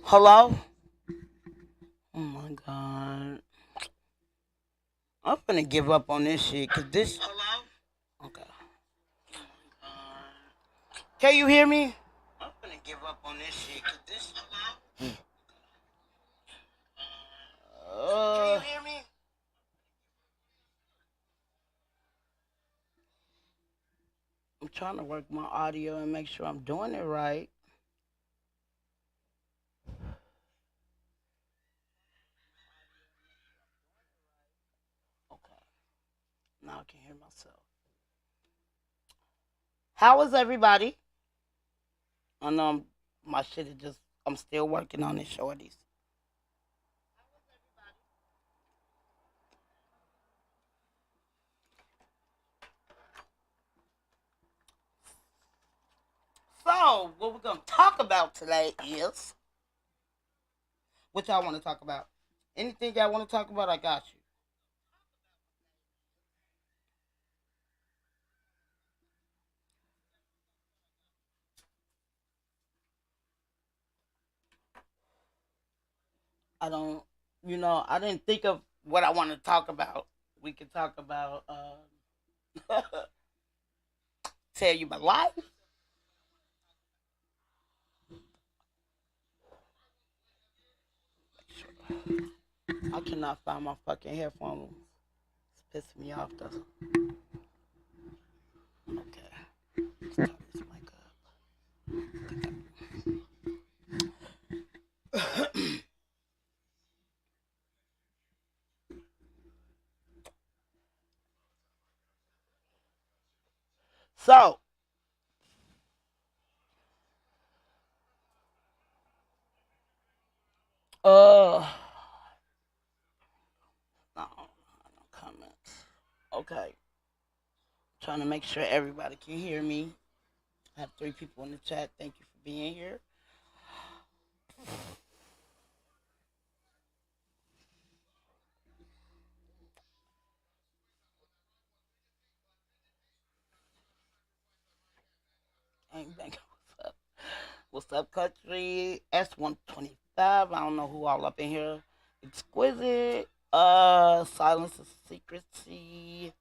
Hello? Oh my god. I'm gonna give up on this shit because this. Hello? Okay. Can you hear me? I'm gonna give up on this shit because this. Hello? Can you hear me? I'm trying to work my audio and make sure I'm doing it right. Okay. Now I can hear myself. How is everybody? I know my shit is just. I'm still working on it, shorties. So, what we're gonna talk about today is what y'all want to talk about. Anything y'all want to talk about, I got you. I don't, I didn't think of what I want to talk about. We could talk about, tell you my life. I cannot find my fucking headphones. It's pissing me off, though. Okay, let's turn this mic up. So, uh, no, no comments. Okay, trying to make sure everybody can hear me. I have three people in the chat. Thank you for being here. Bang, bang. What's up? What's up, country? S125. I don't know who all up in here. Exquisite. Silence of Secrecy.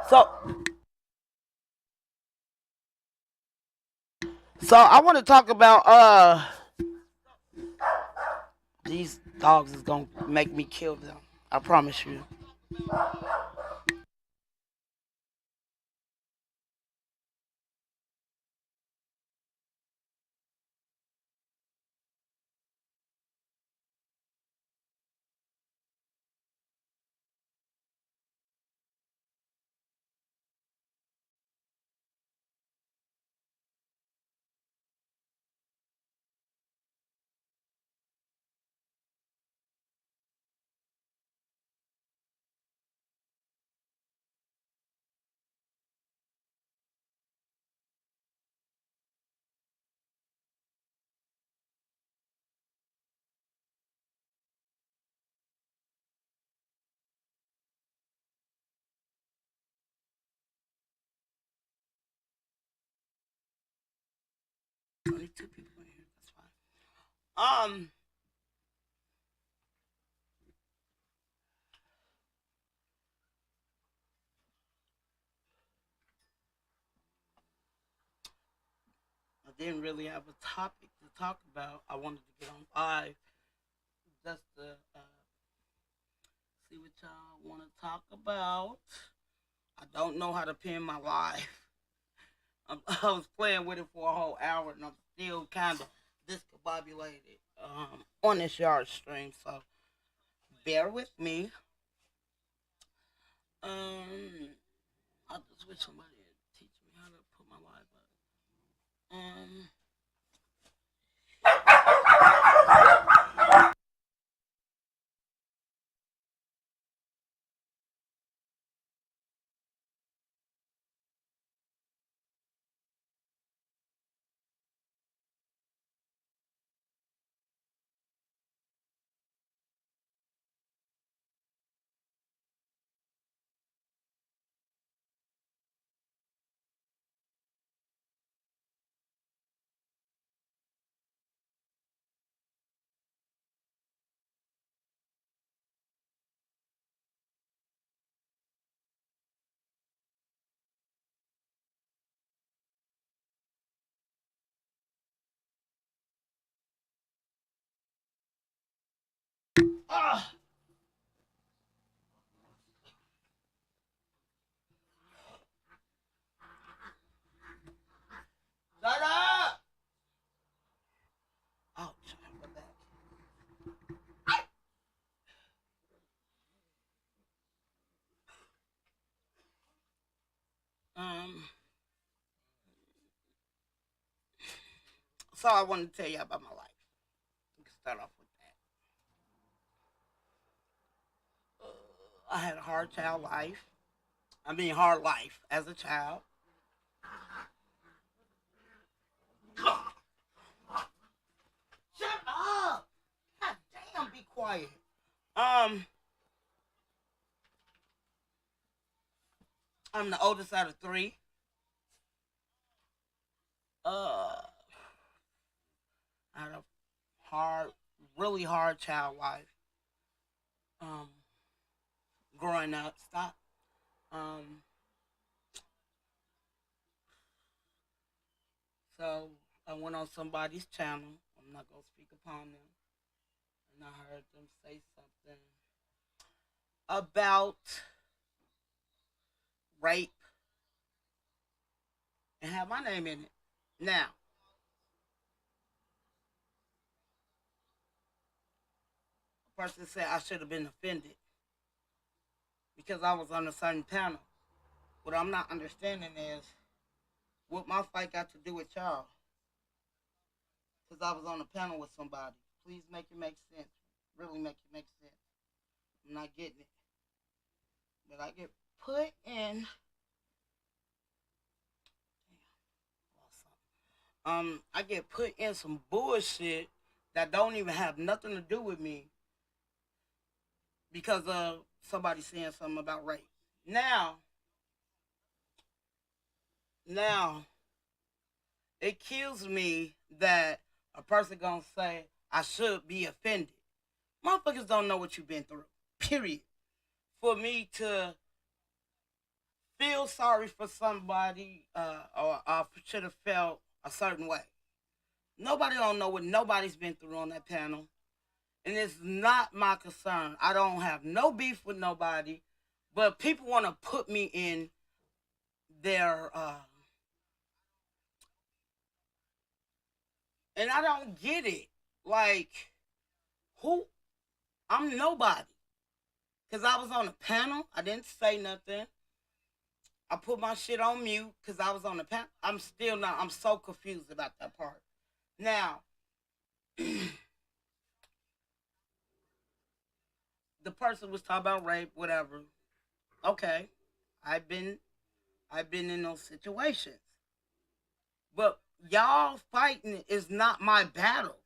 So, so I want to talk about these dogs is gonna make me kill them. I promise you. Only two people in here. That's fine. I didn't really have a topic to talk about. I wanted to get on live just to see what y'all want to talk about. I don't know how to pin my live. I was playing with it for a whole hour and I'm still kind of discombobulated on this yard stream. So bear with me. I just wish somebody would teach me how to put my live up. So I wanted to tell you about my life. We can start off with that. I had a hard child life. I mean, hard life as a child. Shut up! God damn, be quiet. Um, I'm the oldest out of three. Uh, I had a hard, really hard child life. Um, growing up. Stop. Um, so I went on somebody's channel. I'm not gonna speak upon them, and I heard them say something about rape and have my name in it. Now, a person said I should have been offended because I was on a certain panel. What I'm not understanding is what my fight got to do with y'all. Because I was on a panel with somebody. Please make it make sense. Really make it make sense. I'm not getting it. But I get put in. I get put in some bullshit that don't even have nothing to do with me because of somebody saying something about rape. Now, now, it kills me that a person gonna say I should be offended. Motherfuckers don't know what you've been through. Period. For me to feel sorry for somebody, or I should have felt a certain way. Nobody don't know what nobody's been through on that panel, and it's not my concern. I don't have no beef with nobody, but people want to put me in their, and I don't get it. Like, who? I'm nobody. Because I was on a panel. I didn't say nothing. I put my shit on mute because I was on the panel. I'm still not. I'm so confused about that part. Now, the person was talking about rape, whatever. Okay, I've been I've been in those situations, but y'all fighting is not my battle.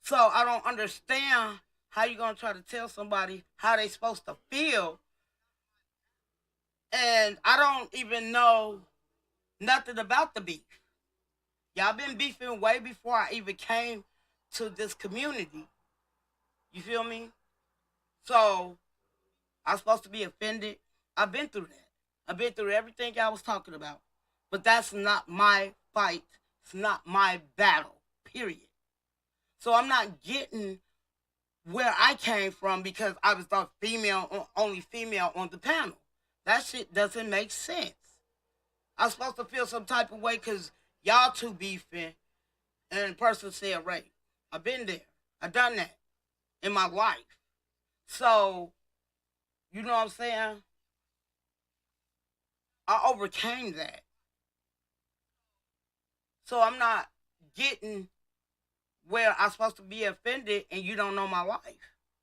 So I don't understand how you gonna try to tell somebody how they supposed to feel, and I don't even know nothing about the beef. Y'all been beefing way before I even came to this community. You feel me? So I'm supposed to be offended. I've been through that. I've been through everything I was talking about. But that's not my fight. It's not my battle. Period. So I'm not getting where I came from because I was the only female on the panel. That shit doesn't make sense. I'm supposed to feel some type of way because y'all two beefing and the person said rape. I've been there. I've done that in my life. So, you know what I'm saying? I overcame that. So I'm not getting where I'm supposed to be offended and you don't know my life.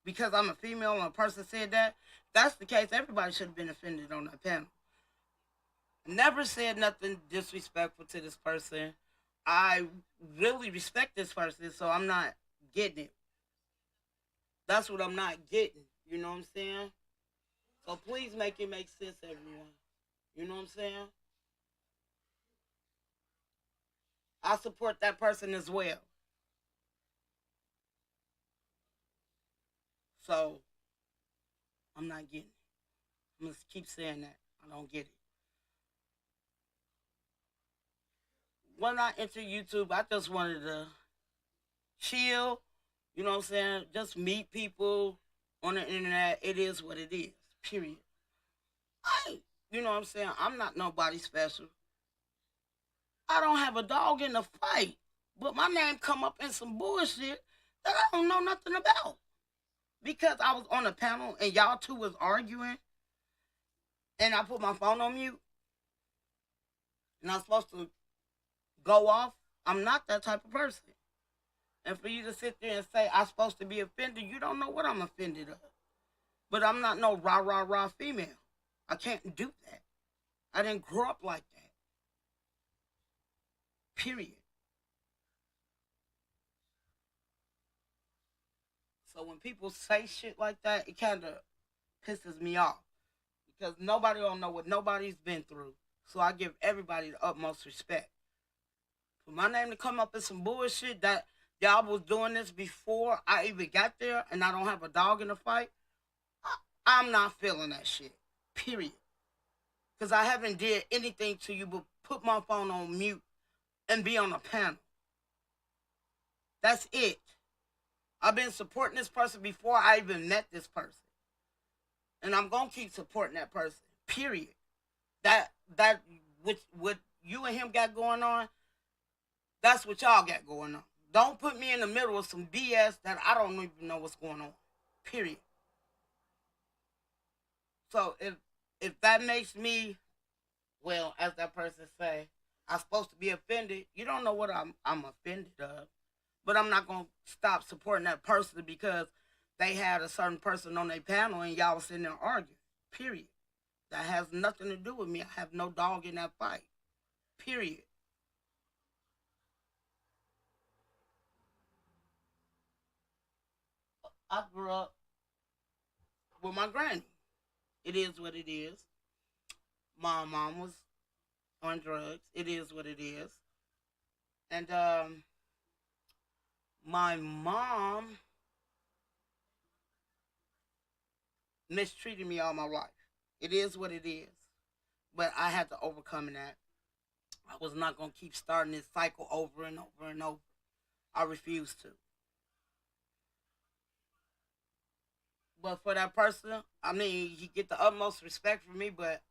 Because I'm a female and a person said that. If that's the case, everybody should have been offended on that panel. Never said nothing disrespectful to this person. I really respect this person, so I'm not getting it. That's what I'm not getting. You know what I'm saying? So please make it make sense, everyone. You know what I'm saying? I support that person as well. So I'm not getting it. I'm gonna keep saying that. I don't get it. When I entered YouTube, I just wanted to chill. You know what I'm saying? Just meet people on the internet. It is what it is. Period. I, you know what I'm saying? I'm not nobody special. I don't have a dog in the fight, but my name come up in some bullshit that I don't know nothing about because I was on a panel and y'all two was arguing, and I put my phone on mute, and I'm supposed to go off. I'm not that type of person. And for you to sit there and say I'm supposed to be offended, you don't know what I'm offended of. But I'm not no rah rah rah female. I can't do that. I didn't grow up like that. Period. So when people say shit like that, it kind of pisses me off because nobody don't know what nobody's been through. So I give everybody the utmost respect. For my name to come up in some bullshit that y'all was doing this before I even got there, and I don't have a dog in the fight, I'm not feeling that shit. Period. Because I haven't did anything to you but put my phone on mute and be on a panel. That's it. I've been supporting this person before I even met this person. And I'm gonna keep supporting that person. Period. That what you and him got going on, that's what y'all got going on. Don't put me in the middle of some BS that I don't even know what's going on. Period. So if that makes me, well, as that person say, I'm supposed to be offended, you don't know what I'm offended of. But I'm not gonna stop supporting that person because they had a certain person on their panel and y'all was sitting there arguing. Period. That has nothing to do with me. I have no dog in that fight. Period. I grew up with my granny. It is what it is. My mom was on drugs. It is what it is. And my mom mistreated me all my life. It is what it is. But I had to overcome that. I was not going to keep starting this cycle over and over and over. I refused to. But for that person, I mean, you get the utmost respect for me, but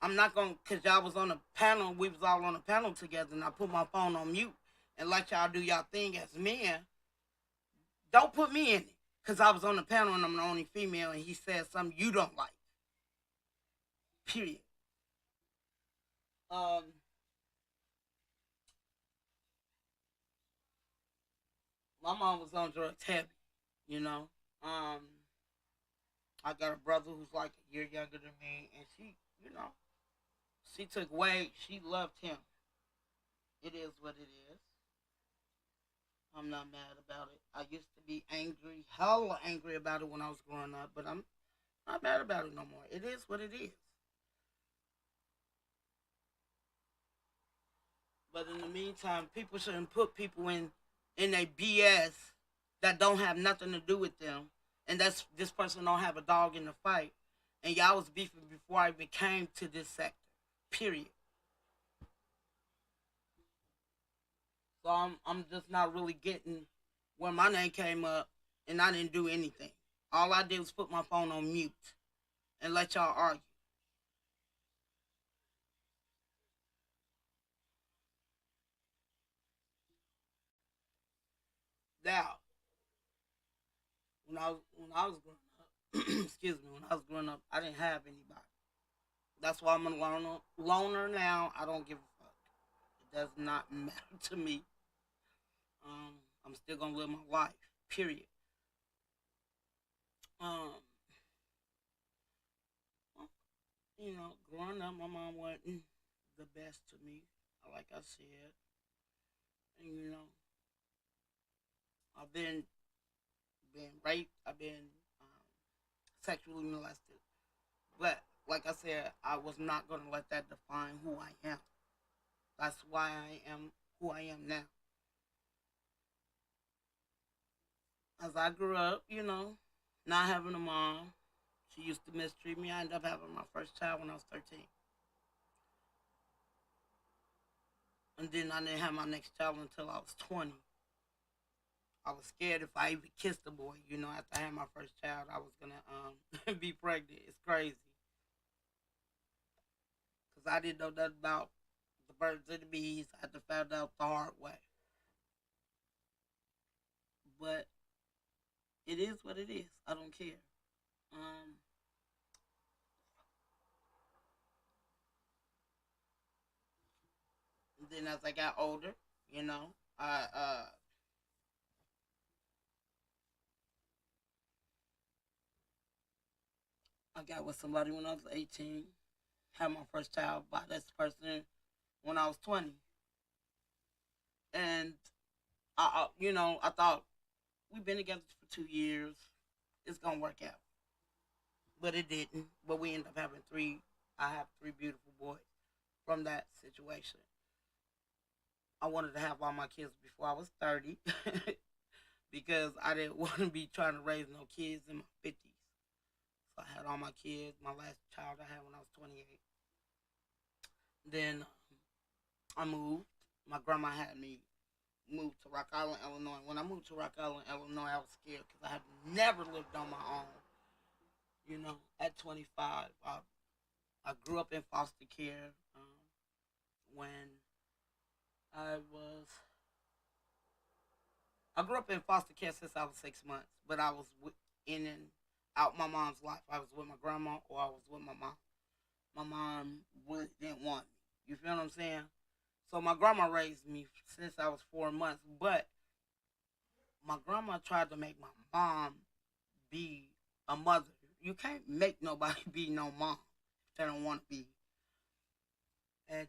I'm not going to, because y'all was on a panel, we was all on a panel together, and I put my phone on mute and let y'all do y'all thing as men. Don't put me in it, because I was on the panel and I'm the only female, and he said something you don't like. Period. Um, my mom was on drugs heavy, you know. Um, I got a brother who's like a year younger than me, and she took way, she loved him. It is what it is. I'm not mad about it. I used to be angry, hella angry about it when I was growing up, but I'm not mad about it no more. It is what it is. But in the meantime, people shouldn't put people in a BS that don't have nothing to do with them, and that's this person don't have a dog in the fight. And y'all was beefing before I even came to this sector. Period. So I'm just not really getting where my name came up, and I didn't do anything. All I did was put my phone on mute and let y'all argue. Now, when I was growing up, excuse me, when I was growing up, I didn't have anybody. That's why I'm a loner now. I don't give a fuck. It does not matter to me. I'm still gonna live my life. Period. Um, growing up, my mom wasn't the best to me. Like I said, and I've been raped. I've been sexually molested. But like I said, I was not gonna let that define who I am. That's why I am who I am now. As I grew up, not having a mom, she used to mistreat me. I ended up having my first child when I was 13. And then I didn't have my next child until I was 20. I was scared if I even kissed a boy, after I had my first child, I was going to be pregnant. It's crazy. Because I didn't know nothing about the birds and the bees. I had to find out the hard way. But it is what it is. I don't care. Um, then as I got older, I I got with somebody when I was 18. Had my first child by this person when I was 20. And I thought we've been together for 2 years. It's gonna work out, but it didn't. But we ended up having three. I have three beautiful boys from that situation. I wanted to have all my kids before I was 30 because I didn't want to be trying to raise no kids in my 50s. So I had all my kids. My last child I had when I was 28. Then I moved. My grandma had me move to Rock Island, Illinois. When I moved to Rock Island, Illinois, I was scared because I had never lived on my own. At 25, I grew up in foster care when I was. I grew up in foster care since I was 6 months, but I was in and out my mom's life. I was with my grandma or I was with my mom. My mom really didn't want me. You feel what I'm saying? So my grandma raised me since I was 4 months, but my grandma tried to make my mom be a mother. You can't make nobody be no mom if they don't want to be. And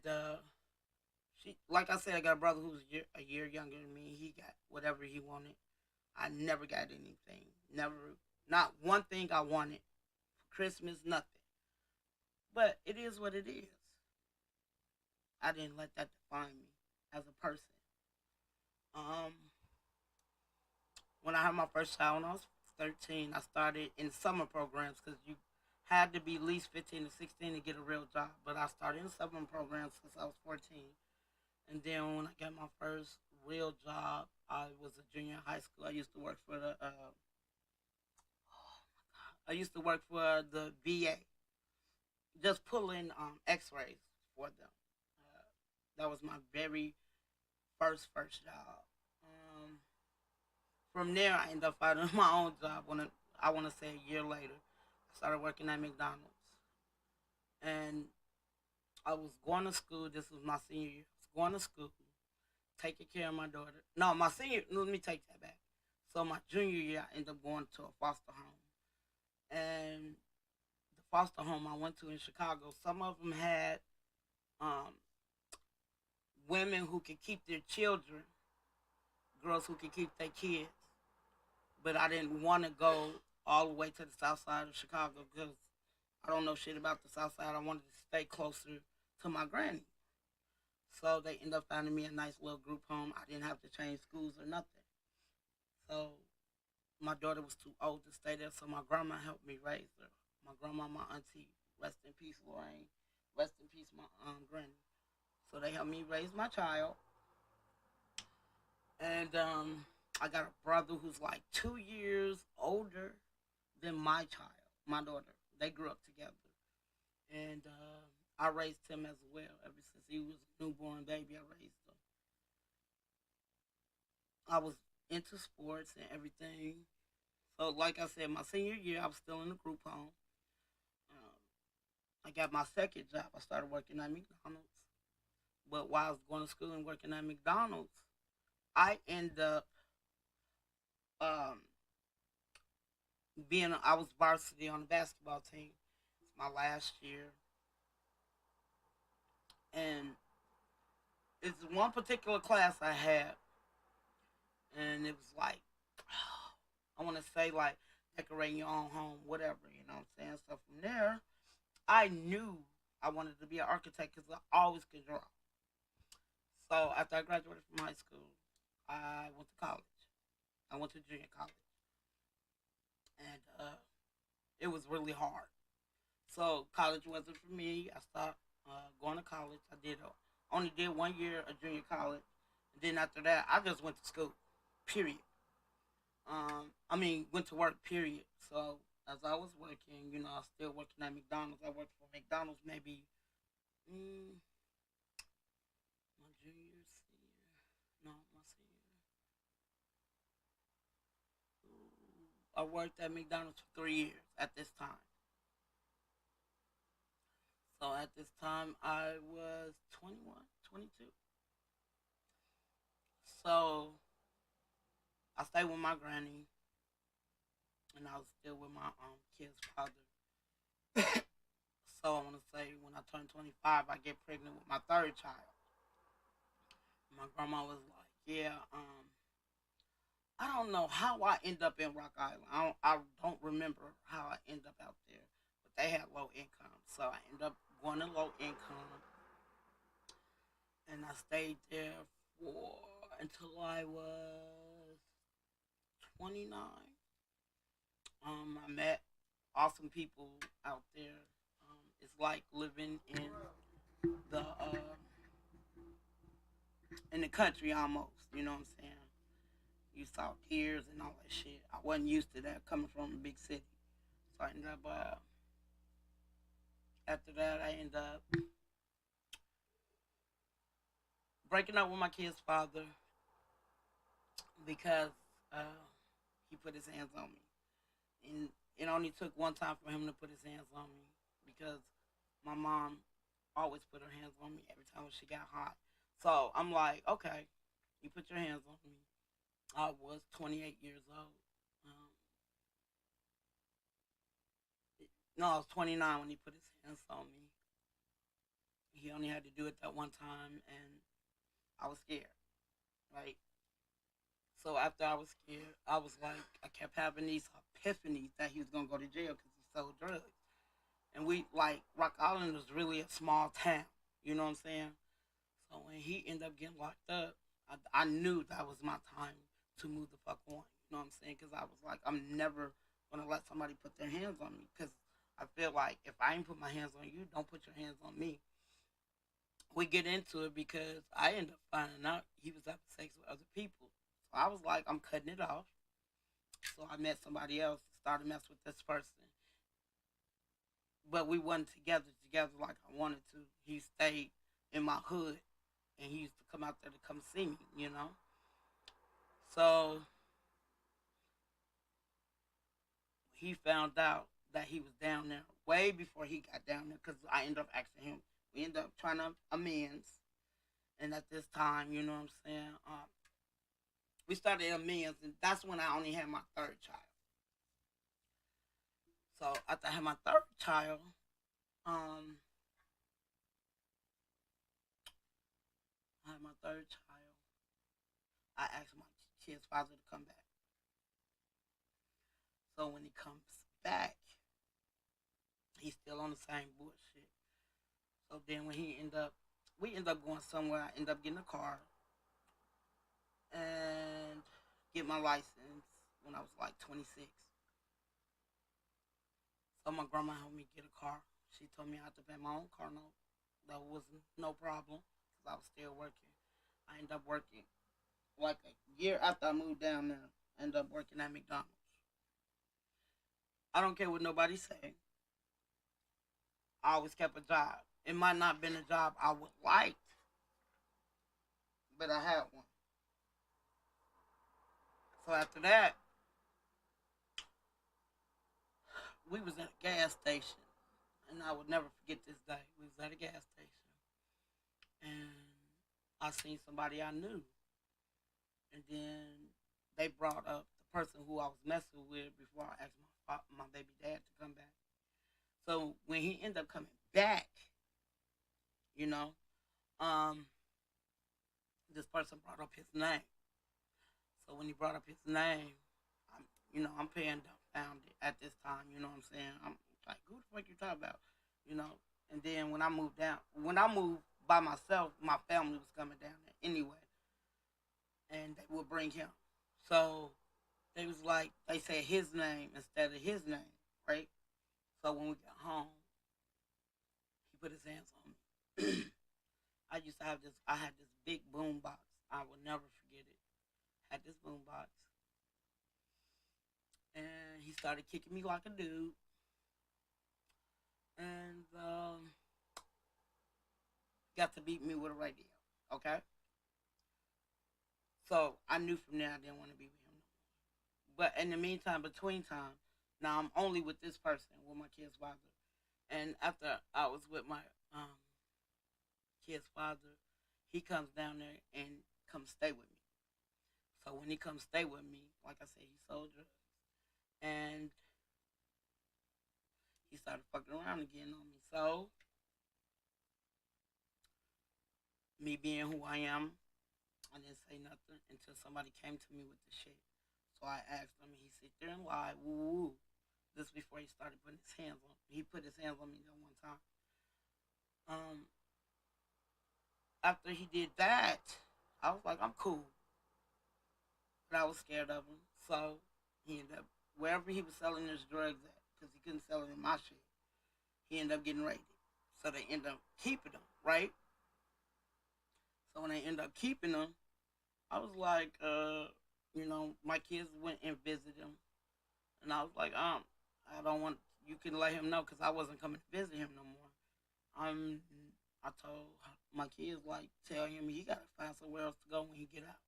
she, like I said, I got a brother who's a year younger than me. He got whatever he wanted. I never got anything. Never, not one thing I wanted for Christmas. Nothing. But it is what it is. I didn't let that define me as a person. Um, when I had my first child when I was 13, I started in summer programs because you had to be at least 15 to 16 to get a real job. But I started in summer programs since I was 14. And then when I got my first real job, I was a junior in high school. I used to work for the VA, just pulling X-rays for them. Uh, that was my very first job. Um, from there, I ended up finding my own job. I want to say a year later, I started working at McDonald's, and I was going to school. This was my senior year. I was going to school, taking care of my daughter. No, my senior. Let me take that back. So my junior year, I ended up going to a foster home, and the foster home I went to in Chicago, some of them had um, women who could keep their children, girls who could keep their kids. But I didn't want to go all the way to the south side of Chicago because I don't know shit about the south side. I wanted to stay closer to my granny. So they ended up finding me a nice little group home. I didn't have to change schools or nothing. So my daughter was too old to stay there, so my grandma helped me raise her. My grandma, my auntie, rest in peace, Lorraine. Rest in peace, my granny. So they helped me raise my child, and I got a brother who's like 2 years older than my child, my daughter. They grew up together, and I raised him as well. Ever since he was a newborn baby, I raised him. I was into sports and everything. So, like I said, my senior year, I was still in the group home. Um, I got my second job. I started working at McDonald's. But while I was going to school and working at McDonald's, I ended up um, I was varsity on the basketball team. It's my last year. And it's one particular class I had, and it was like, I want to say, like, decorating your own home, whatever, you know what I'm saying? So from there, I knew I wanted to be an architect because I always could draw. So after I graduated from high school, I went to college. I went to junior college, and it was really hard. So college wasn't for me. I stopped going to college. Only did 1 year of junior college, and then after that, I just went to school. Period. I mean, went to work. Period. So as I was working, I was still working at McDonald's. I worked for McDonald's maybe my junior, senior, no, my senior. I worked at McDonald's for 3 years at this time. So at this time, I was 21, 22. So I stayed with my granny, and I was still with my kid's father. So I want to say when I turned 25, I get pregnant with my third child. My grandma was like, "Yeah, I don't know how I end up in Rock Island. I don't remember how I end up out there, but they had low income, so I ended up going to low income, and I stayed there for until I was 29. I met awesome people out there. It's like living the country almost. You know what I'm saying? You saw tears and all that shit. I wasn't used to that coming from a big city. So I ended up after that I ended up breaking up with my kid's father because uh, he put his hands on me, and it only took one time for him to put his hands on me because my mom always put her hands on me every time when she got hot. So I'm like, okay, you put your hands on me. I was 28 years old. Um, no, I was 29 when he put his hands on me. He only had to do it that one time, and I was scared, right? So after I was scared, I was like, I kept having these epiphanies that he was gonna go to jail because he sold drugs. And we like Rock Island was really a small town. You know what I'm saying? So when he ended up getting locked up, I knew that was my time to move the fuck on. You know what I'm saying? Because I was like, I'm never gonna let somebody put their hands on me. Because I feel like if I ain't put my hands on you, don't put your hands on me. We get into it because I ended up finding out he was having sex with other people. So I was like, I'm cutting it off. So I met somebody else, started messing with this person, but we wasn't together like I wanted to. He stayed in my hood, and he used to come out there to come see me, you know. So he found out that he was down there way before he got down there because I ended up asking him. We ended up trying to amends, and at this time, you know what I'm saying. We started amends, and that's when I only had my third child. So after I had my third child, um, I had my third child. I asked my kid's father to come back. So when he comes back, he's still on the same bullshit. So then when we end up going somewhere. I end up getting a car and get my license when I was like 26. So my grandma helped me get a car. She told me I had to pay my own car note. That was no problem because I was still working. I ended up working like a year after I moved down there. I ended up working at McDonald's. I don't care what nobody say. I always kept a job. It might not have been a job I would like, but I had one. So after that, we was at a gas station, and I would never forget this day. We was at a gas station, and I seen somebody I knew, and then they brought up the person who I was messing with before I asked my baby dad to come back. So when he ended up coming back, you know, um, this person brought up his name. So when he brought up his name, I'm paying dumbfounded at this time. You know what I'm saying? I'm like, who the fuck you talking about? You know. And then when I moved by myself, my family was coming down there anyway, and they would bring him. So they was like, they said his name instead of his name, right? So when we got home, he put his hands on me. I used to have this. I had this big boom box. I will never forget it. Had this boom box, and he started kicking me like a dude, and got to beat me with a radio. Okay, so I knew from there I didn't want to be with him. But in the meantime, between time, now I'm only with this person, with my kid's father. And after I was with my um, kid's father, he comes down there and comes stay with me. So when he comes stay with me, like I said, he sold drugs, and he started fucking around again on me. So, me being who I am, I didn't say nothing until somebody came to me with the shit. So I asked him, he sit there and lied, woo woo. This before he started putting his hands on. He put his hands on me that one time. Um, After he did that, I was like, I'm cool, but I was scared of him. So he ended up wherever he was selling his drugs at, because he couldn't sell it in my shit. He ended up getting raided. So they ended up keeping him, right? So when they ended up keeping him, I was like, my kids went and visited him, and I was like, I don't want you can let him know because I wasn't coming to visit him no more. I'm I told my kids like tell him he gotta find somewhere else to go when he get out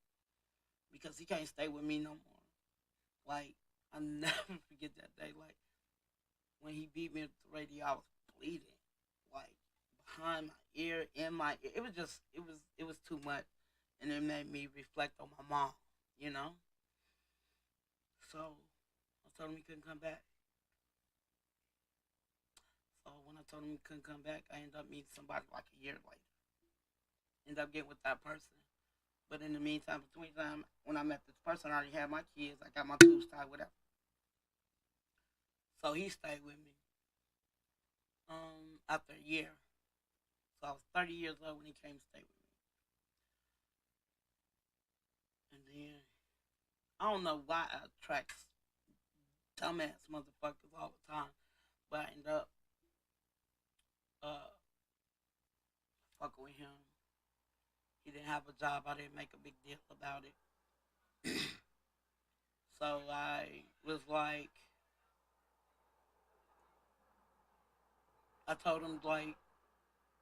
because he can't stay with me no more. Like I never forget that day. Like when he beat me with the radio, I was bleeding, like behind my ear, in my ear. It was just it was too much, and it made me reflect on my mom. You know, so I told him he couldn't come back. So when I told him he couldn't come back, I ended up meeting somebody like a year later. Ended up getting with that person. But in the meantime, between time when I met this person, I already had my kids. I got my tubes tied, whatever. So he stayed with me. After a year, so I was 30 years old when he came to stay with me. And then I don't know why I attract dumbass motherfuckers all the time, but I end up uh fucking with him. He didn't have a job. I didn't make a big deal about it. So I was like, I told him like,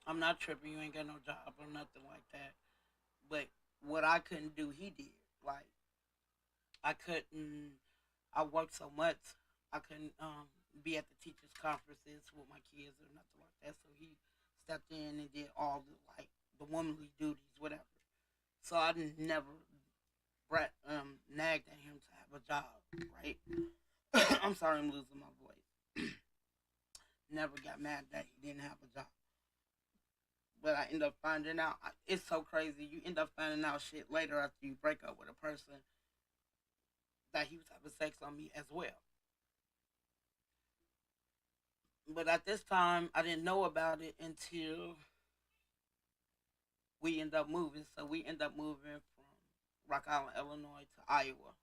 I'm not tripping. You ain't got no job or nothing like that. But what I couldn't do, he did. Like I couldn't. I worked so much. I couldn't be at the teachers' conferences with my kids or nothing like that. So he stepped in and did all the like the womanly duties, whatever. So I didn't never nagged at him to have a job, right? I'm sorry, I'm losing my voice. Never got mad that he didn't have a job. But I end up finding out. It's so crazy. You end up finding out shit later after you break up with a person that he was having sex on me as well. But at this time, I didn't know about it until we end up moving. So we end up moving from Rock Island, Illinois to Iowa.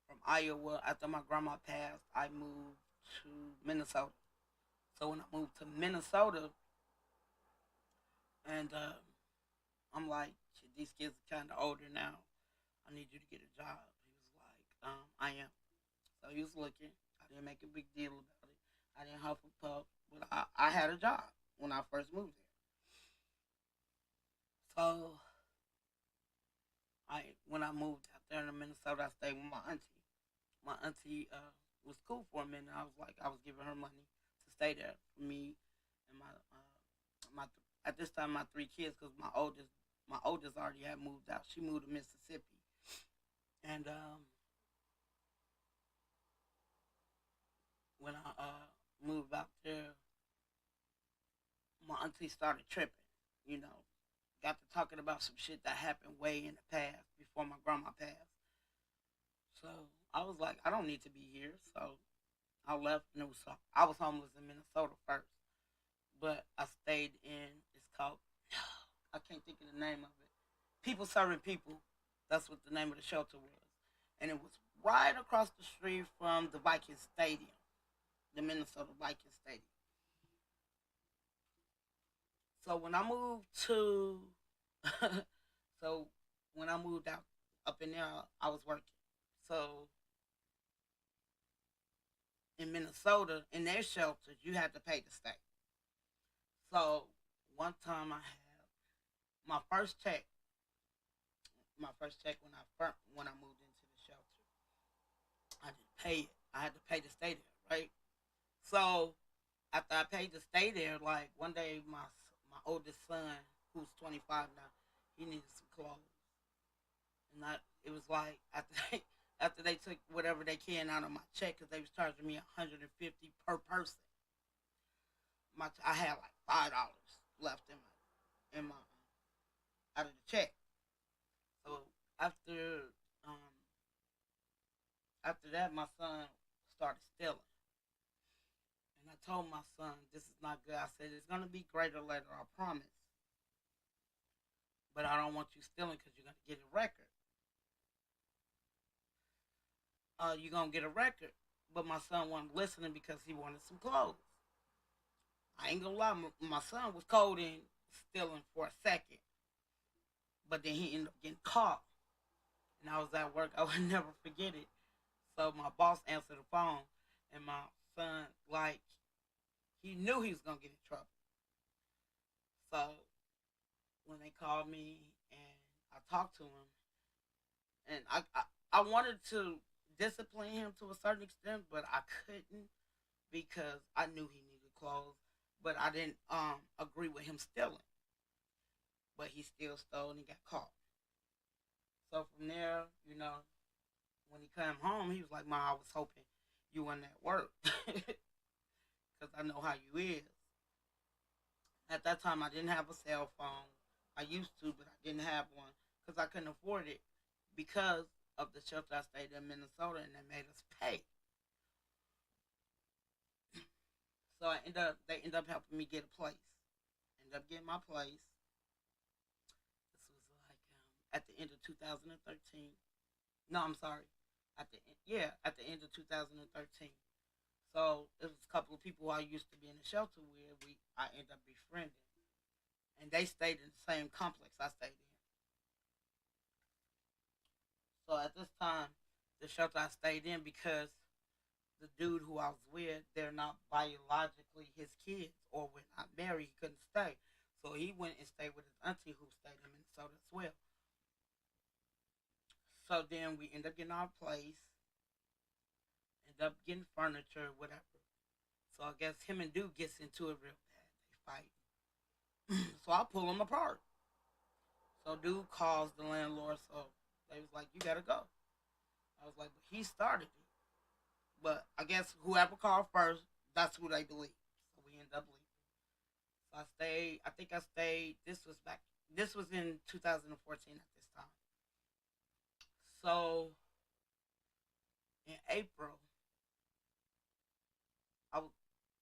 From Iowa, after my grandma passed, I moved to Minnesota. So when I moved to Minnesota, and I'm like, shit, these kids are kind of older now. I need you to get a job. He was like, I am. So he was looking. I didn't make a big deal about it. I didn't huff and puff, but I had a job when I first moved there. So when I moved out there in Minnesota, I stayed with my auntie. My auntie was cool for a minute. I was giving her money to stay there for me and my at this time my three kids because my oldest already had moved out. She moved to Mississippi, and when I moved out there, my auntie started tripping. You know, got to talking about some shit that happened way in the past before my grandma passed. So I was like, I don't need to be here. So I left, and I was homeless in Minnesota first, but I stayed in. It's called I can't think of the name of it. People serving people. That's what the name of the shelter was, and it was right across the street from the Vikings Stadium, the Minnesota Vikings Stadium. So when I moved to, so when I moved out up in there, I was working. So in Minnesota, in their shelters, you had to pay to stay. So one time I had my first check, my first check when I moved into the shelter, I didn't pay it. I had to pay to stay there, right? So after I paid to stay there, like one day my oldest son, who's 25 now, he needed some clothes, and it was like after they took whatever they can out of my check because they was charging me 150 per person. I had like $5 left in my out of the check. So after um after that, my son started stealing, and I told my son, "This is not good." I said, "It's gonna be greater later, I promise, but I don't want you stealing because you're gonna get a record. You're gonna get a record." But my son wasn't listening because he wanted some clothes. I ain't gonna lie, my son was cold in stealing for a second, but then he ended up getting caught. And I was at work. I would never forget it. So my boss answered the phone, and my son, like, he knew he was gonna get in trouble. So when they called me and I talked to him, and I wanted to discipline him to a certain extent, but I couldn't because I knew he needed clothes, but I didn't agree with him stealing. But he still stole and he got caught. So from there, when he came home, he was like, "Ma, I was hoping you wasn't at work because I know how you is." At that time, I didn't have a cell phone. I used to, but I didn't have one because I couldn't afford it because of the shelter I stayed in Minnesota, and they made us pay. So they ended up helping me get a place. Ended up getting my place. This was like at the end of 2013. No, I'm sorry. At the end of 2013. So it was a couple of people I used to be in the shelter with. I ended up befriending, and they stayed in the same complex I stayed in. So at this time, the shelter I stayed in, because the dude who I was with, they're not biologically his kids, or we're not married, he couldn't stay. So he went and stayed with his auntie who stayed in Minnesota as well. So then we end up getting our place, end up getting furniture, whatever. So I guess him and dude gets into it real bad. They fight. So I pull them apart. So dude calls the landlord. So they was like, "You gotta go." I was like, "But he started it." But I guess whoever called first, that's who they believe. So we end up leaving. So I stayed. I think I stayed. This was back. This was in 2014 at this time. So in April, I was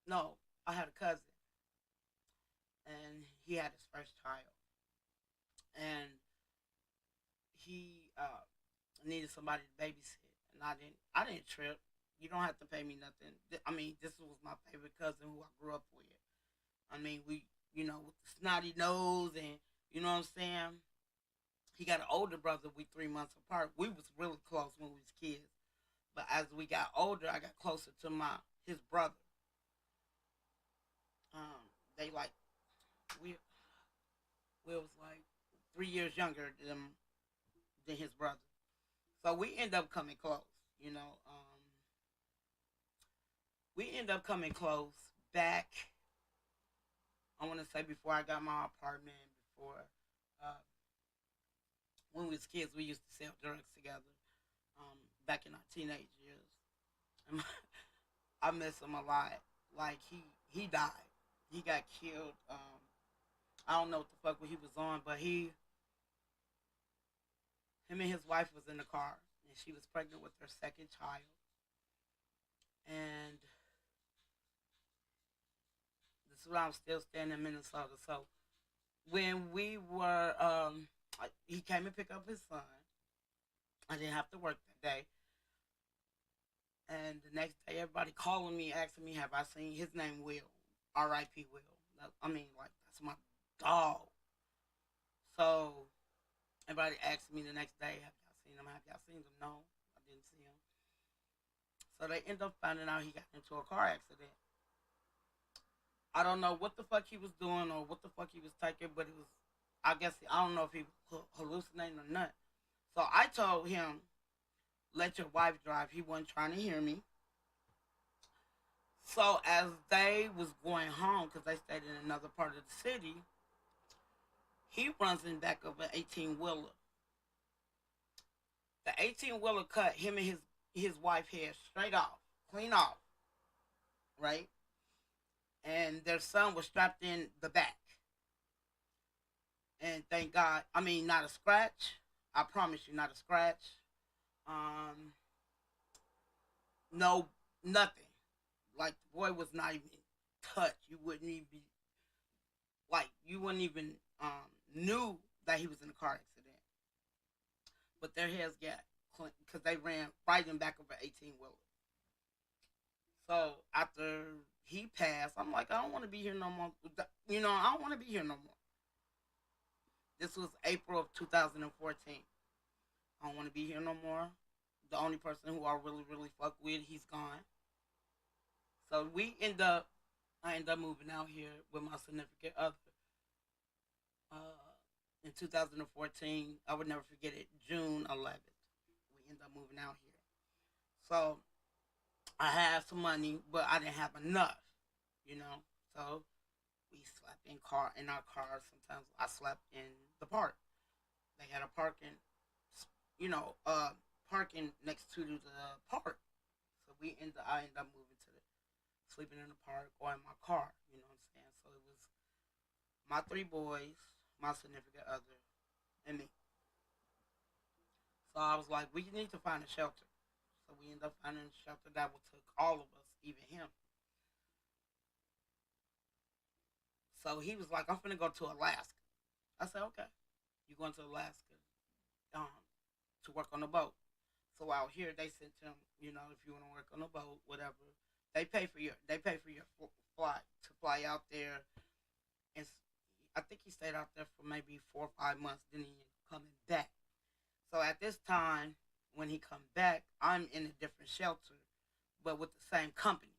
no. I had a cousin, and he had his first child, and he needed somebody to babysit, and I didn't trip. You don't have to pay me nothing. I mean, this was my favorite cousin who I grew up with. I mean, we, with the snotty nose, and you know what I'm saying. He got an older brother. We 3 months apart. We was really close when we was kids. But as we got older, I got closer to my his brother. They like we we was like 3 years younger than his brother. So we end up coming close. You know, we end up coming close back. I want to say before I got my apartment, before uh, when we was kids, we used to sell drugs together. Back in our teenage years, and I miss him a lot. Like he died. He got killed. I don't know what the fuck he was on, but him and his wife was in the car, and she was pregnant with her second child. And this is where I'm still staying in Minnesota. So when we were, he came and picked up his son. I didn't have to work that day. And the next day, everybody calling me, asking me, "Have I seen his name? Will, R.I.P. Will." I mean, like that's my dog. So everybody asked me the next day, "Have y'all seen him? Have y'all seen him?" No, I didn't see him. So they end up finding out he got into a car accident. I don't know what the fuck he was doing or what the fuck he was taking, but it was, I guess, I don't know if he was hallucinating or not. So I told him, "Let your wife drive." He wasn't trying to hear me. So as they was going home, because they stayed in another part of the city, he runs in back of an 18-wheeler. The 18-wheeler cut him and his wife head straight off, clean off, right? and their son was strapped in the back. And thank God, I mean, not a scratch. I promise you, not a scratch. Um, no, nothing. Like the boy was not even touched. You wouldn't even you wouldn't even knew that he was in a car accident. But their heads got because they ran right in back of an 18-wheeler. So after he passed, I'm like, I don't want to be here no more. I don't want to be here no more. This was April of 2014. I don't want to be here no more. The only person who I really, really fuck with, he's gone. So I end up moving out here with my significant other. In 2014, I would never forget it, June 11th. We end up moving out here. So I had some money, but I didn't have enough, you know. So we slept in our cars. Sometimes I slept in the park. They had a you know, uh, parking next to the park. So I ended up moving to the sleeping in the park or in my car. You know what I'm saying? So it was my three boys, my significant other, and me. So I was like, we need to find a shelter. So we ended up finding a shelter that would take all of us, even him. So he was like, I'm finna go to Alaska. I said, okay. You going to Alaska um, to work on the boat. So out here they sent him, if you want to work on a boat, whatever. They pay for your flight to fly out there, and I think he stayed out there for maybe 4 or 5 months. Then he coming back. So at this time, when he come back, I'm in a different shelter, but with the same company.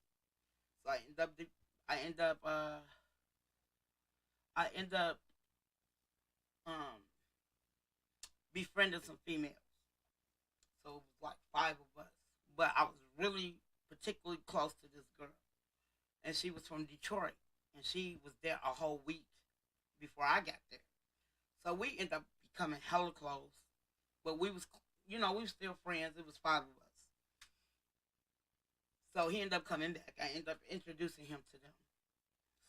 So I end up, I end up um, befriending some females. So it was like five of us, but I was really particularly close to this girl, and she was from Detroit, and she was there a whole week before I got there. So we ended up becoming hella close, but we were still friends. It was five of us. So he ended up coming back. I ended up introducing him to them.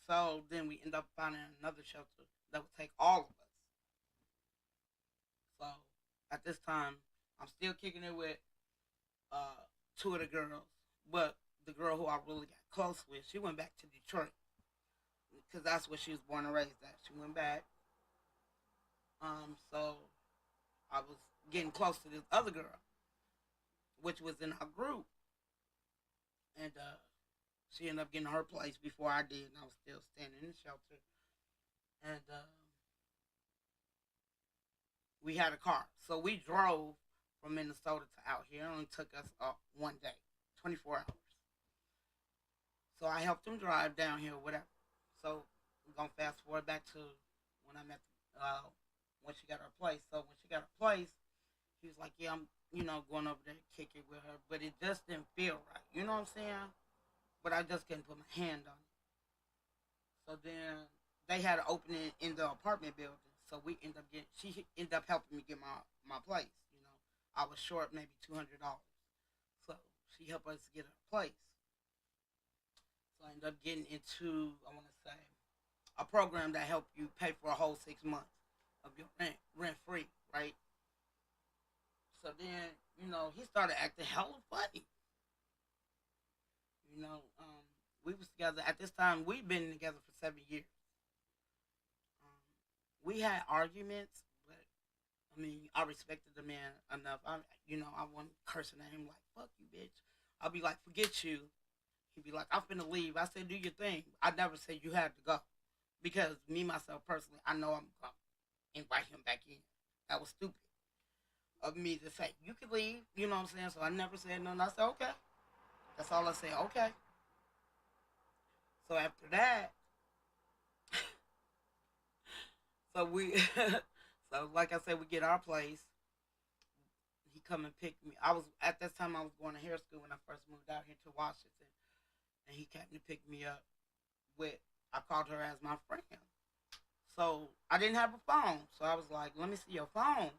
So then we ended up finding another shelter that would take all of us. So at this time, I'm still kicking it with two of the girls, but the girl who I really got close with, she went back to Detroit because that's where she was born and raised at. She went back. So I was getting close to this other girl, which was in our group, and she ended up getting her place before I did, and I was still standing in the shelter. And we had a car, so we drove from Minnesota to out here. It only took us 1 day, 24 hours. So I helped him drive down here, whatever. So we're gonna fast forward back to when I met when she got her place. So when she got her place, he was like, "Yeah, I'm going over there to kick it with her," but it just didn't feel right. You know what I'm saying? But I just couldn't put my hand on it. So then they had an opening in the apartment building. So we ended up getting. She ended up helping me get my place. I was short maybe $200, so she helped us get a place. So I ended up getting into, I want to say, a program that helped you pay for a whole 6 months of your rent free, right? So then, he started acting hella funny. You know, um, we was together at this time. We've been together for 7 years. Um, we had arguments, but I mean, I respected the man enough. I wasn't cursing at him like "fuck you, bitch." I'll be like, "Forget you." He'd be like, "I'm finna leave." I said, "Do your thing." I never said you had to go because me myself personally, I know I'm gonna invite him back in. That was stupid of me to say you can leave. You know what I'm saying? So I never said nothing. I said okay. That's all I said. Okay. So after that, so we, so like I said, we get our place. He come and pick me. I was at that time I was going to hair school when I first moved out here to Washington, and he came to pick me up with. I called her as my friend. So I didn't have a phone, so I was like, "Let me see your phone."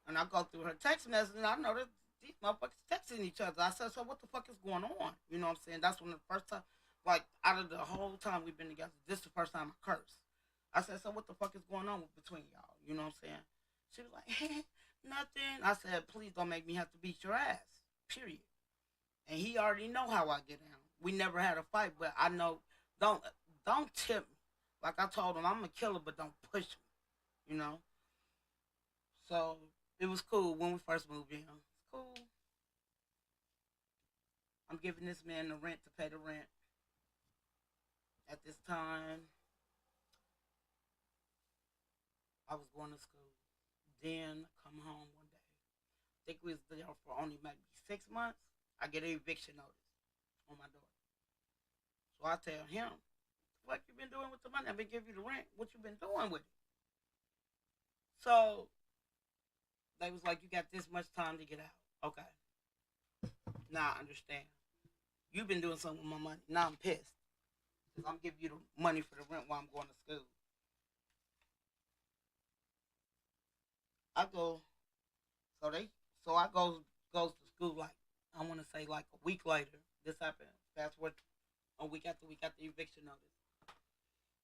And I go through her text message, and I know that these motherfuckers texting each other. I said, "So what the fuck is going on?" You know what I'm saying? That's when the first time, Like, out of the whole time we've been together, this is the first time I cursed. I said, so what the fuck is going on between y'all? You know what I'm saying? She was like, nothing. I said, please don't make me have to beat your ass. Period. And he already know how I get down. We never had a fight, but I know don't don't tip me. Like I told him, I'm a killer, but don't push me. You know. So it was cool when we first moved in. It's cool. I'm giving this man the rent to pay the rent at this time. I was going to school. Then come home one day. I think we was there for only maybe 6 months. I get an eviction notice on my door. So I tell him, what you been doing with the money? I've been giving you the rent. What you been doing with it? So they was like, you got this much time to get out. Okay. Now I understand. You've been doing something with my money. Now I'm pissed. Because I'm giving you the money for the rent while I'm going to school. I go, so they, so I goes to school like, I want to say like a week later. This happened. That's what, a week after we got the eviction notice.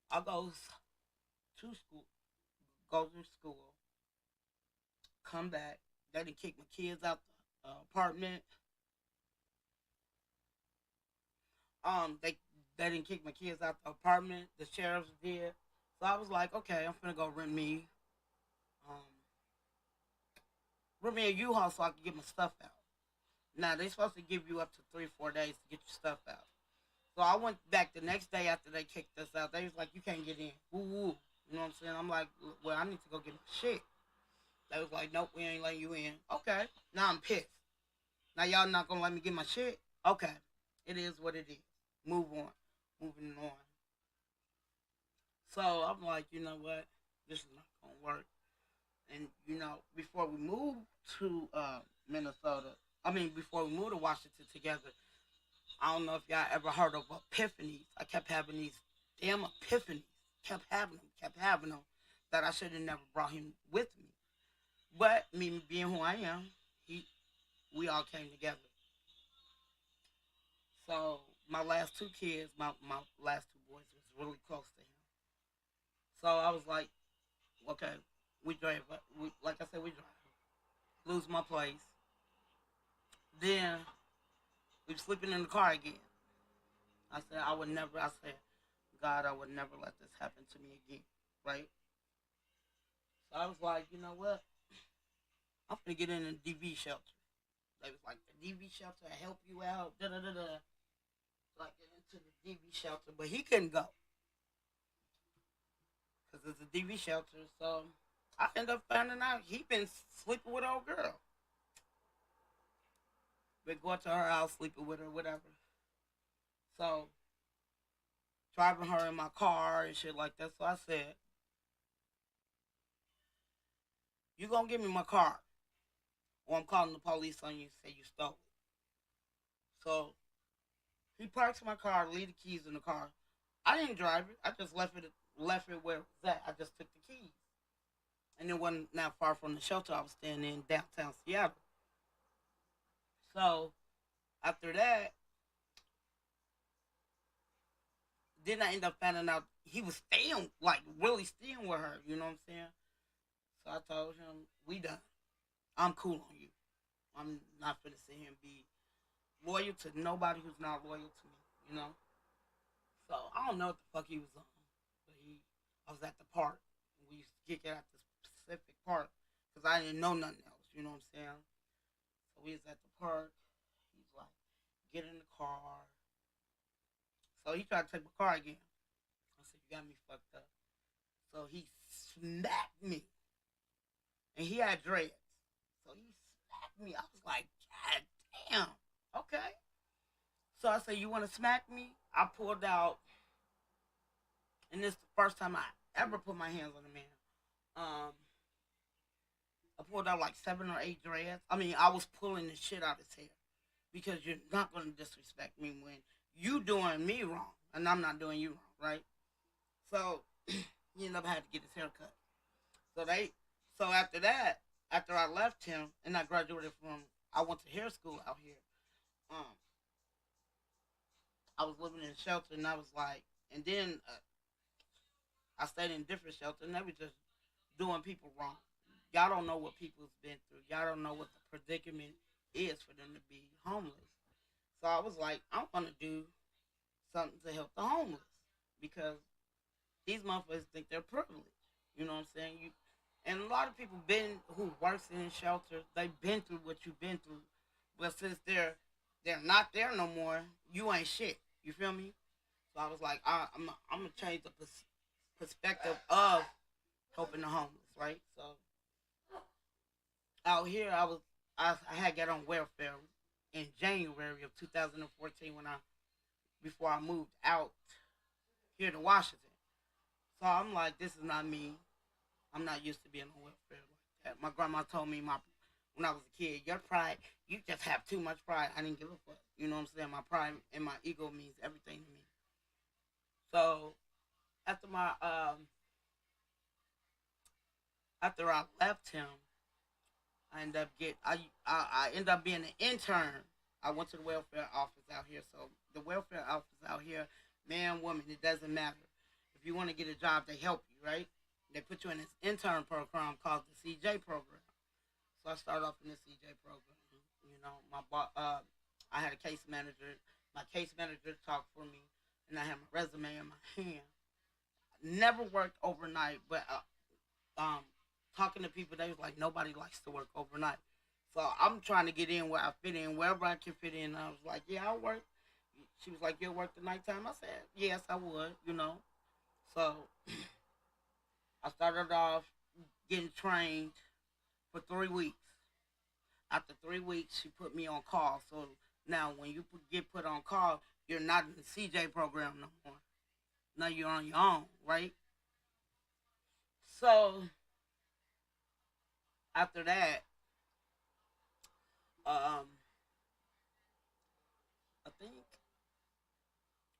I goes to school, go to school, come back. They didn't kick my kids out the apartment. They didn't kick my kids out the apartment. The sheriffs did. So I was like, okay, I'm gonna go um rent me a U-Haul so I can get my stuff out. Now they supposed to give you up to 3 4 days to get your stuff out. So I went back the next day after they kicked us out. They was like, you can't get in. Woo woo. You know what I'm saying? I'm like, well, I need to go get my shit. They was like, nope, we ain't letting you in. Okay. Now I'm pissed. Now y'all not gonna let me get my shit? Okay. It is what it is. Move on. Moving on. So I'm like, you know what? This is not gonna work. And before we moved to Minnesota, I mean, before we moved to Washington together, I don't know if y'all ever heard of epiphanies. I kept having these damn epiphanies. Kept having them, that I should have never brought him with me. But me being who I am, he, we all came together. So my last two kids, my last two boys was really close to him. So I was like, okay, we drive. Like I said, we drive. Lose my place. Then we were sleeping in the car again. I said I would never. I said, God, I would never let this happen to me again. Right. So I was like, you know what? I'm gonna get in a DV shelter. They was like, the DV shelter will help you out. Da da da da. Like into the DV shelter, but he couldn't go because it's a DV shelter. So I ended up finding out he been sleeping with an old girl. Been going to her house, sleeping with her, whatever. So driving her in my car and shit like that. So I said, you gonna give me my car, or I'm calling the police on you. Say you stole it. So he parks my car, leave the keys in the car. I didn't drive it. I just left it where it was at. I just took the keys. And it wasn't not far from the shelter I was staying in downtown Seattle. So after that, then I ended up finding out he was staying, like really staying with her. You know what I'm saying? So I told him, we done. I'm cool on you. I'm not gonna sit here and be loyal to nobody who's not loyal to me. You know? So I don't know what the fuck he was on. But I was at the park. And we used to kick it at the specific park. Because I didn't know nothing else. You know what I'm saying? So we was at the park. He's like, get in the car. So he tried to take my car again. I said, you got me fucked up. So he smacked me. And he had dreads. So he smacked me. I was like, God damn. Okay. So I said, you want to smack me? I pulled out, and this is the first time I ever put my hands on a man. Um, I pulled out like 7 or 8 dreads. I mean, I was pulling the shit out of his hair because you're not gonna disrespect me when you doing me wrong and I'm not doing you wrong, right? So he ended up having to get his hair cut. So after that, after I left him and I graduated from, I went to hair school out here. Um, I was living in a shelter, and I was like, and then I stayed in different shelters, and they were just doing people wrong. Y'all don't know what people's been through. Y'all don't know what the predicament is for them to be homeless. So I was like, I'm gonna do something to help the homeless because these motherfuckers think they're privileged. You know what I'm saying? You and a lot of people been who works in shelters, they've been through what you've been through. But since they're not there no more, you ain't shit. You feel me? So I was like, I'm gonna change the perspective of helping the homeless, right? So out here, I had got on welfare in January of 2014 when I before I moved out here to Washington. So I'm like, this is not me. I'm not used to being on welfare like that. My grandma told me my when I was a kid, your pride, you just have too much pride. I didn't give a fuck. You know what I'm saying? My pride and my ego means everything to me. So after my after I left him, I end up being an intern. I went to the welfare office out here. So the welfare office out here, man, woman, it doesn't matter. If you want to get a job, they help you, right? They put you in this intern program called the CJ program. So I started off in the CJ program. You know, I had a case manager. My case manager talked for me, and I had my resume in my hand. Never worked overnight, but talking to people, they was like, nobody likes to work overnight. So I'm trying to get in where I fit in, wherever I can fit in. I was like, yeah, I'll work. She was like, you'll work the nighttime? I said, yes, I would, you know. So I started off getting trained for 3 weeks. After 3 weeks, she put me on call. So now when you get put on call, you're not in the CJ program no more. Now you're on your own, right? So after that, um, I think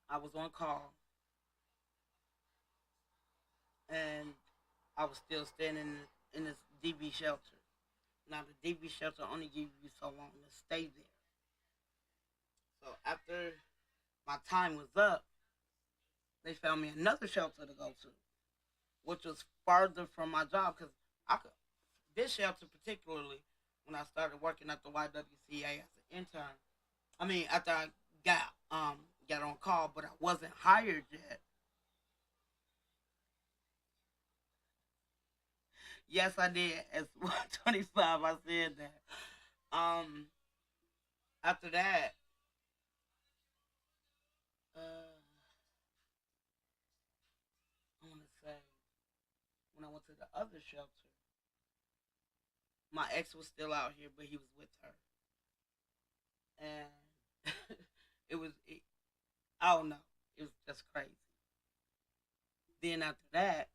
I was on call and I was still staying in this DB shelter. Now the DB shelter only gives you so long to stay there. So after my time was up, they found me another shelter to go to, which was farther from my job because I could. This shelter particularly, when I started working at the YWCA as an intern. I mean, after I got got on call, but I wasn't hired yet. Yes, I did. As 125, I said that. After that, uh, I want to say when I went to the other shelter, my ex was still out here, but he was with her, and it was. I don't know. It was just crazy. Then after that,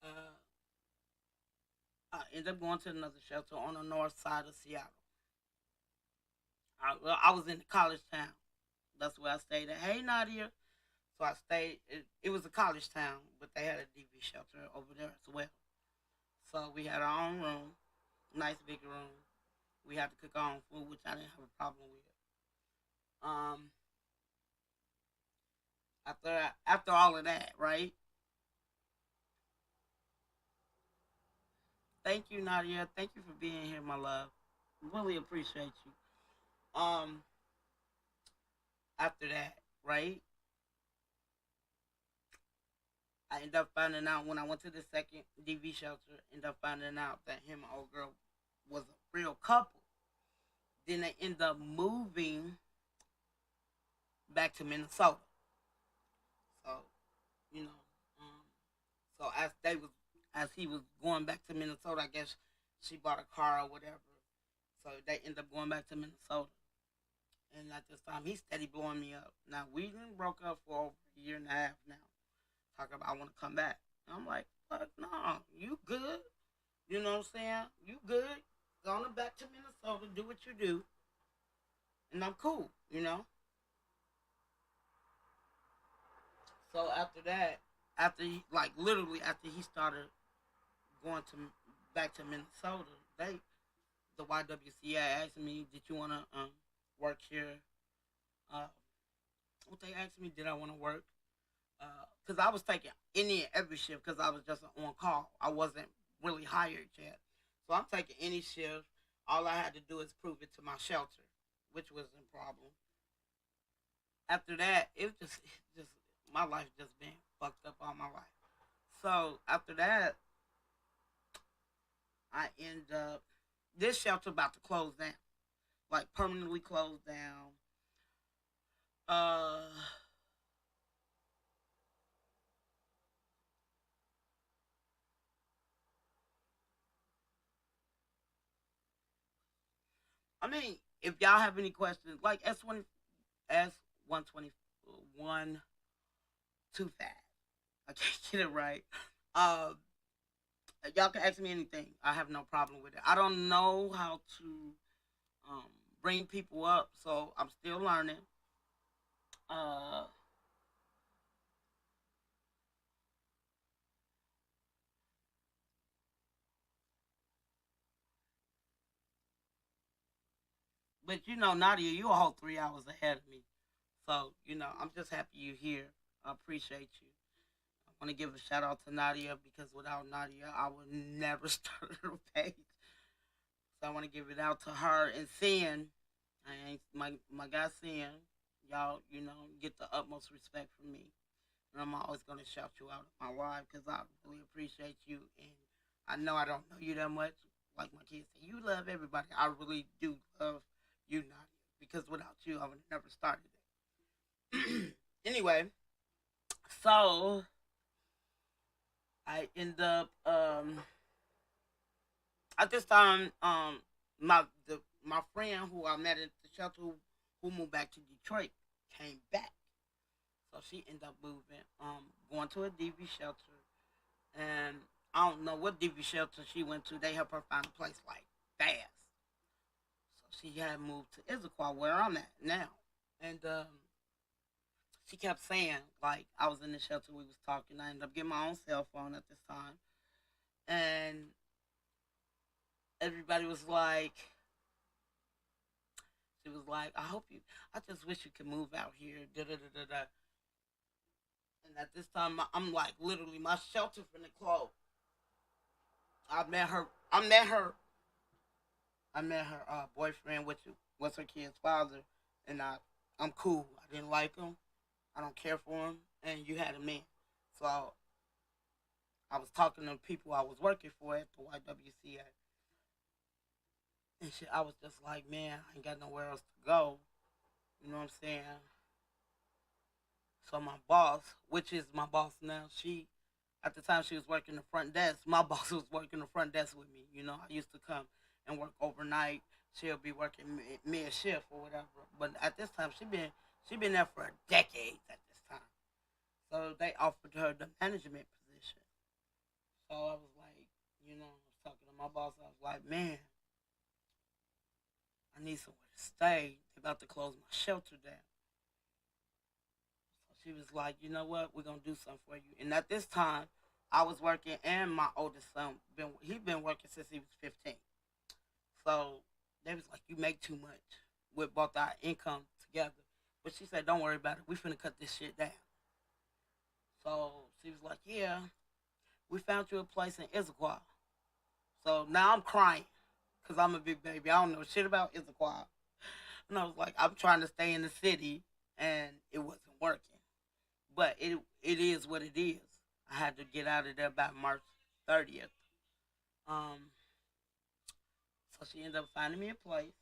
uh, I ended up going to another shelter on the north side of Seattle. Well, I was in the college town. That's where I stayed at. Hey, Nadia. So I stayed. It was a college town, but they had a DV shelter over there as well. So we had our own room, nice big room. We had to cook our own food, which I didn't have a problem with. Um, after all of that, right? Thank you, Nadia. Thank you for being here, my love. Really appreciate you. After that, right? I ended up finding out when I went to the second DV shelter. Ended up finding out that him and old girl was a real couple. Then they end up moving back to Minnesota. So you know, um, so as he was going back to Minnesota, I guess she bought a car or whatever. So they end up going back to Minnesota. And at this time, he's steady blowing me up. Now we done broke up for over a year and a half now. Talking about I want to come back. And I'm like, fuck no, you good? You know what I'm saying? You good? Going back to Minnesota, do what you do, and I'm cool. You know. So after that, after he, like literally after he started going to back to Minnesota, they the YWCA asked me, "Did you want to work here what they asked me, did I want to work? Because I was taking any and every shift because I was just on call. I wasn't really hired yet. So I'm taking any shift. All I had to do is prove it to my shelter, which wasn't a problem. After that, just my life just been fucked up all my life. So after that, I end up this shelter about to close down, like permanently closed down. Uh, I mean, if y'all have any questions, like S121 too fast. I can't get it right. Um, y'all can ask me anything. I have no problem with it. I don't know how to um, bring people up, so I'm still learning. Uh, but Nadia, you a whole 3 hours ahead of me. So I'm just happy you're here. I appreciate you. I want to give a shout out to Nadia because without Nadia, I would never start her page. So I want to give it out to her and Sin. I ain't my guy Sin. Y'all, get the utmost respect from me. And I'm always gonna shout you out in my life because I really appreciate you. And I know I don't know you that much. Like my kids say, you love everybody. I really do love you, Nadia, because without you, I would have never started it. Anyway, so I end up at this time my friend who I met at the shelter who moved back to Detroit came back. So she ended up moving, going to a DV shelter, and I don't know what DV shelter she went to. They helped her find a place like fast. So she had moved to Issaquah, where I'm at now, and she kept saying like I was in the shelter. We was talking. I ended up getting my own cell phone at this time, and everybody was like, she was like, I hope you. I just wish you could move out here. Da da da da da. And at this time, I'm like literally my shelter finna close. I met her. I met her. I met her boyfriend, which was her kid's father, and I'm cool. I didn't like him. I don't care for him, and you had a man. So I was talking to people I was working for at the YWCA, and shit. I was just like, man, I ain't got nowhere else to go. You know what I'm saying? So my boss, which is my boss now, she at the time she was working the front desk. My boss was working the front desk with me. I used to come and work overnight. She'll be working mid shift or whatever. But at this time, she been there for a decade at this time. So they offered her the management position. So I was like, I was talking to my boss. I was like, man, I need somewhere to stay. They're about to close my shelter down. So she was like, you know what? We're gonna do something for you. And at this time, I was working, and my oldest son been working since he was 15. So they was like, you make too much with both our income together. But she said, don't worry about it. We finna cut this shit down. So she was like, yeah, we found you a place in Issaquah. So now I'm crying because I'm a big baby. I don't know shit about Issaquah. And I was like, I'm trying to stay in the city, and it wasn't working. But it is what it is. I had to get out of there by March 30th. Um, so she ended up finding me a place.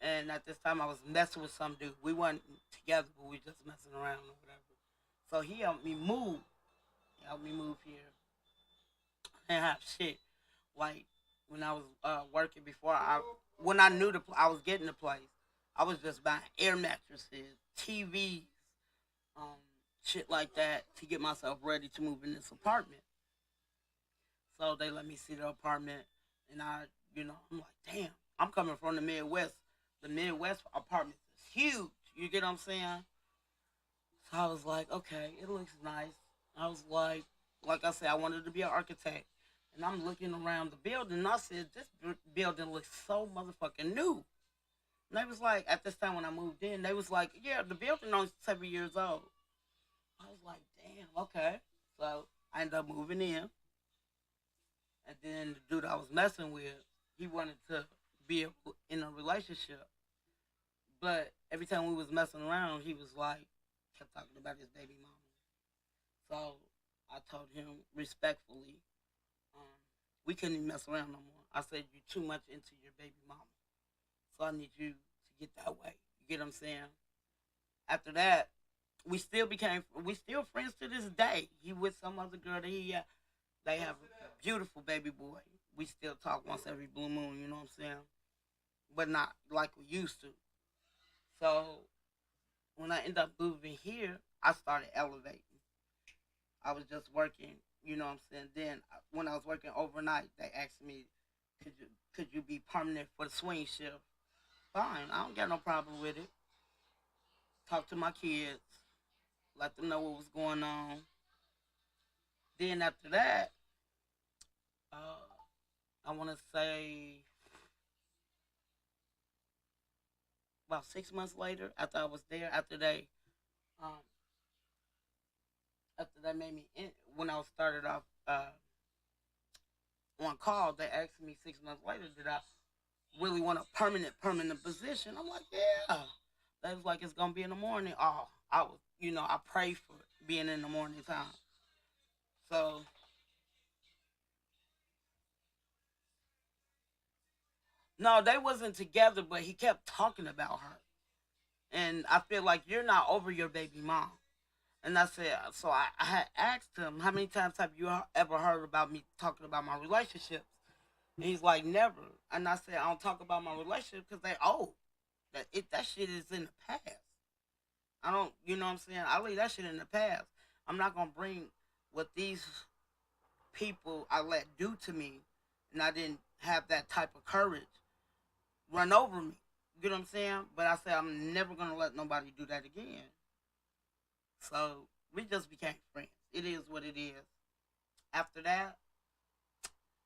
And at this time, I was messing with some dude. We weren't together, but we just messing around or whatever. So he helped me move. He helped me move here. I didn't have shit. Like when I was working before, when I knew I was getting the place, I was just buying air mattresses, TVs, um, shit like that to get myself ready to move in this apartment. So they let me see the apartment, and I'm like, damn, I'm coming from the Midwest. The Midwest apartment is huge. You get what I'm saying? So I was like, okay, it looks nice. I was like I said, I wanted to be an architect. And I'm looking around the building, and I said, this building looks so motherfucking new. And they was like, at this time when I moved in, they was like, yeah, the building only 7 years old. I was like, damn, okay. So I ended up moving in, and then the dude I was messing with, he wanted to be in a relationship, but every time we was messing around, he was like, kept talking about his baby mama. So I told him respectfully, um, we couldn't even mess around no more. I said, you too much into your baby mama, so I need you to get that way. You get what I'm saying? After that, we still friends to this day. He with some other girl that they have a beautiful baby boy. We still talk once every blue moon, you know what I'm saying? But not like we used to. So when I ended up moving here, I started elevating. I was just working, you know what I'm saying? Then when I was working overnight, they asked me, could you be permanent for the swing shift? Fine, I don't got no problem with it. Talk to my kids, let them know what was going on. Then after that, uh, I want to say about 6 months later, after I was there, um, after they made me in, when I was started off on call, they asked me 6 months later, did I really want a permanent position? I'm like, yeah. They was like, it's gonna be in the morning. Oh, I was, I pray for it being in the morning time. So no, they wasn't together, but he kept talking about her, and I feel like you're not over your baby mom. And I said, so I had asked him, how many times have you ever heard about me talking about my relationships? And he's like, never. And I said, I don't talk about my relationship because they old. That shit is in the past. I don't, you know what I'm saying? I leave that shit in the past. I'm not gonna bring what these people I let do to me, and I didn't have that type of courage run over me. You know what I'm saying? But I said I'm never gonna let nobody do that again. So we just became friends. It is what it is. After that,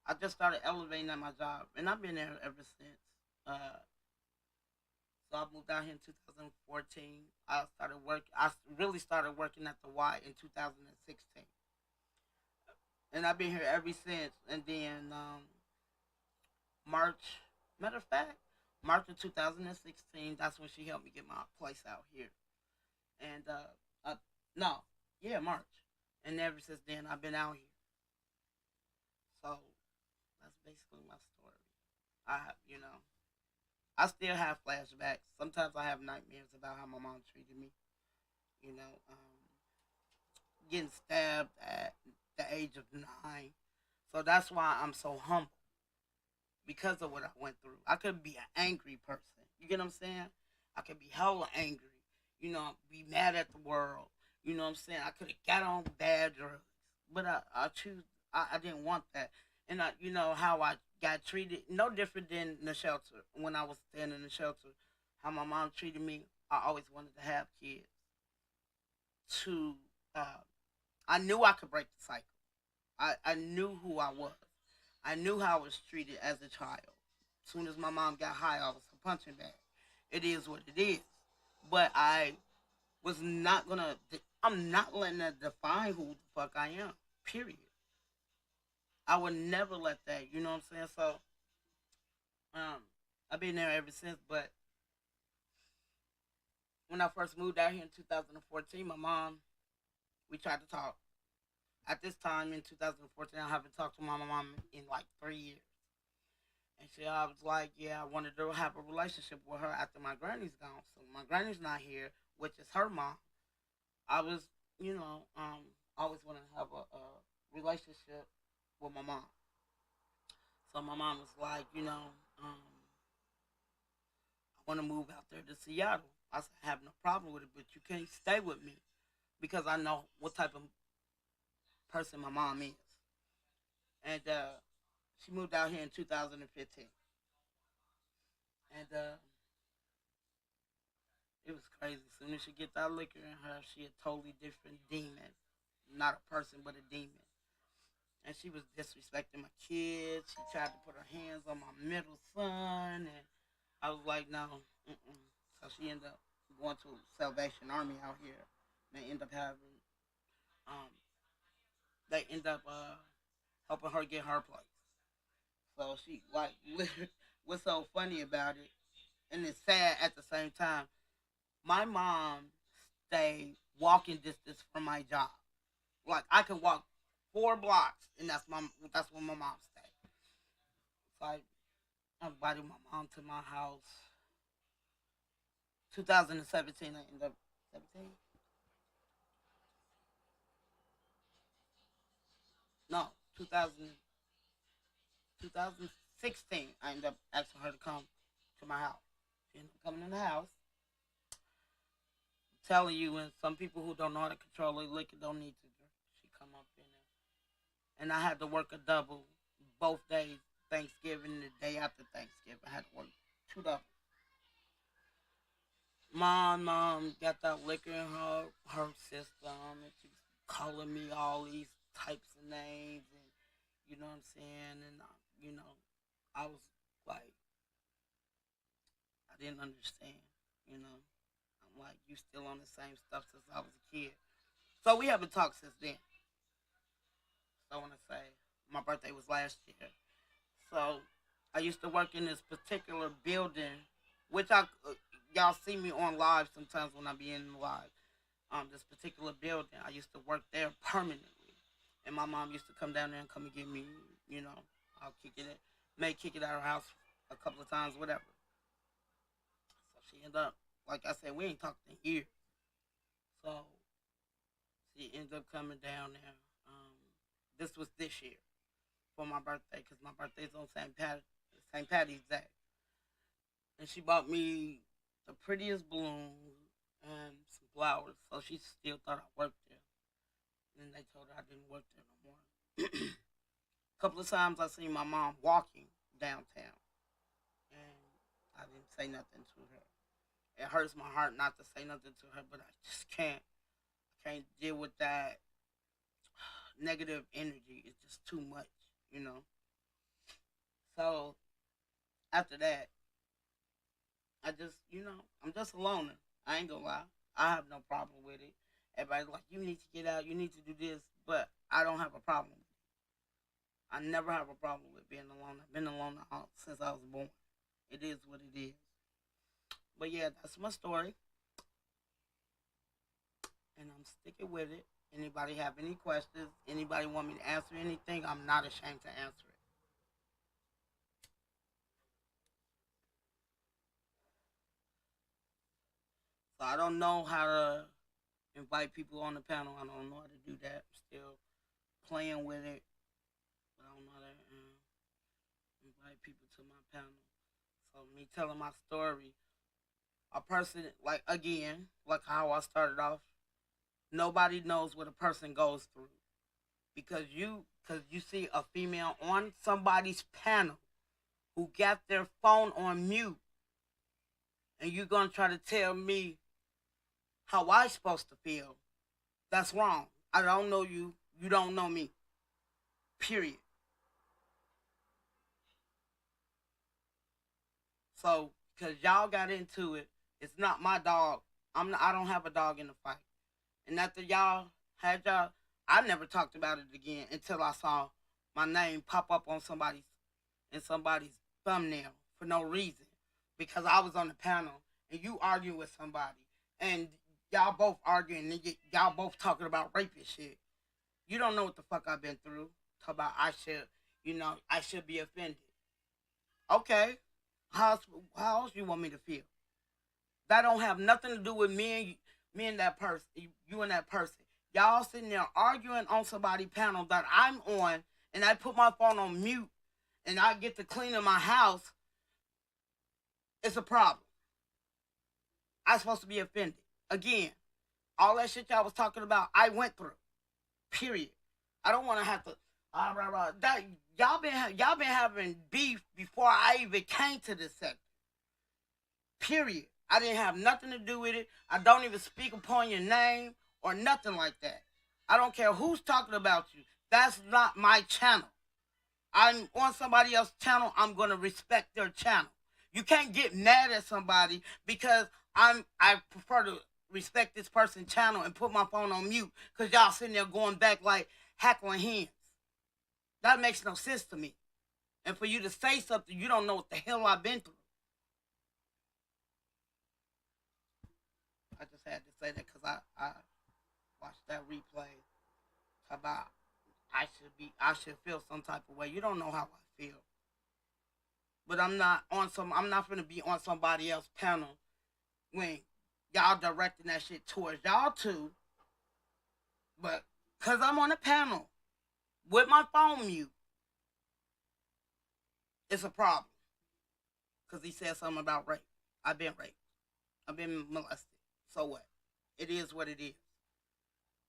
I just started elevating at my job, and I've been there ever since. Uh, so I moved out here in 2014. I started work. I really started working at the Y in 2016, and I've been here ever since. And then March, matter of fact, March of 2016. That's when she helped me get my place out here. And no, yeah, March. And ever since then, I've been out here. So that's basically my story. I still have flashbacks. Sometimes I have nightmares about how my mom treated me. You know, getting stabbed at the age of 9. So that's why I'm so humble because of what I went through. I could be an angry person. You get what I'm saying? I could be hella angry. Be mad at the world. You know what I'm saying? I could have got on bad drugs, but I choose. I didn't want that, and you know how I got treated. No different than the shelter when I was staying in the shelter. How my mom treated me. I always wanted to have kids. To uh, I knew I could break the cycle. I knew who I was. I knew how I was treated as a child. As soon as my mom got high, I was a punching bag. It is what it is. But I was not gonna. I'm not letting that define who the fuck I am. Period. I would never let that. You know what I'm saying? So, um, I've been there ever since. But when I first moved out here in 2014, my mom, we tried to talk. At this time in 2014, I haven't talked to my mom in like 3 years. And I was like, yeah, I wanted to have a relationship with her after my granny's gone. So my granny's not here, which is her mom. I was, you know, always wanted to have a relationship with my mom. So my mom was like, I want to move out there to Seattle. I said, I have no problem with it, but you can't stay with me because I know what type of person my mom is. And she moved out here in 2015. And it was crazy. As soon as she get that liquor in her, she a totally different demon. Not a person, but a demon. And she was disrespecting my kids. She tried to put her hands on my middle son, and I was like, no. Mm-mm. So she ended up going to Salvation Army out here. They end up having, um, they end up helping her get her place. So she like, what's so funny about it, and it's sad at the same time. My mom stayed walking distance from my job. Like I could walk 4 blocks, and that's where my mom stayed. So I invited my mom to my house. 2017, I ended up 17. No, 2000, 2016. I ended up asking her to come to my house. She ended up coming in the house. I'm telling you, and some people who don't know how to control their liquor don't need to drink. She come up in there, and I had to work a double both days. Thanksgiving and the day after Thanksgiving, I had to work 2 doubles. My mom got that liquor in her system, and she was calling me all these types of names, and you know what I'm saying. And I was like, I didn't understand. You know, I'm like, you still on the same stuff since I was a kid. So we haven't talked since then. So I want to say my birthday was last year. So I used to work in this particular building, which y'all see me on live sometimes when I be in live. This particular building, I used to work there permanently, and my mom used to come down there and come and get me. You know, I'll kick it, may kick it out of her house a couple of times, whatever. So she ended up, like I said, we ain't talked in years. So she ended up coming down there. This was this year for my birthday because my birthday's on St. Patty's Day, and she bought me the prettiest balloons and some flowers. So she still thought I worked there. And they told her I didn't work there no more. A couple of times I seen my mom walking downtown, and I didn't say nothing to her. It hurts my heart not to say nothing to her, but I just can't. I can't deal with that negative energy. It's just too much, you know. So after that, I just, I'm just a loner. I ain't gonna lie. I have no problem with it. Everybody's like, you need to get out, you need to do this, but I don't have a problem. I never have a problem with being alone. I've been alone since I was born. It is what it is. But yeah, that's my story, and I'm sticking with it. Anybody have any questions? Anybody want me to answer anything? I'm not ashamed to answer it. So I don't know how to invite people on the panel. I don't know how to do that. I'm still playing with it, but I don't know how to invite people to my panel. So me telling my story, a person like again, like how I started off, nobody knows what a person goes through because you see a female on somebody's panel who got their phone on mute, and you're gonna try to tell me how I supposed to feel. That's wrong. I don't know you. You don't know me. Period. So, because y'all got into it, it's not my dog. I don't have a dog in the fight. And after y'all had y'all, I never talked about it again until I saw my name pop up on somebody's thumbnail for no reason because I was on the panel and you arguing with somebody and y'all both arguing and y'all both talking about rape and shit. You don't know what the fuck I've been through. Talk about I should be offended. Okay, how else you want me to feel? That don't have nothing to do with me and that person, you and that person. Y'all sitting there arguing on somebody's panel that I'm on, and I put my phone on mute, and I get to clean in my house. It's a problem. I'm supposed to be offended. Again, all that shit y'all was talking about, I went through. Period. I don't want to have to. That y'all been having beef before I even came to this sector. Period. I didn't have nothing to do with it. I don't even speak upon your name or nothing like that. I don't care who's talking about you. That's not my channel. I'm on somebody else's channel. I'm going to respect their channel. You can't get mad at somebody because I prefer to respect this person's channel and put my phone on mute because y'all sitting there going back like hackling hens. That makes no sense to me. And for you to say something, you don't know what the hell I've been through. I just had to say that because I watched that replay about I should feel some type of way. You don't know how I feel. But I'm not gonna be on somebody else's panel when y'all directing that shit towards y'all too. But cause I'm on a panel with my phone mute, it's a problem. Cause he said something about rape. I've been raped. I've been molested. So what? It is what it is.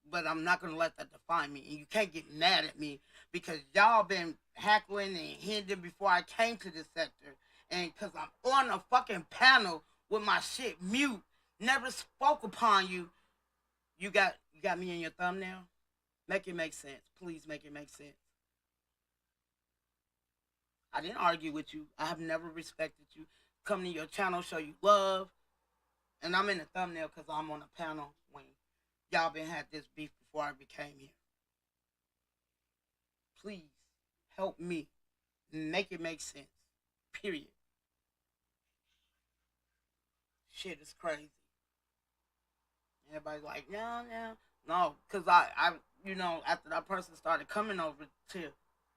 But I'm not gonna let that define me. And you can't get mad at me because y'all been hackling and hindering before I came to this sector. And cause I'm on a fucking panel with my shit mute, never spoke upon you. You got me in your thumbnail? Make it make sense. Please make it make sense. I didn't argue with you. I have never respected you. Come to your channel, show you love. And I'm in the thumbnail because I'm on a panel when y'all been had this beef before I became here. Please help me make it make sense. Period. Shit is crazy. Everybody's like, no, because I, after that person started coming over to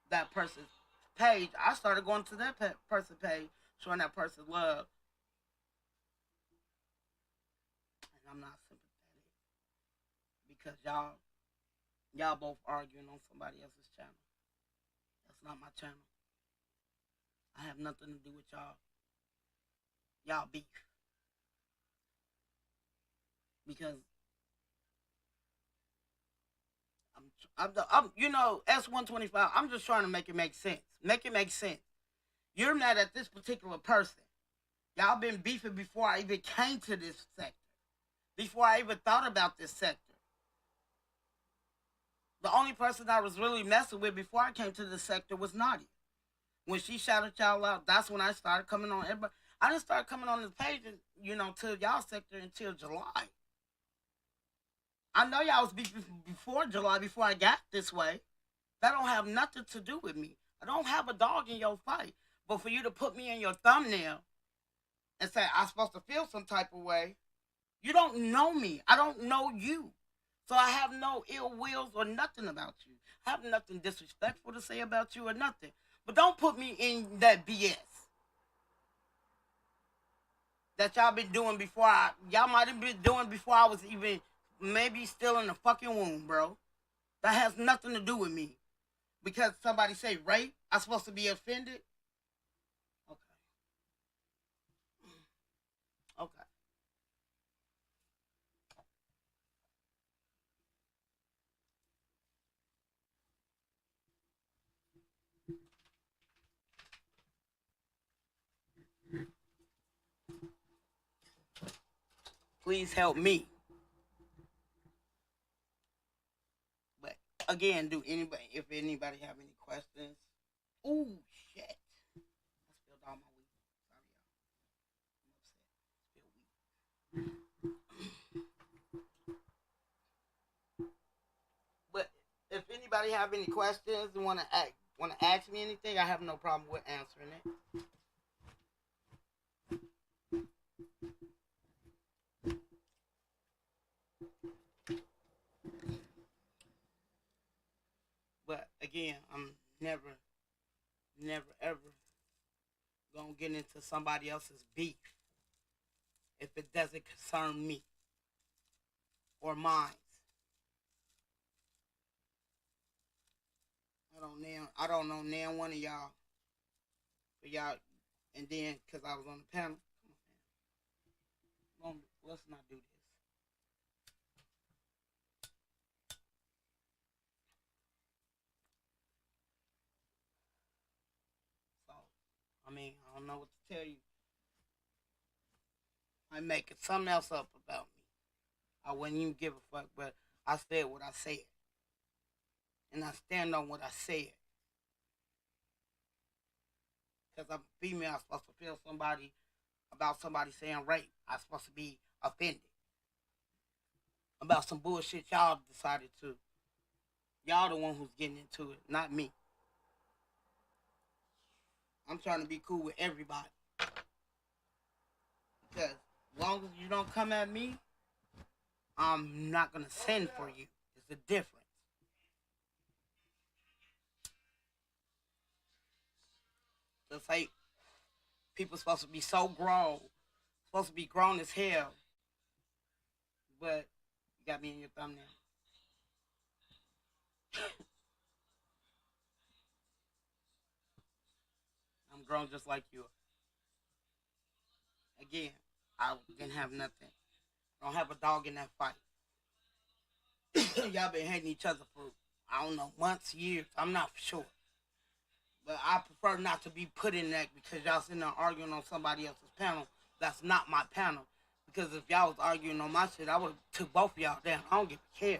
that person's page, I started going to that person's page, showing that person love. And I'm not sympathetic because y'all both arguing on somebody else's channel. That's not my channel. I have nothing to do with y'all. Y'all beef. Because I'm S125. I'm just trying to make it make sense. Make it make sense. You're mad at this particular person. Y'all been beefing before I even came to this sector. Before I even thought about this sector. The only person I was really messing with before I came to this sector was Nadia. When she shouted y'all out, that's when I started coming on everybody. I didn't start coming on this page, to y'all sector until July. I know y'all was beefing before July, before I got this way. That don't have nothing to do with me. I don't have a dog in your fight. But for you to put me in your thumbnail and say I'm supposed to feel some type of way, you don't know me. I don't know you. So I have no ill wills or nothing about you. I have nothing disrespectful to say about you or nothing. But don't put me in that BS that y'all been doing before y'all might have been doing before I was even maybe still in the fucking womb, bro. That has nothing to do with me. Because somebody say rape, I'm supposed to be offended? Okay. Okay. Please help me. But again, if anybody have any questions? Ooh, shit. I spilled all my weed. Sorry, y'all. I'm upset. But if anybody have any questions and want to ask me anything, I have no problem with answering it. But again, I'm never ever gonna get into somebody else's beef if it doesn't concern me or mine. I don't know now one of y'all. But y'all, and then because I was on the panel, come on, let's not do this. So, I don't know what to tell you. I'm making something else up about me. I wouldn't even give a fuck, but I said what I said. And I stand on what I said. Because I'm female, I'm supposed to feel somebody about somebody saying rape. I'm supposed to be offended about some bullshit y'all decided to. Y'all the one who's getting into it, not me. I'm trying to be cool with everybody. Because as long as you don't come at me, I'm not gonna send for you. It's a difference. Just like people supposed to be so grown, supposed to be grown as hell, but you got me in your thumbnail. I'm grown just like you. Again, I didn't have nothing. I don't have a dog in that fight. Y'all been hating each other for I don't know months, years. I'm not sure, but I prefer not to be put in that because y'all sitting there arguing on somebody else's panel. That's not my panel. Because if y'all was arguing on my shit, I would have took both of y'all down. I don't give a care.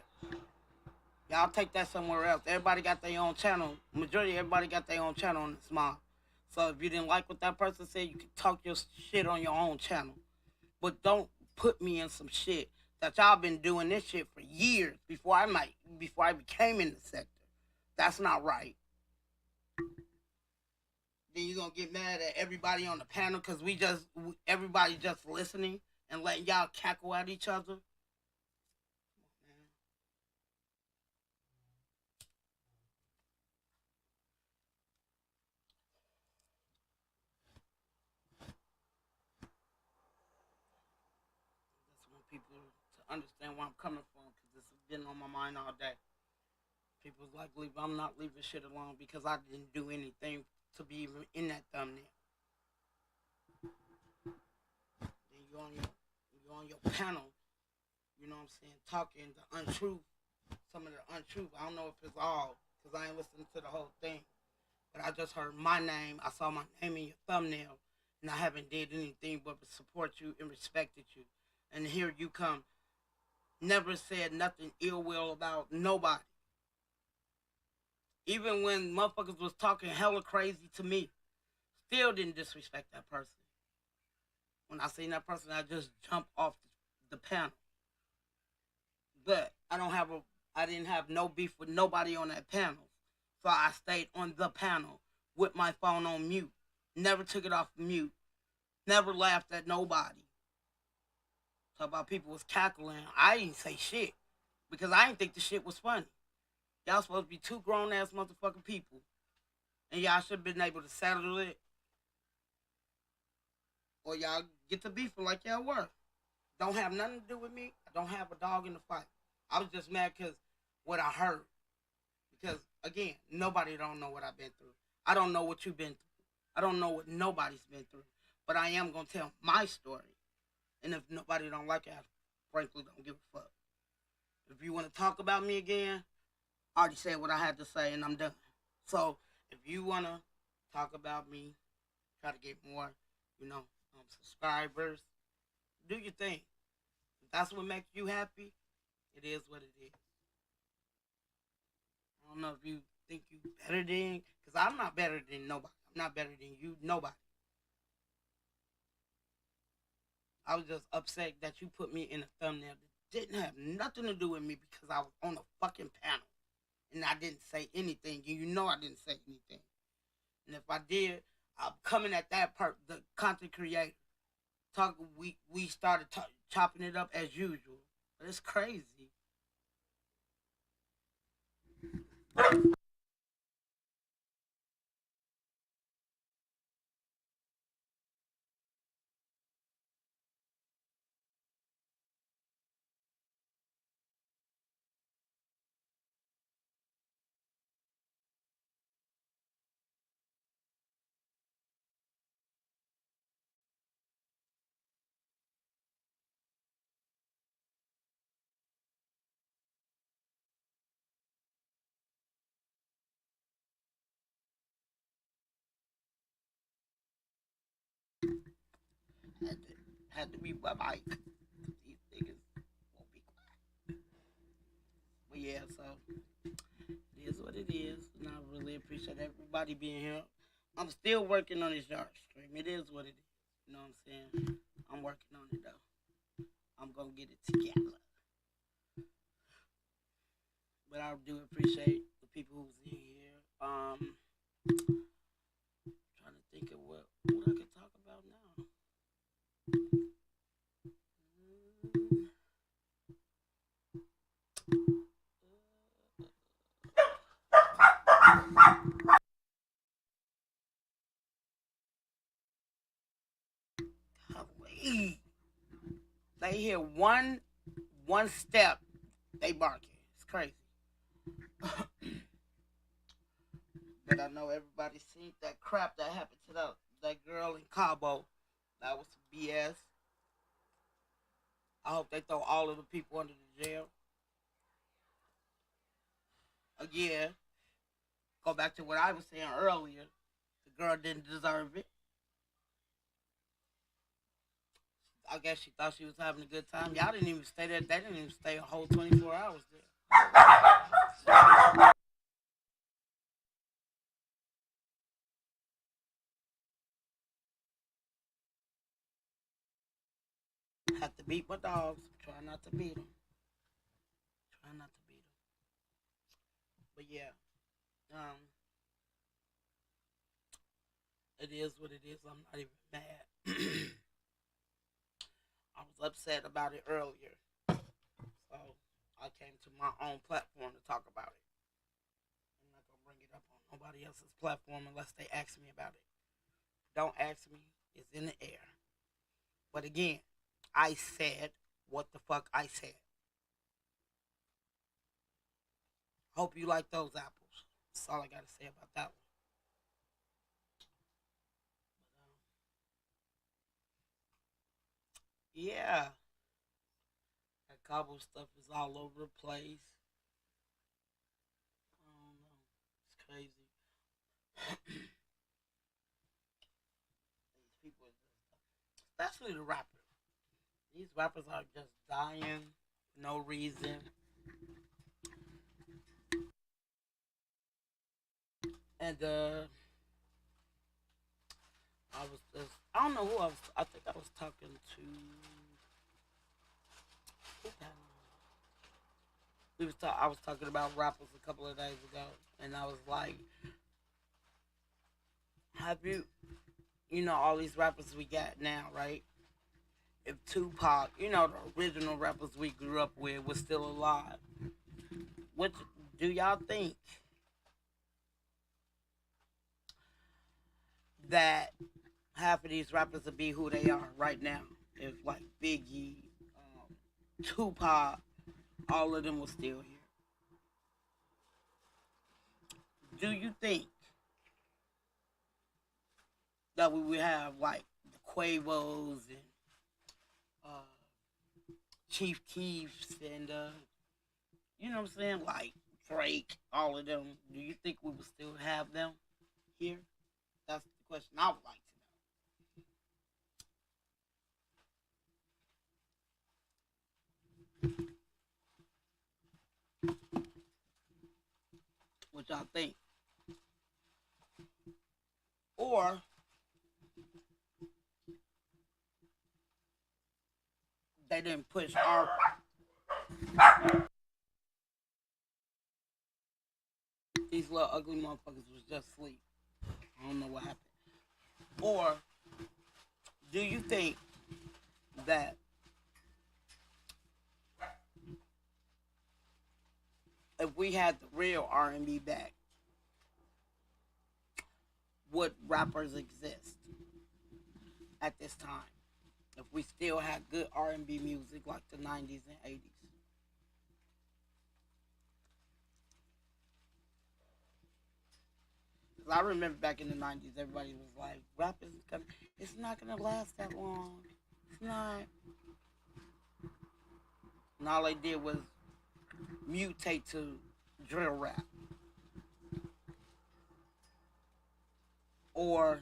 Y'all take that somewhere else. Everybody got their own channel. Majority of everybody got their own channel on this mob. So if you didn't like what that person said, you can talk your shit on your own channel. But don't put me in some shit that y'all been doing this shit for years before I became in the sector. That's not right. Then you gonna get mad at everybody on the panel because everybody just listening and letting y'all cackle at each other. That's want people to understand where I'm coming from because this has been on my mind all day. People's like, I'm not leaving shit alone because I didn't do anything to be even in that thumbnail. Then you're on your panel, you know what I'm saying, talking the untruth, some of the untruth. I don't know if it's all because I ain't listening to the whole thing, but I just heard my name. I saw my name in your thumbnail, and I haven't did anything but support you and respected you. And here you come, never said nothing ill will about nobody. Even when motherfuckers was talking hella crazy to me, still didn't disrespect that person. When I seen that person, I just jumped off the panel. But I didn't have no beef with nobody on that panel. So I stayed on the panel with my phone on mute. Never took it off mute. Never laughed at nobody. Talk about people was cackling. I didn't say shit because I didn't think the shit was funny. Y'all supposed to be two grown ass motherfucking people, and y'all should have been able to settle it, or y'all get to beefing like y'all were. Don't have nothing to do with me. I don't have a dog in the fight. I was just mad because what I heard. Because again, nobody don't know what I've been through. I don't know what you've been through. I don't know what nobody's been through. But I am gonna tell my story. And if nobody don't like it, I frankly don't give a fuck. If you want to talk about me again, I already said what I had to say and I'm done. So if you want to talk about me, try to get more, subscribers, do your thing. If that's what makes you happy, it is what it is. I don't know if you think you better than, because I'm not better than nobody. I'm not better than you, nobody. I was just upset that you put me in a thumbnail that didn't have nothing to do with me because I was on a fucking panel and I didn't say anything. And you know I didn't say anything. And if I did, I'm coming at that part, the content creator. We started chopping it up as usual. But it's crazy. Had to be my mic. These niggas won't be quiet. But yeah, so it is what it is. And I really appreciate everybody being here. I'm still working on this yard stream. It is what it is. You know what I'm saying? I'm working on it though. I'm gonna get it together. But I do appreciate the people who's in here. Trying to think of what I could talk about now. Mm, golly. They hear one step, they barking. It's crazy. But I know everybody seen that crap that happened to that girl in Cabo. That was some BS. I hope they throw all of the people under the jail. Again, go back to what I was saying earlier. The girl didn't deserve it. I guess she thought she was having a good time. Y'all didn't even stay there. They didn't even stay a whole 24 hours there. Have to beat my dogs. Try not to beat them. Try not to beat them. But yeah, um, it is what it is. I'm not even mad. I was upset about it earlier, so I came to my own platform to talk about it. I'm not gonna bring it up on nobody else's platform unless they ask me about it. Don't ask me. It's in the air. But again, I said what the fuck I said. Hope you like those apples. That's all I gotta say about that one. Yeah, that Cabo stuff is all over the place. I don't know. It's crazy. These people, especially the rappers. These rappers are just dying for no reason. And I was just, I don't know who I was. I think I was talking to. I was talking about rappers a couple of days ago, and I was like, "Have you, all these rappers we got now, right? If Tupac, the original rappers we grew up with, was still alive, what do y'all think that half of these rappers would be who they are right now? If like Biggie, Tupac, all of them were still here. Do you think that we would have like the Quavos and uh, Chief Keefs and you know what I'm saying, like Drake, all of them? Do you think we would still have them here? That's the question I would like to know. What y'all think? Or they didn't push our these little ugly motherfuckers was just asleep. I don't know what happened. Or do you think that if we had the real R&B back, would rappers exist at this time? If we still had good R&B music like the 90s and 80s. Cause I remember back in the 90s, everybody was like, rap isn't gonna, it's not gonna last that long. It's not. And all they did was mutate to drill rap or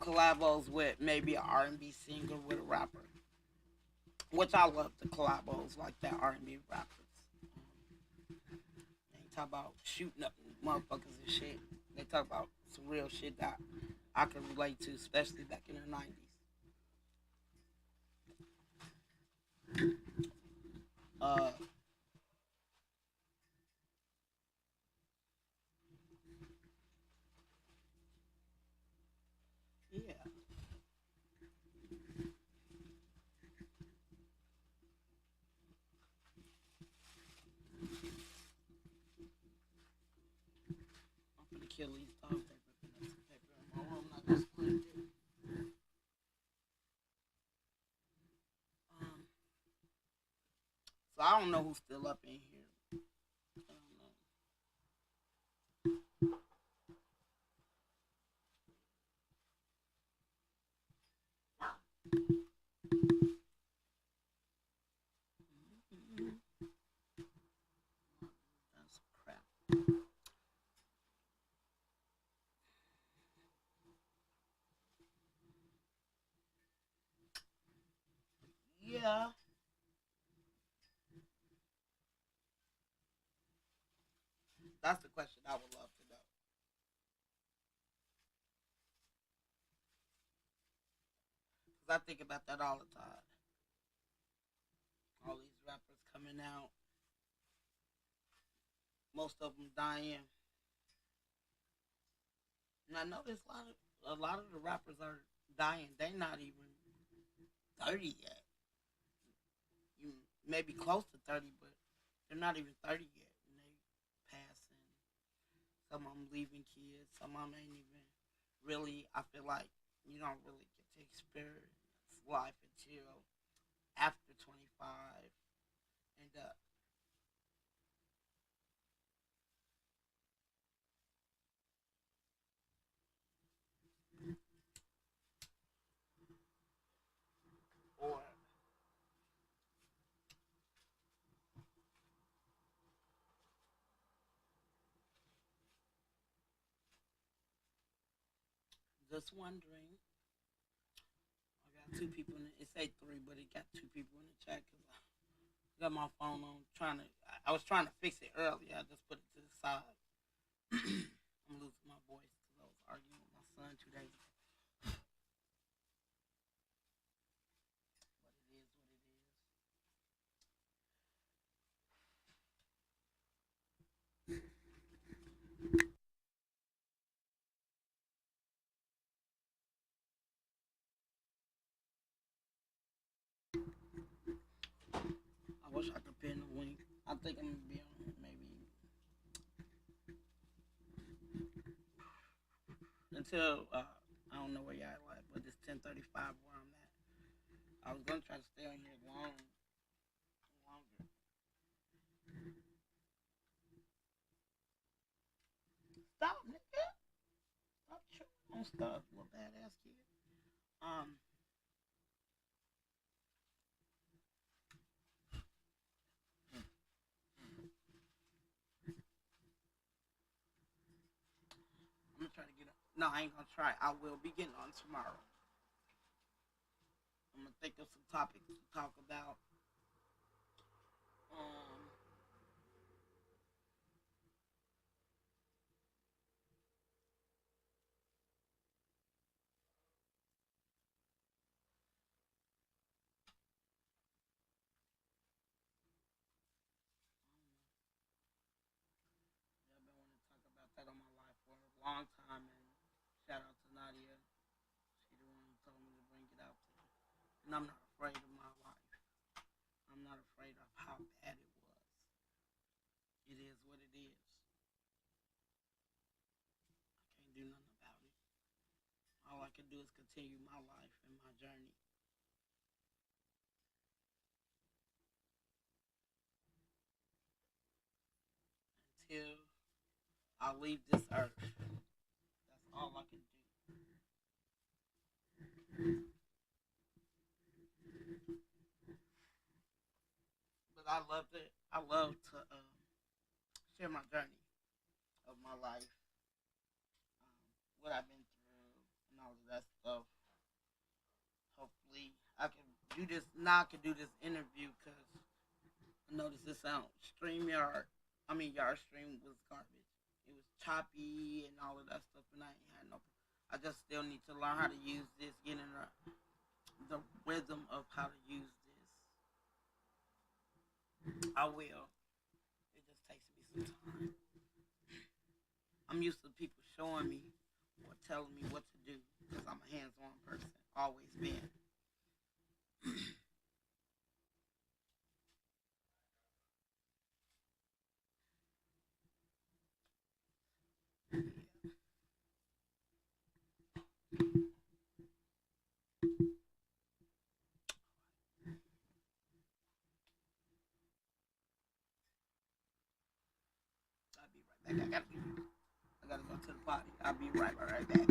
collabos with maybe an R&B singer with a rapper. Which I love the collabos like that R&B rappers. They talk about shooting up motherfuckers and shit. They talk about some real shit that I can relate to, especially back in the 90s. Uh, yeah, I'm gonna kill these dog paper in my room. Not just put it. Um, so I don't know who's still up in here. I don't know. Mm-hmm. That's crap. Yeah, that's the question I would love to know. Cause I think about that all the time. All these rappers coming out, most of them dying. And I notice a lot of the rappers are dying. They not even 30 yet. You maybe close to 30, but they're not even 30 yet, and they passing. Some of them leaving kids. Some of them ain't even really. I feel like you don't really get to experience life until after 25, and or just wondering. I got two people in it. It say three, but it got two people in the chat because I got my phone on trying to. I was trying to fix it earlier. I just put it to the side. I'm losing my voice because I was arguing with my son 2 days ago. But it is what it is. I wish I could pin the link. I think I'm gonna be on maybe until I don't know where y'all at, but it's 10:35 where I'm at. I was gonna try to stay on here longer. Stop, nigga. Stop chewing on stuff, little badass kid. Um, I'm gonna try to get on. No, I ain't gonna try. I will be getting on tomorrow. I'm gonna think of some topics to talk about. Um, yeah, I've been wanting to talk about that on my life for a long time, and shout out to Nadia. She the one who told me to bring it out to you. And I'm not afraid of my life. I'm not afraid of how bad it was. It is what it is. I can't do nothing about it. All I can do is continue my life and my journey until I leave this earth. That's all I can do. But I love it. I love to share my journey of my life, what I've been through, and all of that stuff. Hopefully, I can do this. Now I can do this interview because I noticed this sound StreamYard. I mean, Yard Stream was garbage. It was choppy and all of that stuff, and I ain't had no. I just still need to learn how to use this, get in the rhythm of how to use this. I will. It just takes me some time. I'm used to people showing me or telling me what to do because I'm a hands-on person. Always been. I'll be right back. I gotta go to the potty. I'll be right back.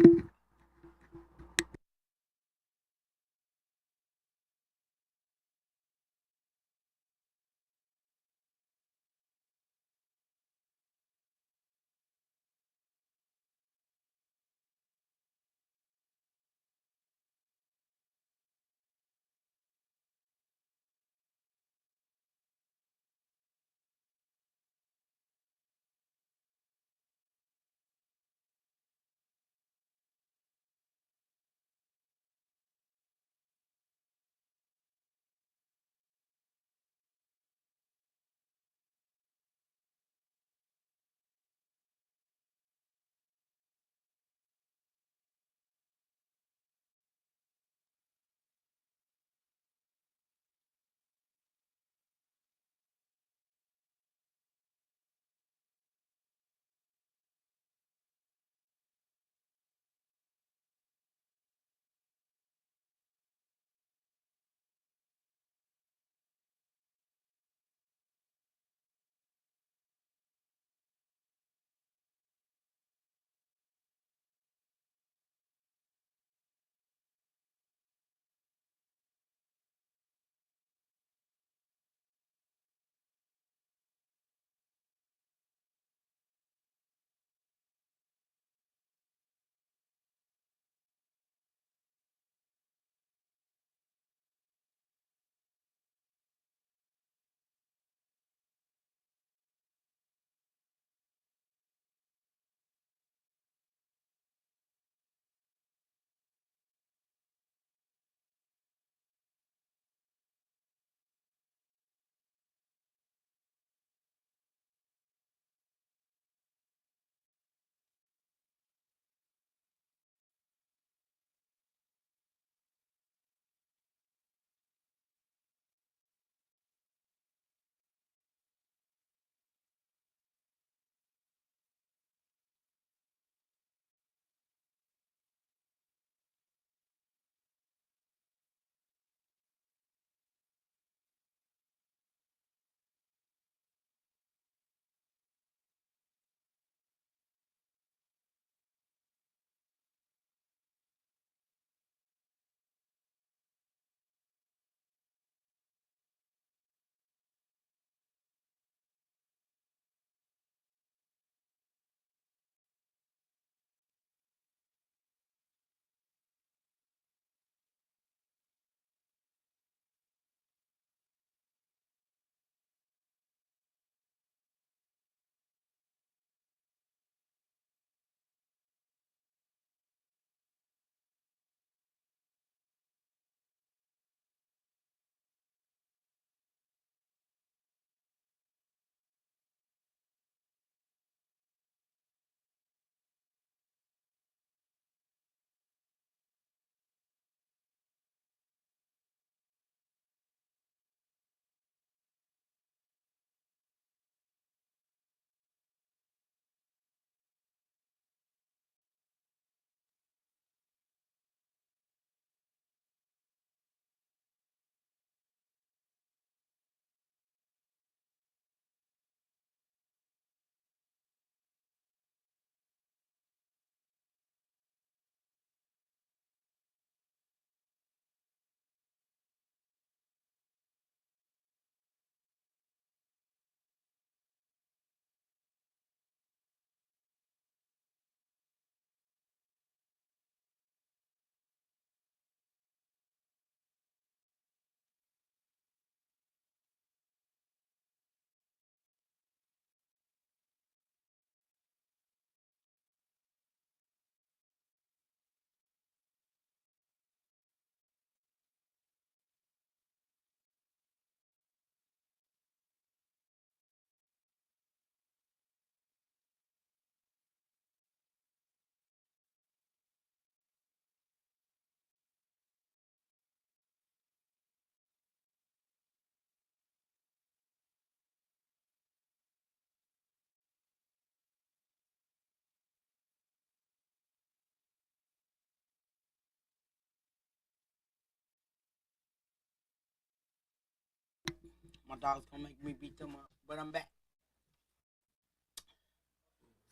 My dog's gonna make me beat them up, but I'm back.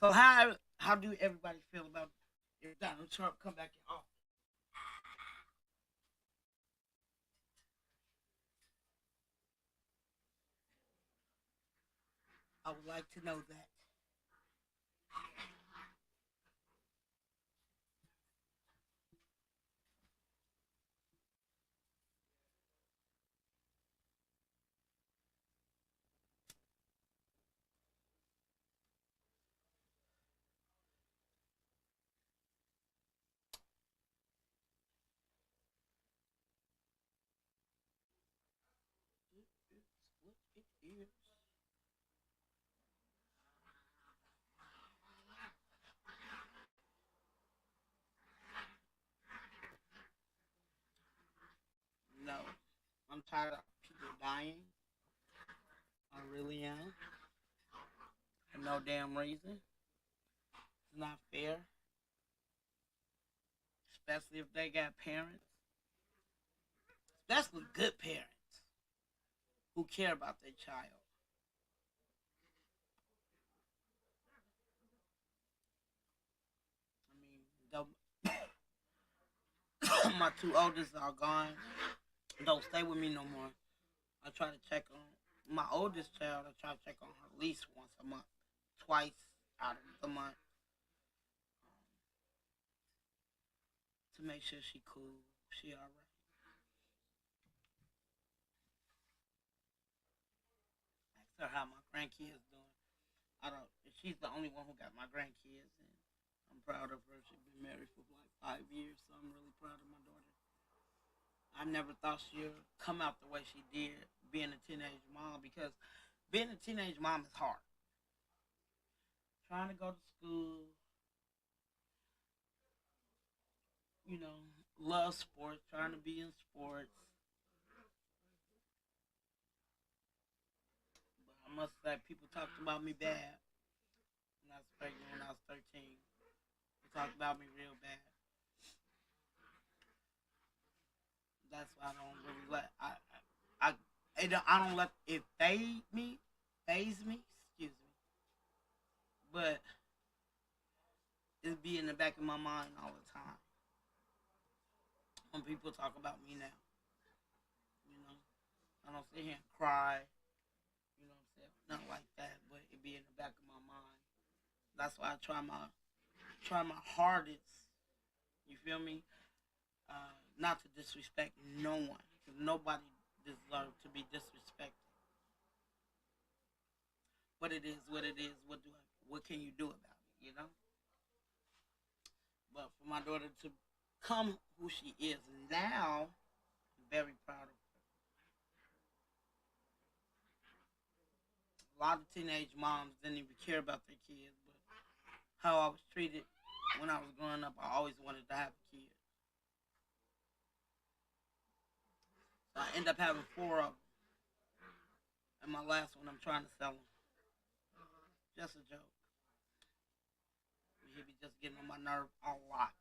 So how do everybody feel about if Donald Trump come back in office? I would like to know that. What it is. No, I'm tired of people dying. I really am. For no damn reason. It's not fair, especially if they got parents, especially good parents who care about their child. I mean, my two oldest are gone. Don't stay with me no more. I try to check on my oldest child. I try to check on her at least once a month, twice out of the month, to make sure she cool, she all right. Ask her how my grandkids doing. I don't. She's the only one who got my grandkids, and I'm proud of her. She's been married for like 5 years, so I'm really proud of my daughter. I never thought she'd come out the way she did, being a teenage mom, because being a teenage mom is hard. Trying to go to school, love sports, trying to be in sports. But I must say, people talked about me bad when I was pregnant when I was 13. They talked about me real bad. That's why I don't really let I don't let it phase me. Excuse me, but it be in the back of my mind all the time when people talk about me now. You know, I don't sit here and cry. You know what I'm saying? Not like that, but it be in the back of my mind. That's why I try my hardest. You feel me? Not to disrespect no one, because nobody deserves to be disrespected. But it is what it is. What can you do about it? But for my daughter to come who she is now, I'm very proud of her. A lot of teenage moms didn't even care about their kids, but how I was treated when I was growing up, I always wanted to have a kid. So I end up having four of them, and my last one I'm trying to sell them. Just a joke. He be just getting on my nerve a lot.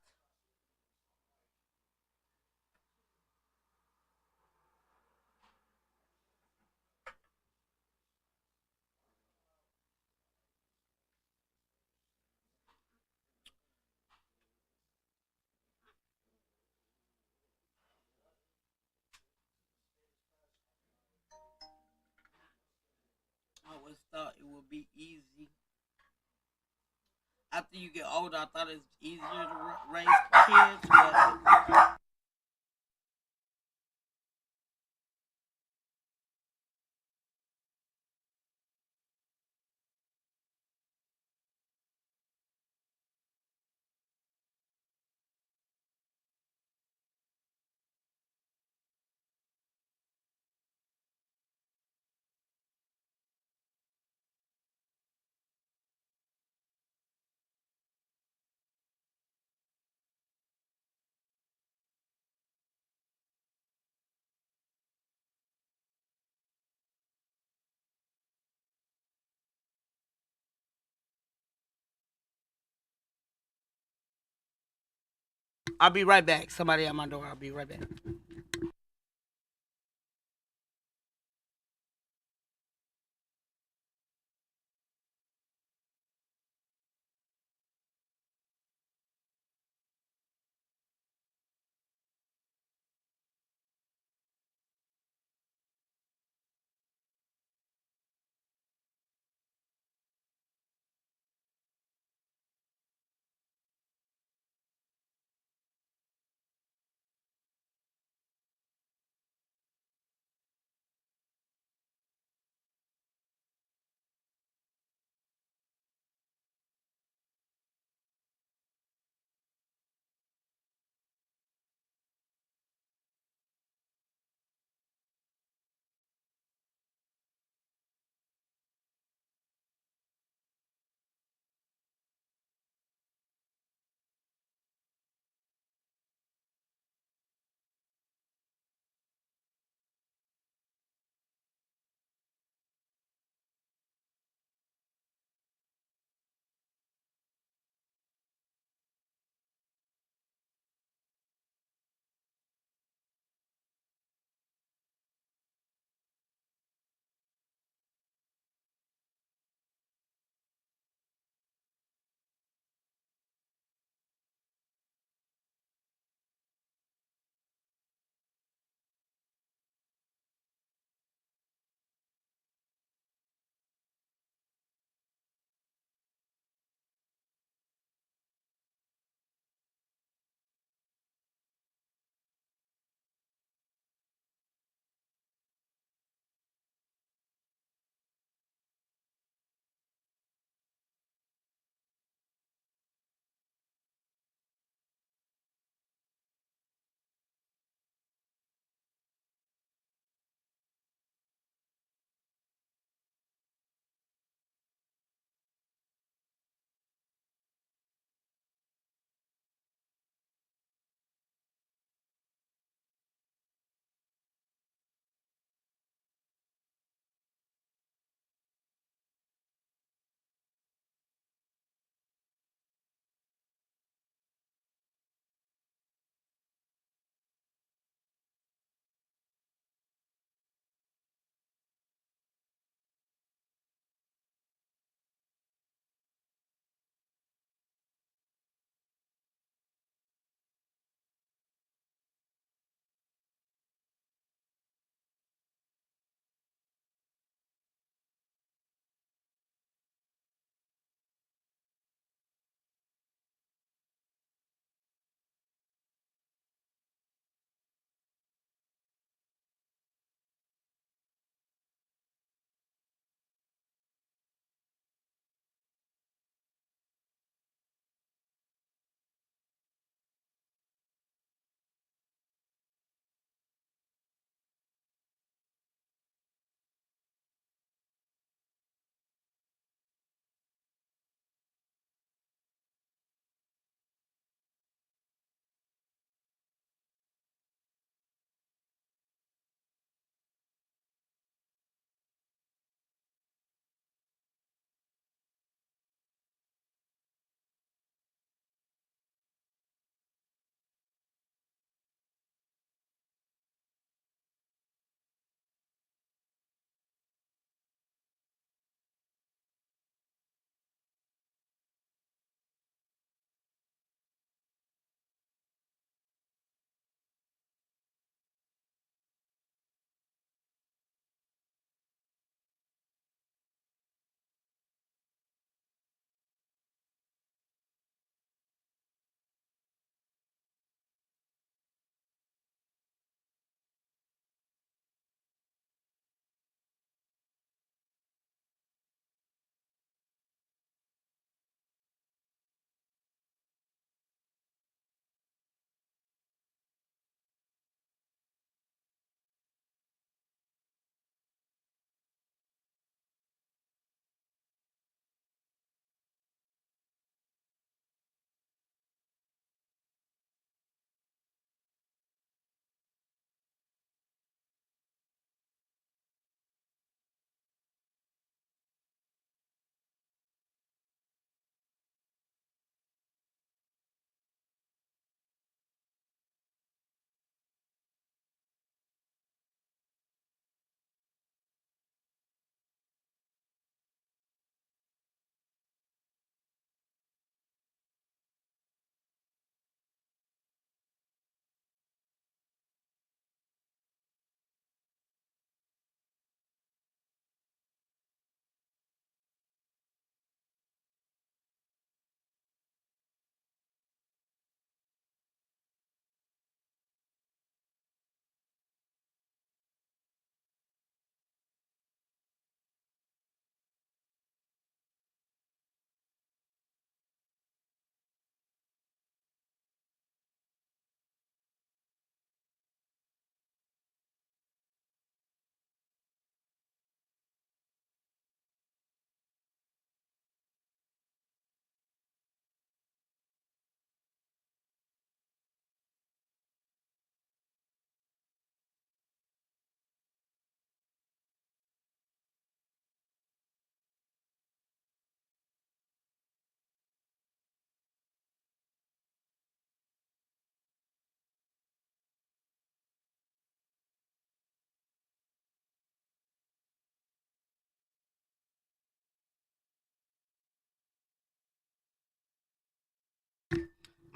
I always thought it would be easy. After you get older, I thought it was easier to raise kids, but I'll be right back. Somebody at my door. I'll be right back.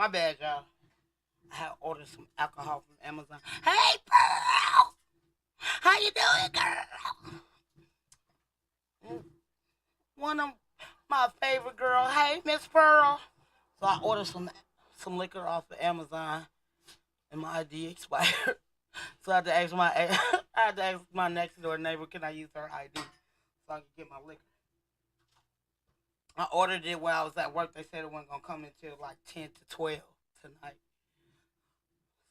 My bad, y'all. I had ordered some alcohol from Amazon. Hey, Pearl! How you doing, girl? One of my favorite girl. Hey, Miss Pearl. So I ordered some liquor off of Amazon, and my ID expired. So I had to ask I had to ask my next door neighbor, can I use her ID so I can get my liquor? I ordered it while I was at work. They said it wasn't gonna come until like 10 to 12 tonight.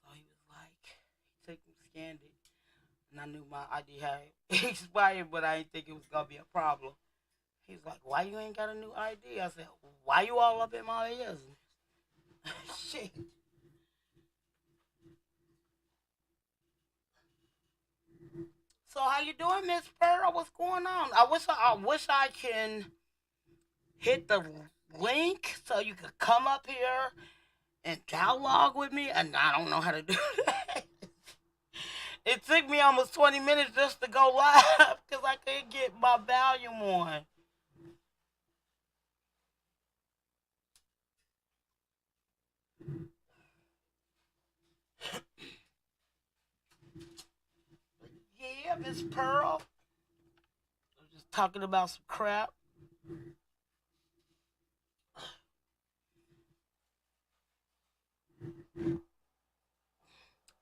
So he was like, he took and scanned it, and I knew my ID had expired, but I didn't think it was gonna be a problem. He's like, why you ain't got a new ID? I said, why you all up in my ears? Shit. So how you doing, Miss Pearl? What's going on? I wish I can hit the link so you could come up here and dialogue with me, and I don't know how to do that. It took me almost 20 minutes just to go live because I couldn't get my volume on. Yeah, Miss Pearl. I was just talking about some crap.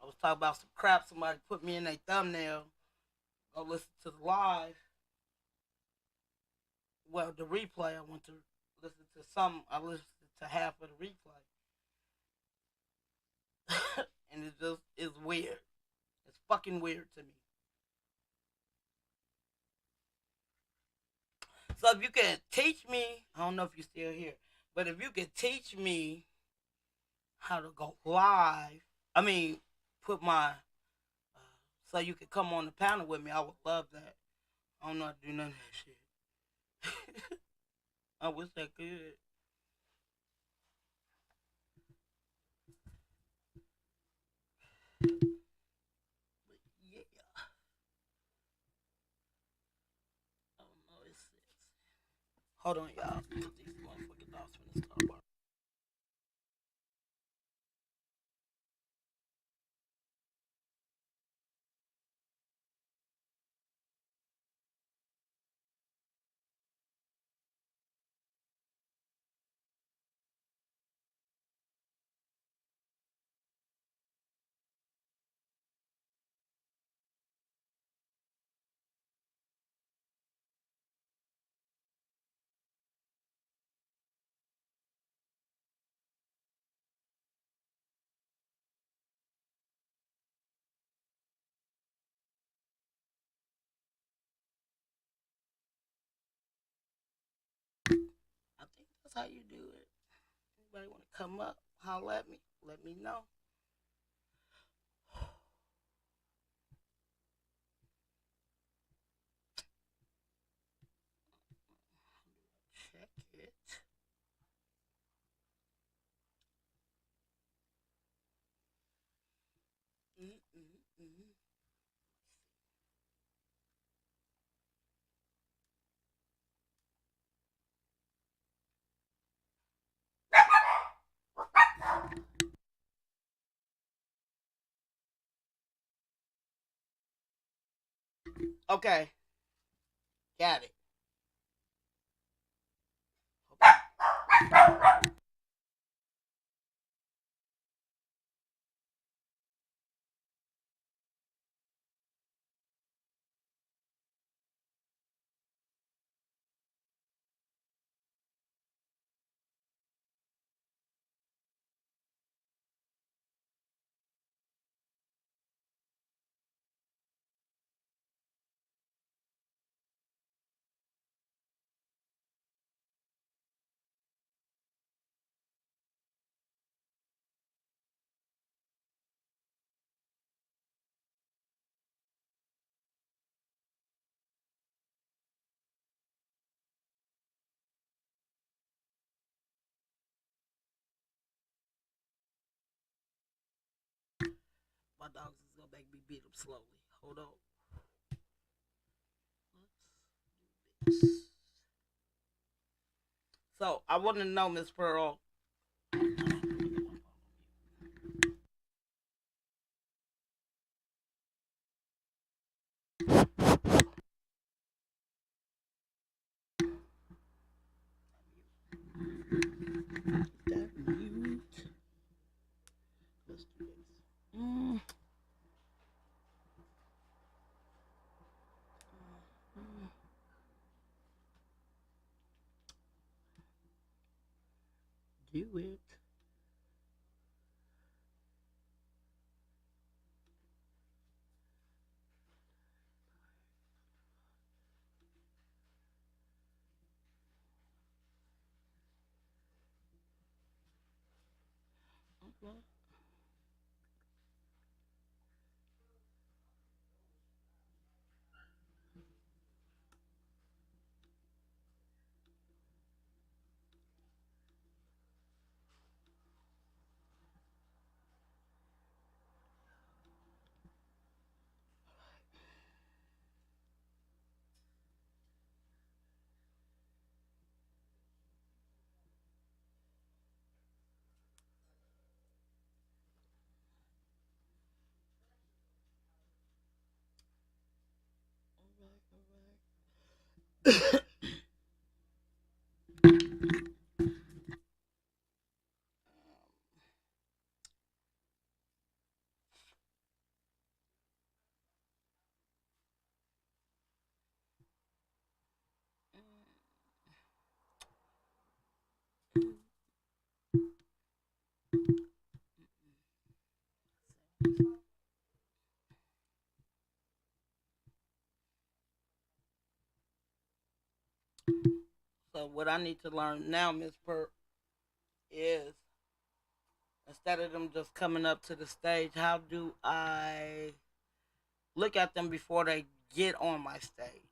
I was talking about some crap somebody put me in their thumbnail. Go listen to the live. Well, the replay. I want to listen to some. I listened to half of the replay. And it just is weird. It's fucking weird to me. So if you can teach me, I don't know if you're still here, but if you can teach me how to go live, I mean, put my, so you could come on the panel with me, I would love that. I don't know how to do none of that shit. I wish I could. But yeah, I don't know. It's hold on, y'all. Put these motherfucking dogs in the Starbucks. I think that's how you do it. Anybody want to come up, holler at me, let me know. Check it. Mm-mm-mm. Okay, got it. My dogs is gonna make me beat them slowly. Hold on. Let's do this. So I want to know, Miss Pearl. Do it. Okay. So what I need to learn now, Miss Perk, is instead of them just coming up to the stage, how do I look at them before they get on my stage?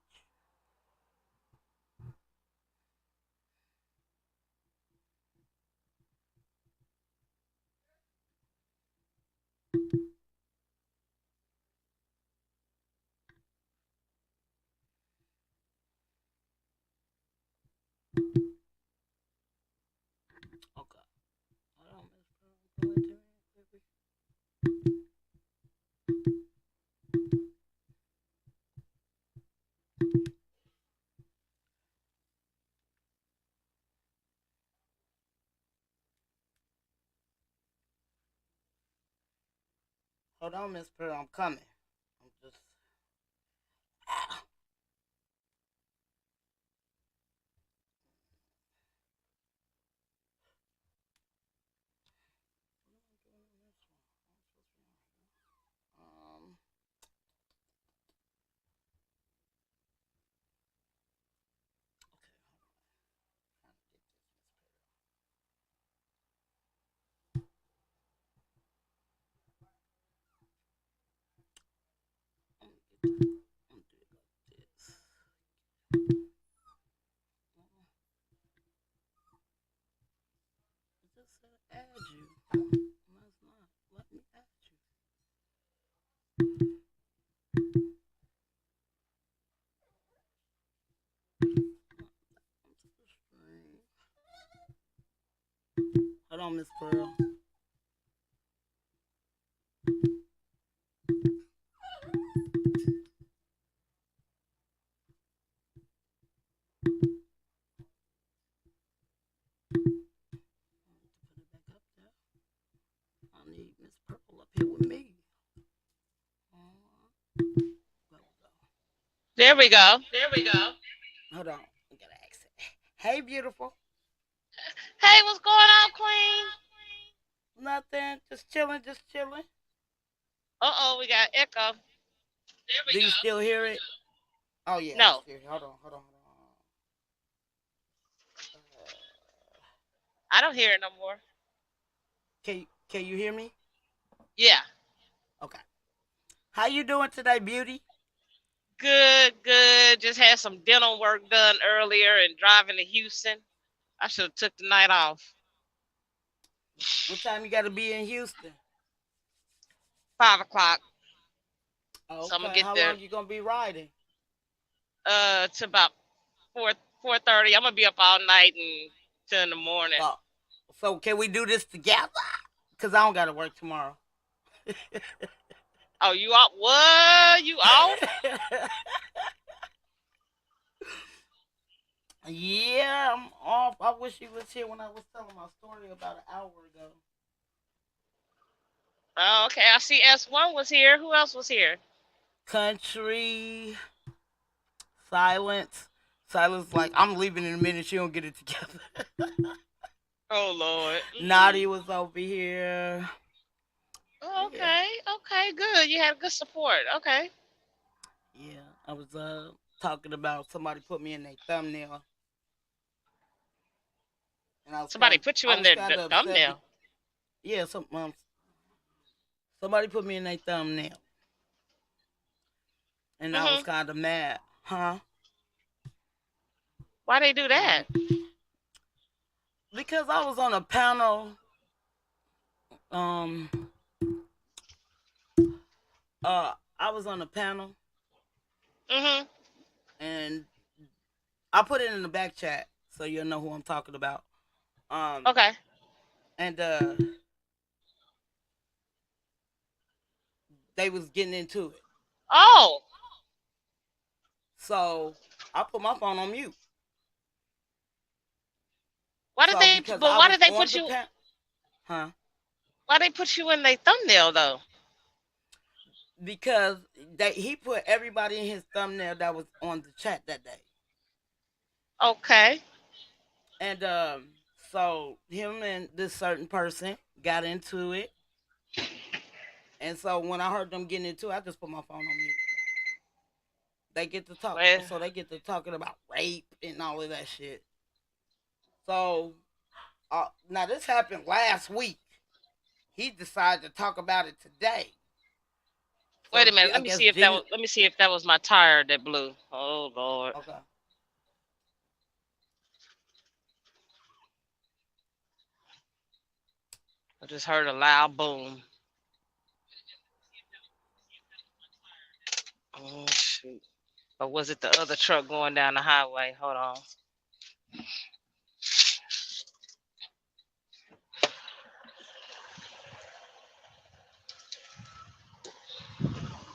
Okay. Hold on, Miss Pearl. Go ahead, baby. Hold on, Miss Pearl. I'm coming. I'm just. Ah. Um. Okay. I'm gonna do it like this. It just said add you. And that's not. Let me add you. Onto the screen. Hold on, Miss Pearl. Put it back up there. I need Miss Purple up here with me. There we go. There we go. Hold on. I gotta exit. Hey, beautiful. Hey, what's going on, Queen? Nothing. Just chilling. Just chilling. Uh-oh, we got echo. Do you still hear it? Oh yeah, I No, still hear. Hold on. Hold on. Hold on. I don't hear it no more. Can you hear me? Yeah, Okay. How you doing today, beauty? good, good. Just had some dental work done earlier and driving to Houston. I should have took the night off. What time you gotta be in Houston? 5 o'clock. So I'm gonna Okay. get How there long you gonna be riding? to about 4:30. I'm gonna be up all night and till in the morning. So, so can we do this together? Cause I don't gotta work tomorrow. Oh, you off? What? You off? Yeah, I'm off. I wish he was here when I was telling my story about an hour ago. Oh, okay. I see S1 was here. Who else was here? Country, silence. Silence like I'm leaving in a minute. She don't get it together. Oh Lord. Naughty was over here. Oh, Yeah, okay. Okay. Good. You had good support. Okay. yeah. I was talking about somebody put me in their thumbnail, and Somebody put you I in was their kind of upset. thumbnail. Yeah, somebody put me in their thumbnail, and I was Mhm. kind of mad, huh? Why they do that? Because I was on a panel. Um, I was on a panel, Mhm. and I put it in the back chat so you'll know who I'm talking about. Um, Okay. and they was getting into it, Oh. so I put my phone on mute. Why did So they? because But I why was did they on put the you? panel, huh? Why they put you in their thumbnail though? Because he put everybody in his thumbnail that was on the chat that day, Okay. and so him and this certain person got into it, and so when I heard them getting into it, I just put my phone on mute. They get to talk, Well. so they get to talking about rape and all of that shit. So now this happened last week. He decided to talk about it today. Wait So a minute. I Let me guess see if that Jenny. was. Let me see if that was my tire that blew. Oh Lord. Okay. I just heard a loud boom. Oh shoot. Or was it the other truck going down the highway? Hold on. Be quiet.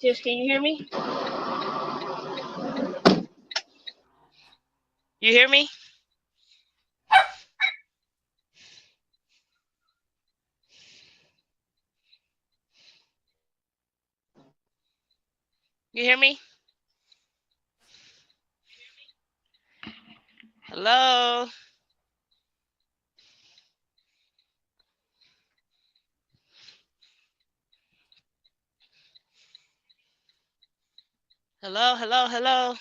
Tish, can you hear me? You hear me? You hear me? Hello? Hello, hello, hello.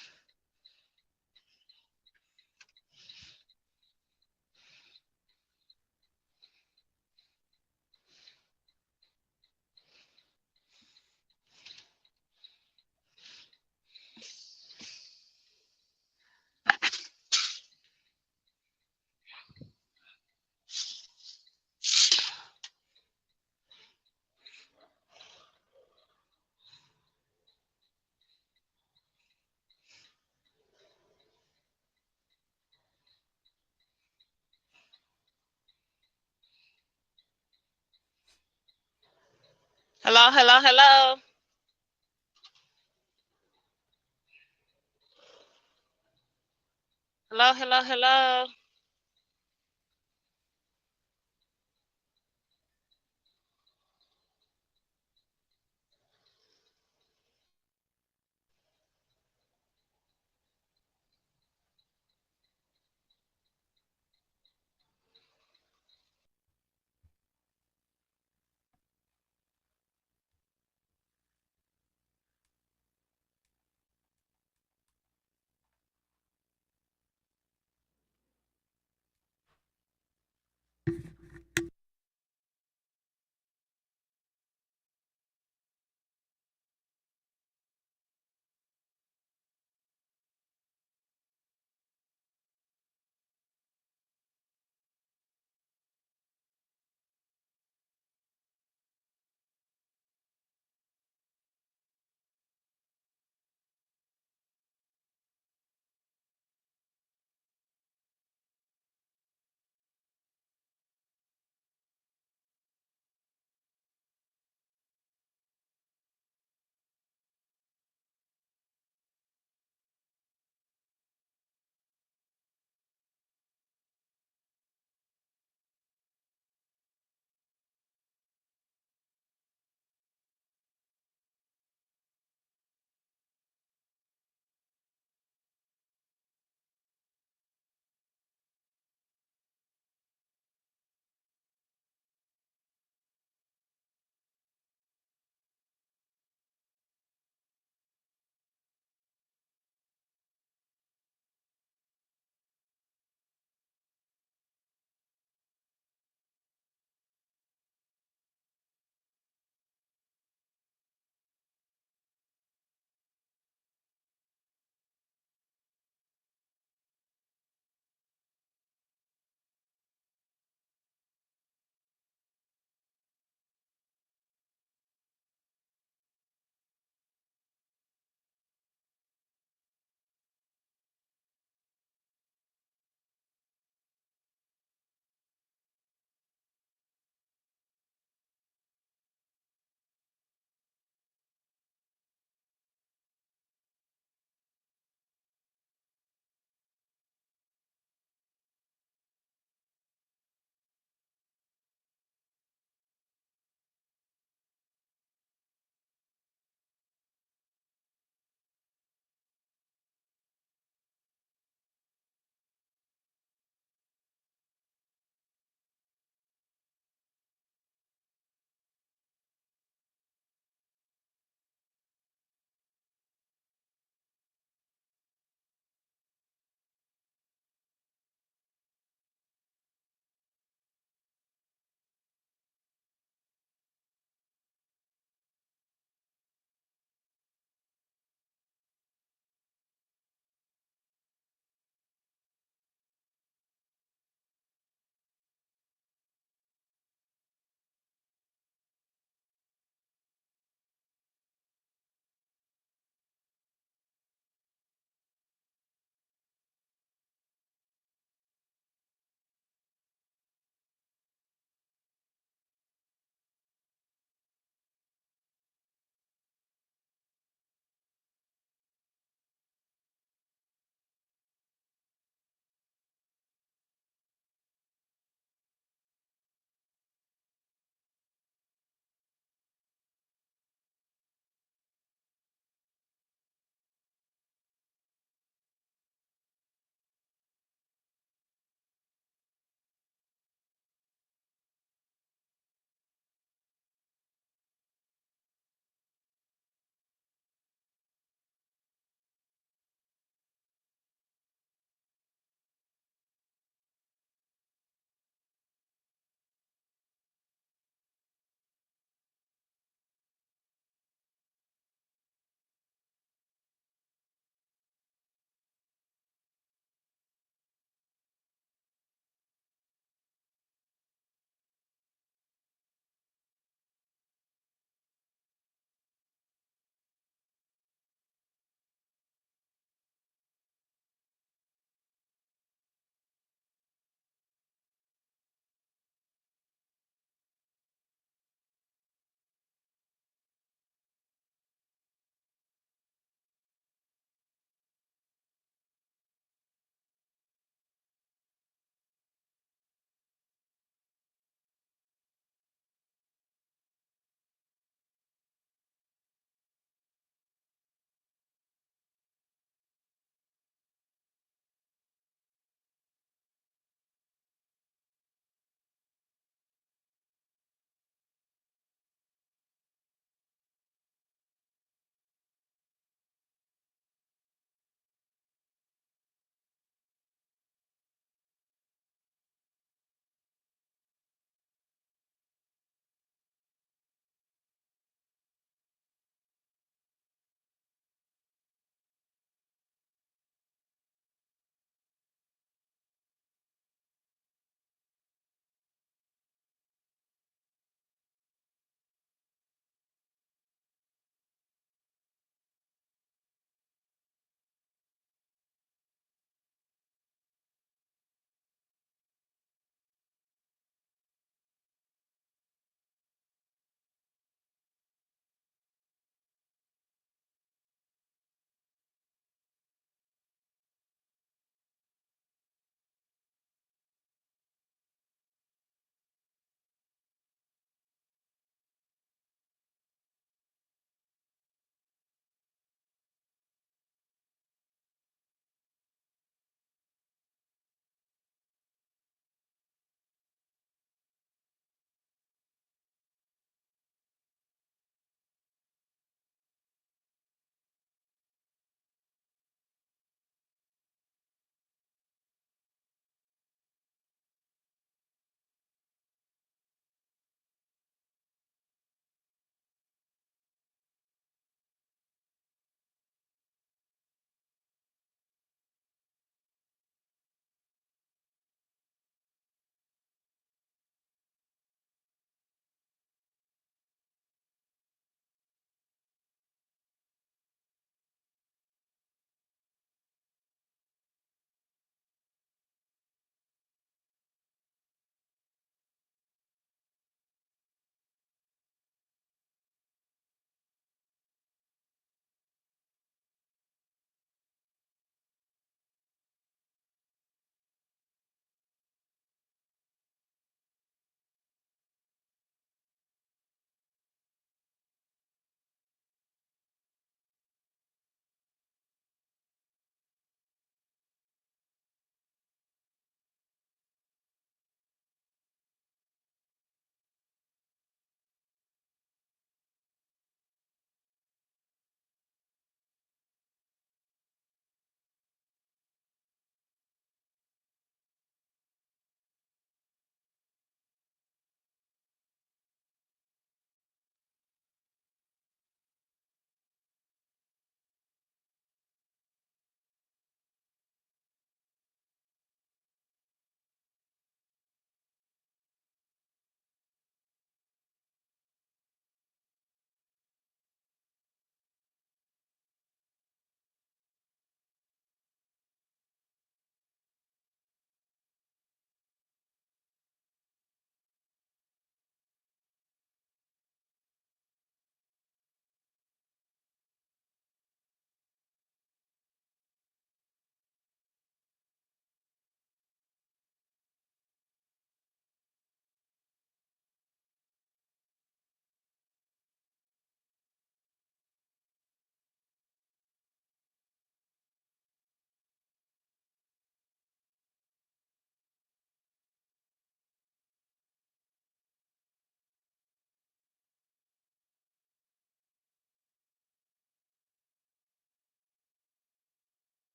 Hello, hello, hello. Hello, hello, hello.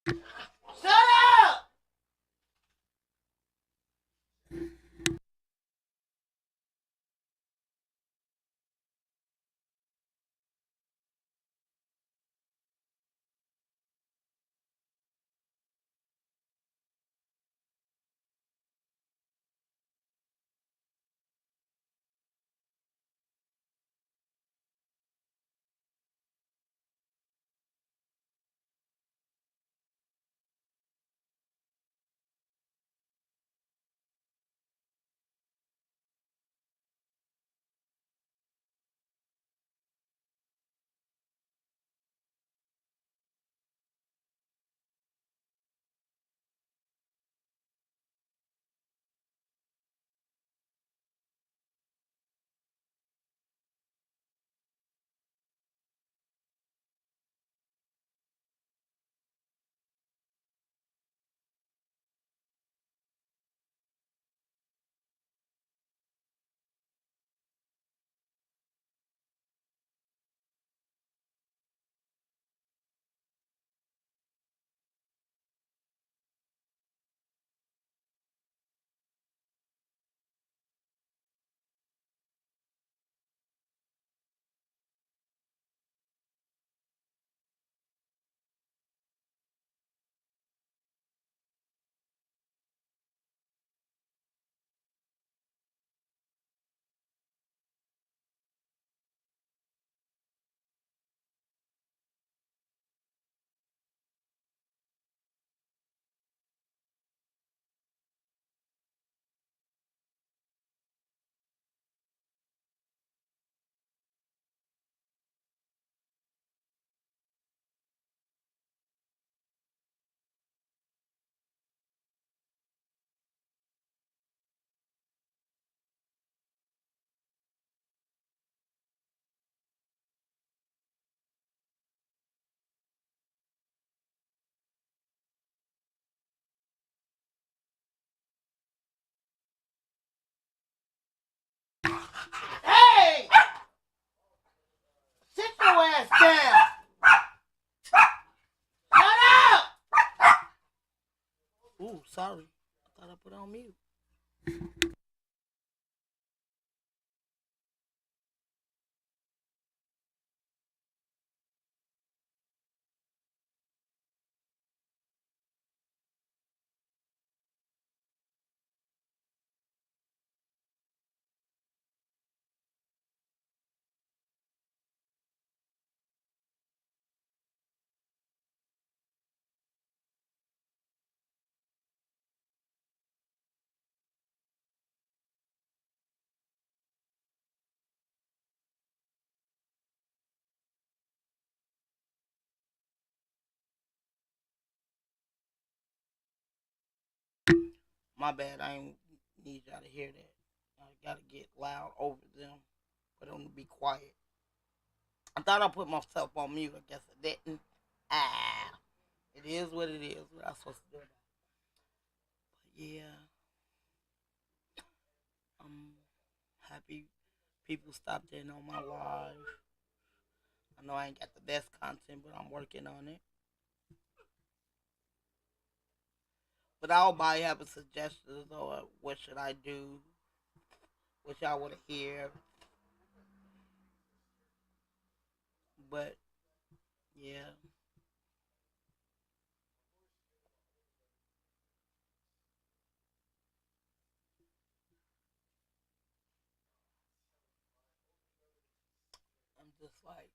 Shut up! Hey! Sit your ass down! Shut up! Ooh, sorry. I thought I put on mute. My bad, I ain't need y'all to hear that. I gotta get loud over them, for them to be quiet. I thought I put myself on mute. I guess I didn't. Ah, it is what it is. What I supposed to do? But yeah, I'm happy people stopped in on my live. I know I ain't got the best content, but I'm working on it. But I'll probably have a suggestion or what should I do, what y'all want to hear. But yeah, I'm just like,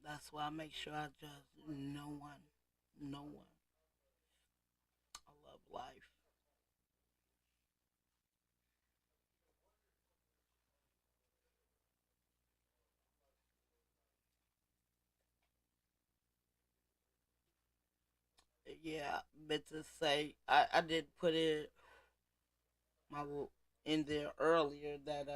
that's why I make sure I judge no one, no one. I love life. Yeah, but to say I did put it my in there earlier that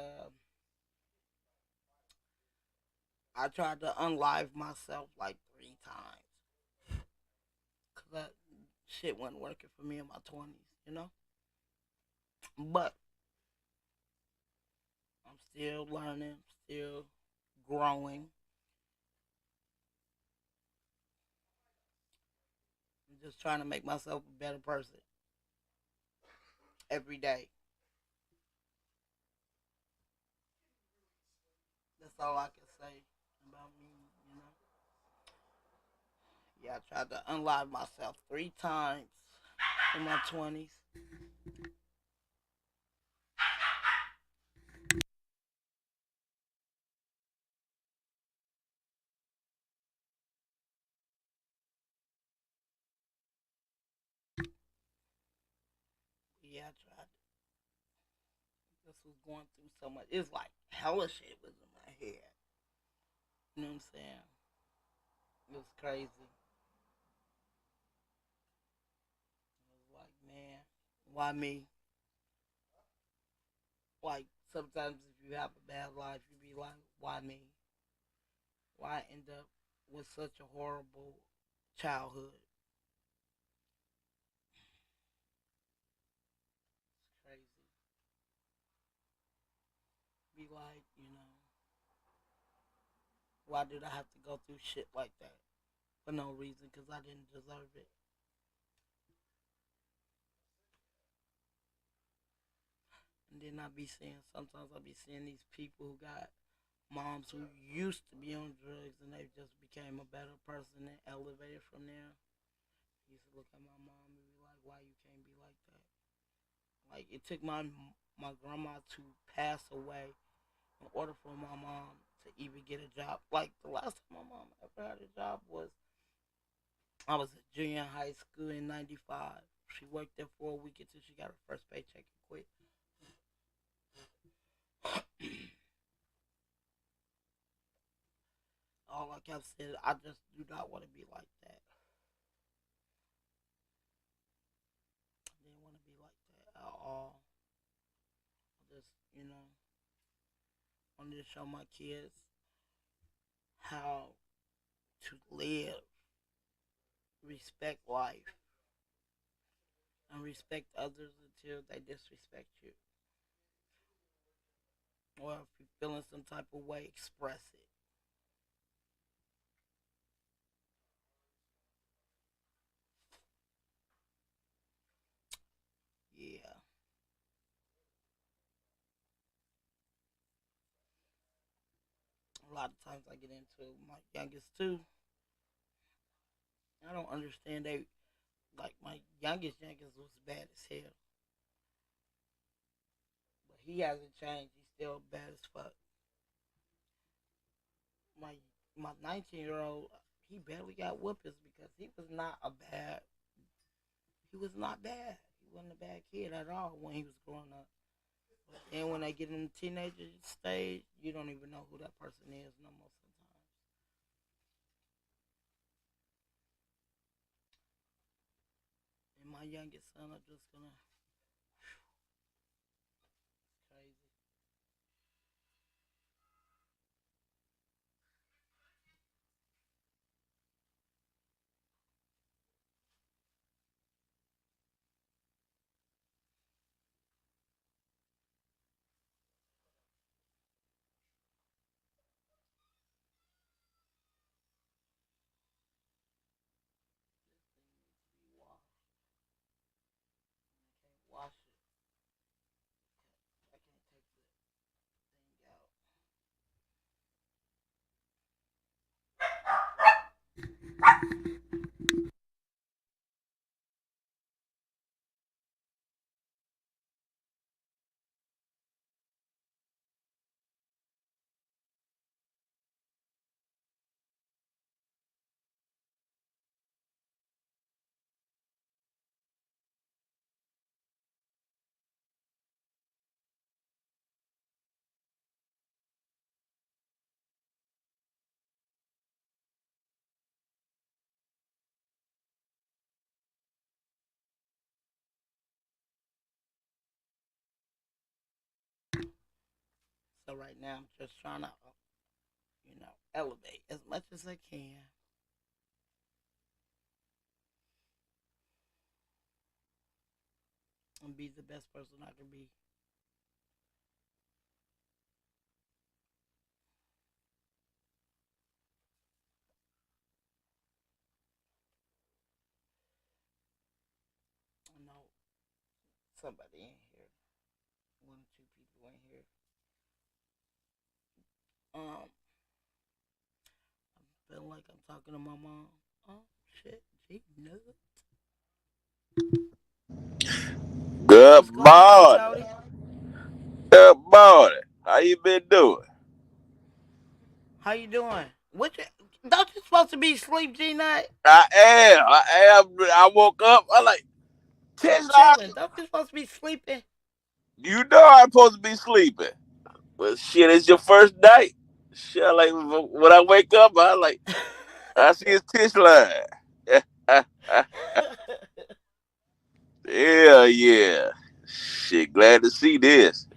I tried to unlive myself like 3 times because that shit wasn't working for me in my 20s, you know. But I'm still learning, still growing. I'm just trying to make myself a better person every day. That's all I can say about me, you know. Yeah, I tried to unlock myself 3 times in my 20s. Yeah, I tried. This was going through so much. It's like hella shit was in my head. You know what I'm saying? It was crazy. It was like, man, why me? Like sometimes if you have a bad life, you be like, why me? Why end up with such a horrible childhood? It's crazy. Be like, why did I have to go through shit like that for no reason? Because I didn't deserve it. And then I be seeing, sometimes I be seeing these people who got moms who used to be on drugs and they just became a better person and elevated from there. I used to look at my mom and be like, why you can't be like that? Like it took my grandma to pass away in order for my mom to even get a job. Like the last time my mom ever had a job was I was a junior in high school in '95. She worked there for a week until she got her first paycheck and quit. All I kept saying, I just do not want to be like that. I didn't want to be like that at all. I just, wanted to show my kids how to live, respect life, and respect others until they disrespect you. Or if you're feeling some type of way, express it. Yeah. A lot of times I get into my youngest too. I don't understand they like my youngest was bad as hell, but he hasn't changed. He's still bad as fuck. My my 19-year old, he barely got whoopings because he was not a bad. He was not bad. He wasn't a bad kid at all when he was growing up. But then when they get in the teenager stage, you don't even know who that person is no more. Sometimes. And my youngest son are just gonna crazy. This thing needs to be washed. I can't wash it. I can't take the thing out. So right now I'm just trying to, elevate as much as I can and be the best person I can be. somebody in here. One or two people in here. Um, I feel like I'm talking to my mom. Oh shit, she knows. Good What's going on, morning. Shouty? Good morning. How you been doing? How you doing? What? Don't you supposed to be asleep, G Nut? I am. I am. I woke up. I like I'm 10 hours. chilling. Don't you supposed to be sleeping? You know I'm supposed to be sleeping. But shit, it's your first night. Shit, like when I wake up, I see his Tish line. Yeah, yeah. Shit, glad to see this.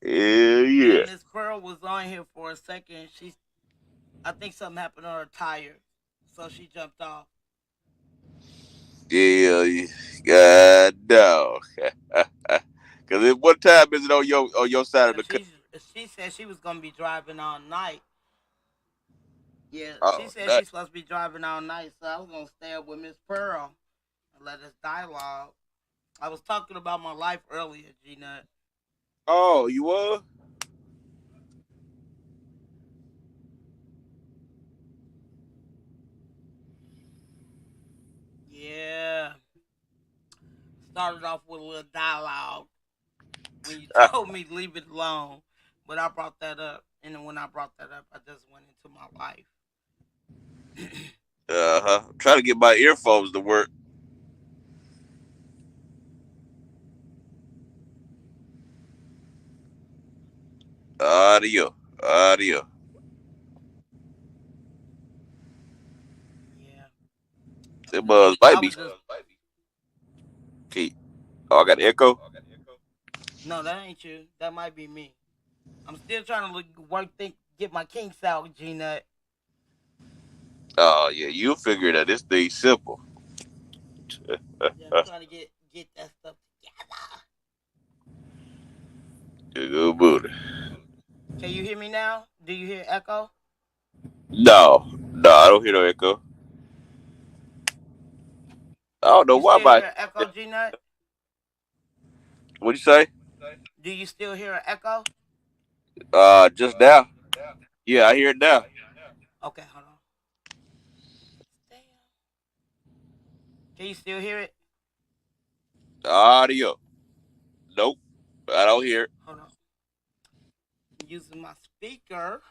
Yeah, Yeah. Miss Pearl was on here for a second. I think something happened on her tire, so she jumped off. Yeah. God dog. Cause at what time is it on your side of Cause the country? she said she was gonna be driving all night. Yeah, she Oh, said that. she's supposed to be driving all night, so I was gonna stay up with Miss Pearl and let us dialogue. I was talking about my life earlier, G Nut. Oh, you were? Yeah, started off with a little dialogue when you Uh told me leave it alone, but I brought that up, and then when I brought that up, I just went into my life. huh. I'm trying to get my earphones to work. Audio. Audio. Yeah, Them no, might I be. was just Okay. Oh, I got echo. no, that ain't you. That might be me. I'm still trying to get my kinks out, G Nut. Oh, yeah. You'll figure that this thing's simple. Yeah, I'm trying to get that stuff together. Good booty. Can you hear me now? Do you hear echo? No. No, I don't hear no echo. I don't know You why still my. hear echo, G Nut? What'd you say? Do you still hear an echo? Just now. Yeah, I hear it now. Okay, hold on. Damn. Can you still hear it? Audio. Nope. I don't hear it. Hold on. I'm using my speaker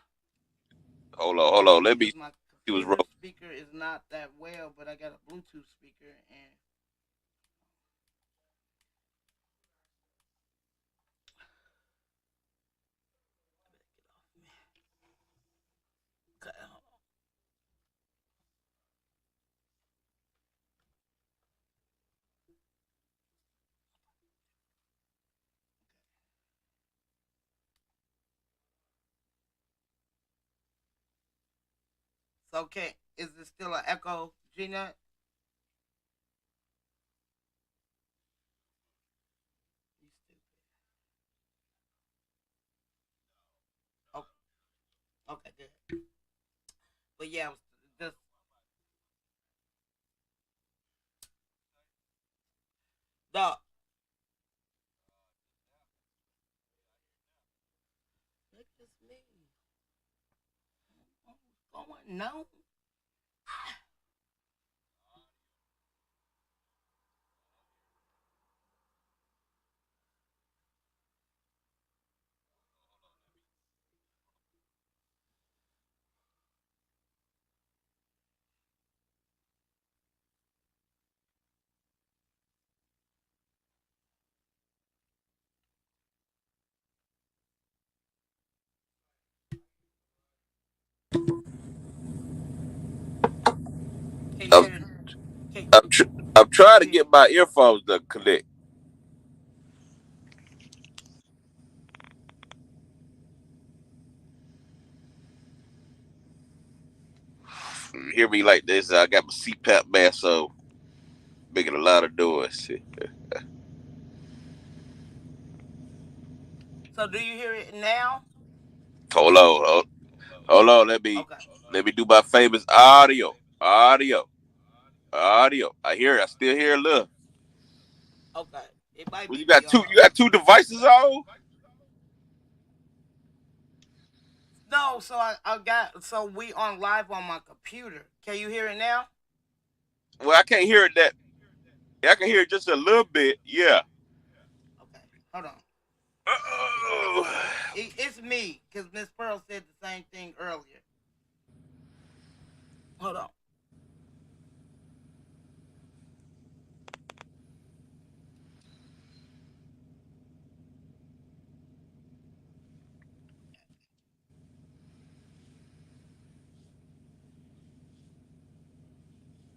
Hold on. Hold on. Let me because my see what's computer wrong. speaker is not that well, but I got a Bluetooth speaker and okay, hold on. So okay, is it still an echo, G Nut? You stupid. Oh, okay, good. But yeah, just the look at me. What's going on? Can you I'm, hear? Can I'm can trying you to hear? get my earphones to connect. You hear me like this? I got my CPAP mask on, making a lot of noise. So do you hear it now? Hold on, hold on. Okay. Let me do my famous audio. I hear it. I still hear a little. Okay, it might Well, be you got VR. two devices on? No, so I got so we on live on my computer. Can you hear it now? Well, I can't hear it that. I can hear it just a little bit. Yeah. Okay, hold on. Oh. It's me because Miss Pearl said the same thing earlier. Hold on.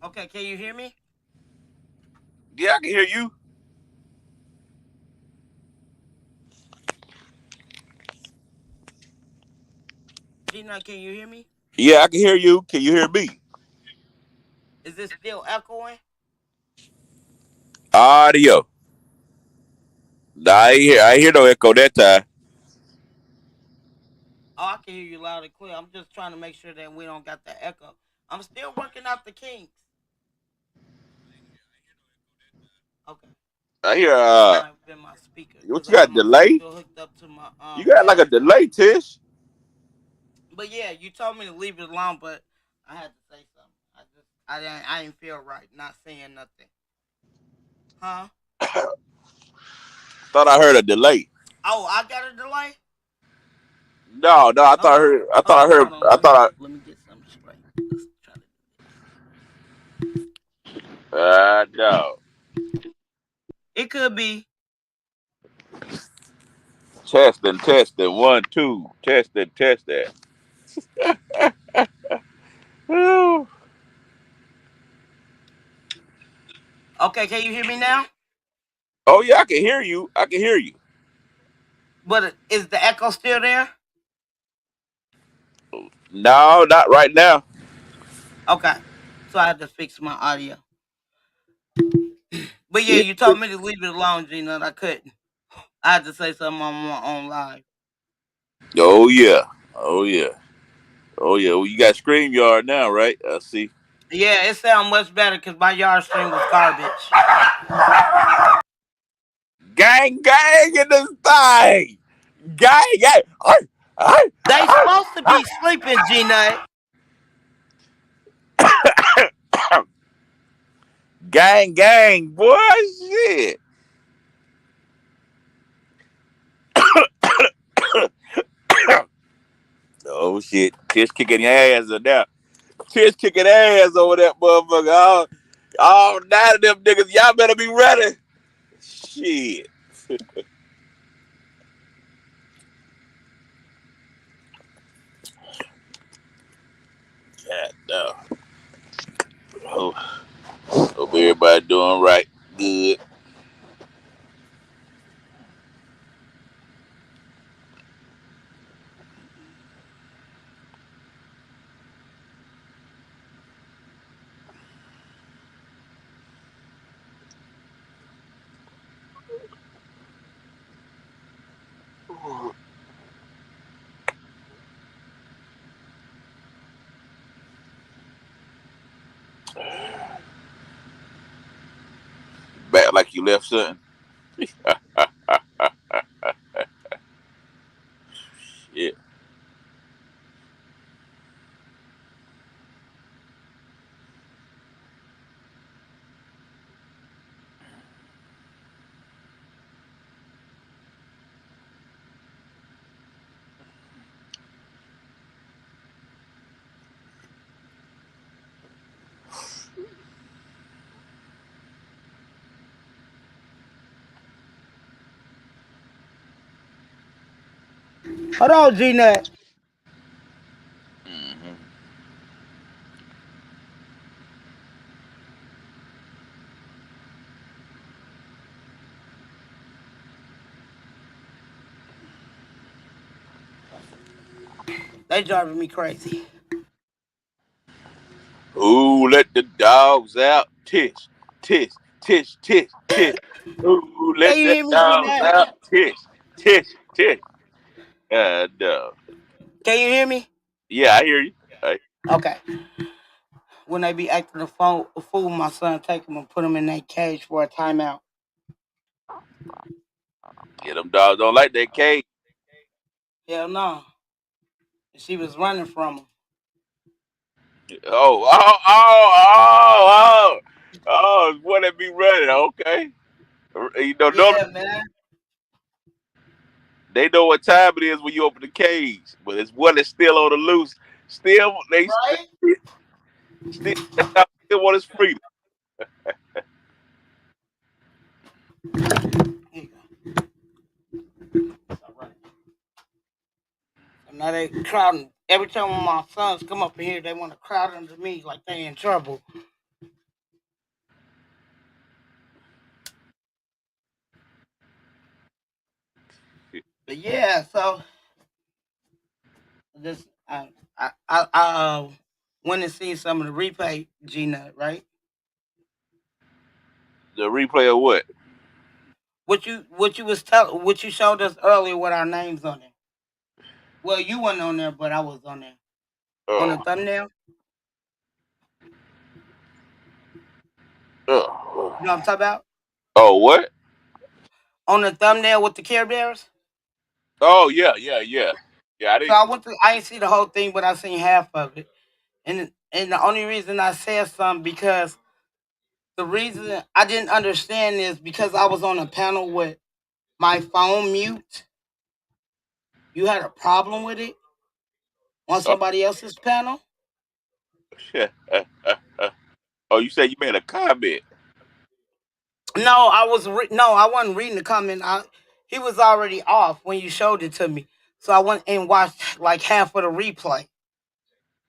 Okay, can you hear me? Yeah, I can hear you. Gina, can you hear me? Yeah, I can hear you. Can you hear me? Is this still echoing? Audio. Nah, I ain't hear no echo that time. Oh, I can hear you loud and clear. I'm just trying to make sure that we don't got the echo. I'm still working out the kinks. Okay. I hear It might have been my speaker what because you I have got my delay? speaker hooked up to my You got like a headset. delay, Tish. But yeah, you told me to leave it alone, but I had to say something. I didn't feel right not saying nothing. Huh? Thought I heard a delay. Oh, I got a delay. No, I Hold thought I on. heard. I Hold thought I on. heard. Hold on. I thought Let me get something straight. Let's try to. no. It could be. Testing. 1, 2. Testing. Whew. Okay, can you hear me now? Oh yeah, I can hear you. I can hear you. But is the echo still there? No, not right now. Okay. So I had to fix my audio. But yeah, Yeah. you told me to leave it alone, Gina, and I couldn't. I had to say something on my own live. Oh yeah. Oh yeah. Oh yeah. Well, you got StreamYard now, right? I see. Yeah, it sounds much better because my yard stream was garbage. Gang in this thing. Gang. They supposed to be sleeping, G-Nut. Gang, boy, shit. Oh shit. Tish kicking your ass in there. Tish kicking ass over that motherfucker. All 9 of them niggas, y'all better be ready. Shit. God no. Hope everybody doing right. Good. Back like you left something. Shit. Hold on, G-Nut. Mm-hmm. They driving me crazy. Ooh, let the dogs out. Tish. Ooh, Can let you the hear me, dogs G-Nut? out. Tish. No. Can you hear me? Yeah, I hear you. Okay. When they be acting a fool, my son take them and put them in that cage for a timeout. Yeah, them dogs don't like that cage. Hell no. And she was running from him. Oh, what that be running? Okay. You know, normally Yeah, man. they know what time it is when you open the cage, but it's one that's still on the loose. Still, Right? still, that dog still want his freedom. Here you go. Stop running. So now they crowding. Every time when my sons come up in here, they want to crowd under me like they in trouble. But yeah, so just I went and seen some of the replay G Nut, right? The replay of what? What you showed us earlier with our names on it. Well, you weren't on there, but I was on there. On the Oh, thumbnail. You know what I'm oh, talking about? oh, what? On the thumbnail with the Care Bears. Oh, yeah. Yeah, I So didn't. I didn't see the whole thing, but I seen half of it. And the only reason I said something because the reason I didn't understand is because I was on a panel with my phone mute. You had a problem with it on Oh, somebody else's panel? shit. Oh, you said you made a comment. No, no, I wasn't reading the comment. He was already off when you showed it to me. So I went and watched like half of the replay.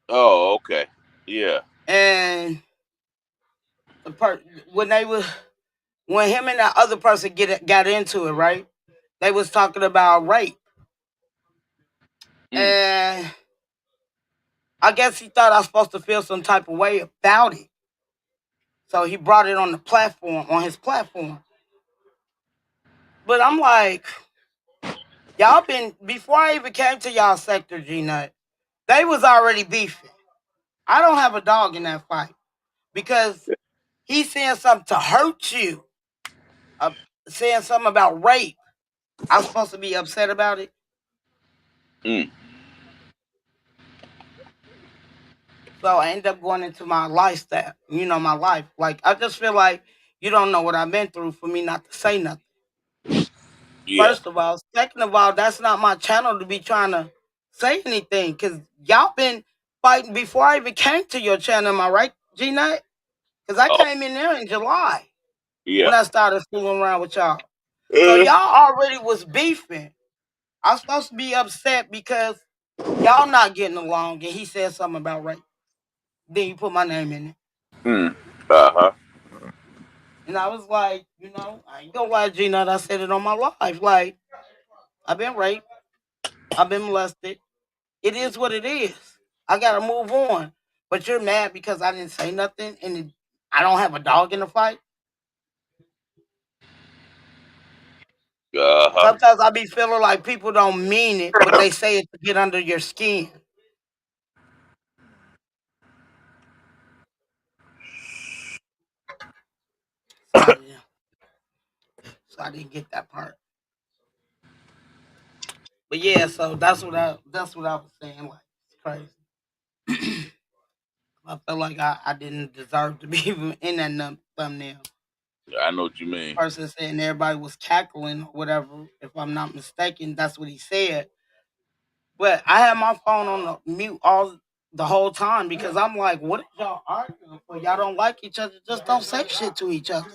Oh, okay. Yeah. And the when they was when him and that other person got into it, right? They was talking about rape. Mm, And I guess he thought I was supposed to feel some type of way about it. So he brought it on the platform, on his platform. But I'm like, y'all been before I even came to y'all sector, G Nut, they was already beefing. I don't have a dog in that fight because he's saying something to hurt you, uh, saying something about rape. I'm supposed to be upset about it. mm. So I end up going into my lifestyle, my life. Like I just feel like you don't know what I've been through for me not to say nothing. Yeah. First of all, second of all, that's not my channel to be trying to say anything because y'all been fighting before I even came to your channel. Am I right, G Nut? Because I Oh, came in there in July yeah. when I started fooling around with y'all. So Uh, y'all already was beefing. I'm supposed to be upset because y'all not getting along, and he said something about rape. Then you put my name in it, mm. Uh-huh. and I was like, I ain't gonna lie, G Nut. I said it on my life. Like I've been raped, I've been molested. It is what it is. I gotta move on. But you're mad because I didn't say nothing, and I don't have a dog in the fight. Uh-huh. Sometimes I be feeling like people don't mean it, but they say it to get under your skin. So I didn't get that part. But yeah, so that's what I was saying. Like it's crazy. I felt like I didn't deserve to be even in that thumbnail. I know what you mean. Person saying everybody was cackling or whatever. If I'm not mistaken, that's what he said. But I had my phone on the mute all the whole time because I'm like, what is y'all arguing for? Y'all don't like each other. Just don't say shit to each other.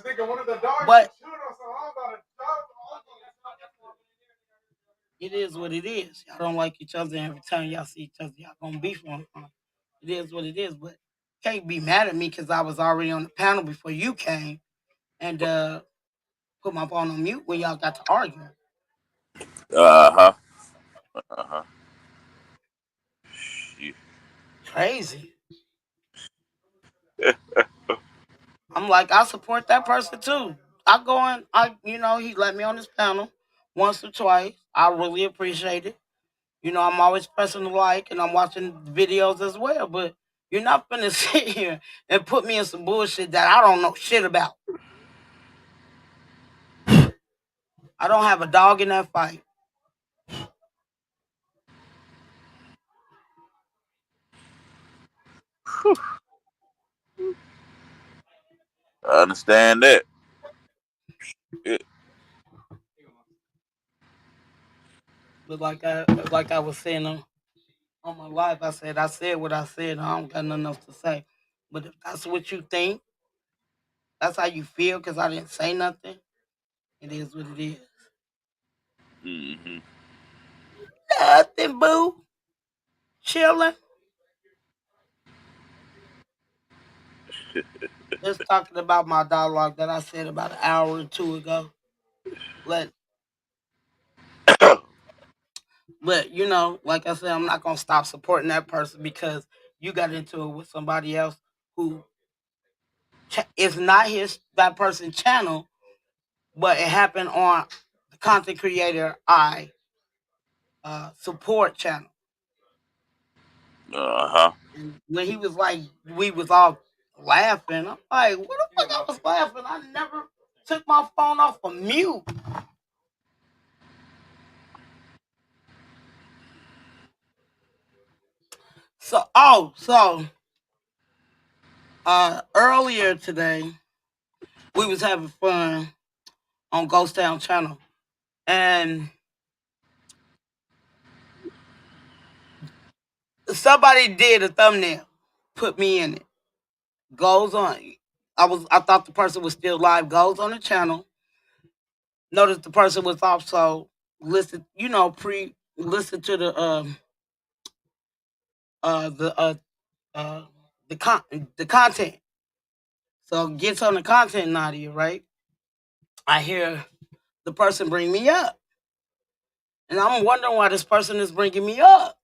But it is what it is. Y'all don't like each other. And every time y'all see each other, y'all gonna beef on. It is what it is. But can't be mad at me because I was already on the panel before you came and put my phone on mute when y'all got to arguing. Uh-huh. Uh-huh. Shit. Crazy. I'm like, I support that person too. I go in, he let me on his panel once or twice. I really appreciate it. I'm always pressing the like and I'm watching videos as well. But you're not gonna sit here and put me in some bullshit that I don't know shit about. I don't have a dog in that fight. I understand that. Yeah. But like I was saying on my life, I said what I said. I don't got nothing else to say. But if that's what you think, that's how you feel because I didn't say nothing. It is what it is. Hmm. Nothing, boo. Chilling. Just talking about my dialogue that I said about an hour or two ago. Let, but like I said, I'm not gonna stop supporting that person because you got into it with somebody else who it's not his that person's channel, but it happened on the content creator I support channel. Uh-huh. And when he was like, we was all laughing. I'm like, what the fuck? I was laughing. I never took my phone off of mute. So earlier today we was having fun on Ghost Town channel, and somebody did a thumbnail, put me in it. Goes on. I thought the person was still live. Goes on the channel. Noticed the person was also listed. Listen to uh the uh uh the content. So gets on the content, Nadia, right? I hear the person bring me up, and I'm wondering why this person is bringing me up.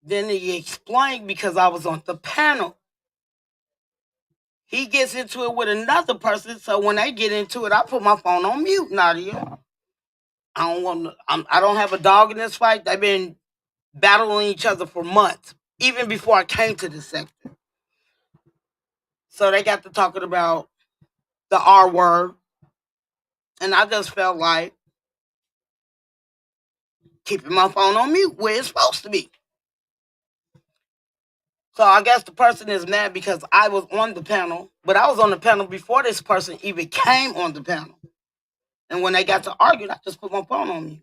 Then he explained because I was on the panel. He gets into it with another person, so when they get into it, I put my phone on mute, Nadia. I don't want. I don't have a dog in this fight. They've been battling each other for months, even before I came to this sector. So they got to talking about the R word, and I just felt like keeping my phone on mute where it's supposed to be. So I guess the person is mad because I was on the panel, but I was on the panel before this person even came on the panel. And when they got to arguing, I just put my phone on mute.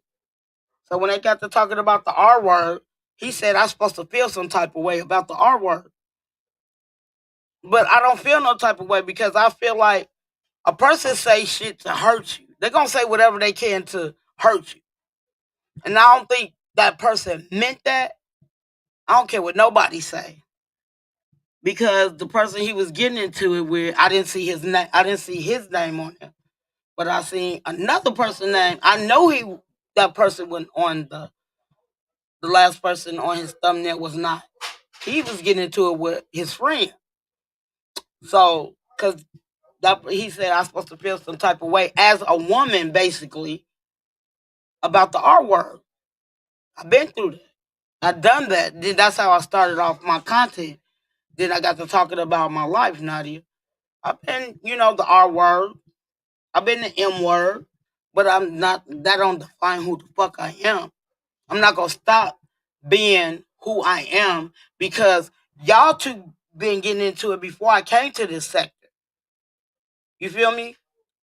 So when they got to talking about the R word, he said I'm supposed to feel some type of way about the R word. But I don't feel no type of way because I feel like a person say shit to hurt you. They're gonna say whatever they can to hurt you. And I don't think that person meant that. I don't care what nobody say. Because the person he was getting into it with, I didn't see his name. I didn't see his name on it, but I seen another person's name. I know that person went on the last person on his thumbnail was not. He was getting into it with his friend. So, because he said I'm supposed to feel some type of way as a woman, basically, about the R word. I've been through that. I've done that. Then that's how I started off my content. Then I got to talking about my life, Nadia. I've been, the R word. I've been the M word, but I'm not. That don't define who the fuck I am. I'm not gonna stop being who I am because y'all two been getting into it before I came to this sector. You feel me?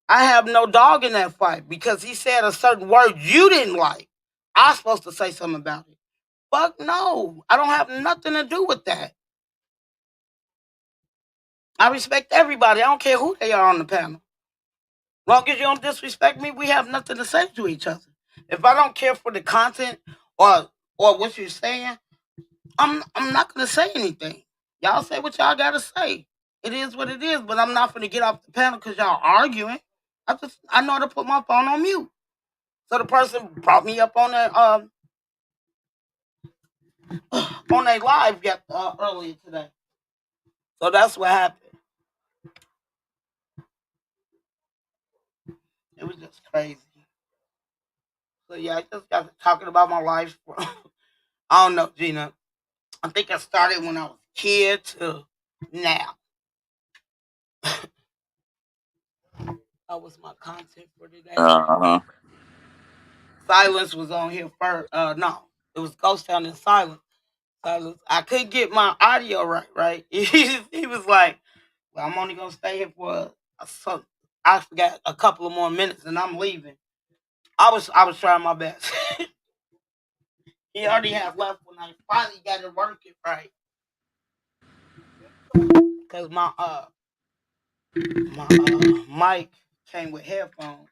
I have no dog in that fight because he said a certain word you didn't like. I was supposed to say something about it. Fuck no. I don't have nothing to do with that. I respect everybody. I don't care who they are on the panel. Long as you don't disrespect me, we have nothing to say to each other. If I don't care for the content or what you're saying, I'm not gonna say anything. Y'all say what y'all gotta say. It is what it is, but I'm not gonna get off the panel because y'all arguing. I know how to put my phone on mute. So the person brought me up on that on a live earlier today. So that's what happened. It was just crazy. So yeah, I just got to talking about my life. I don't know, Gina. I think I started when I was a kid to now. That was my content for today. Uh-huh. Silence was on here first. No, it was Ghost Town and Silence. Silence. I couldn't get my audio right. Right. He was like, "Well, I'm only gonna stay here for so I forgot a couple of more minutes, and I'm leaving." I was trying my best. He already had left when I finally got it working right. Cause my mic came with headphones.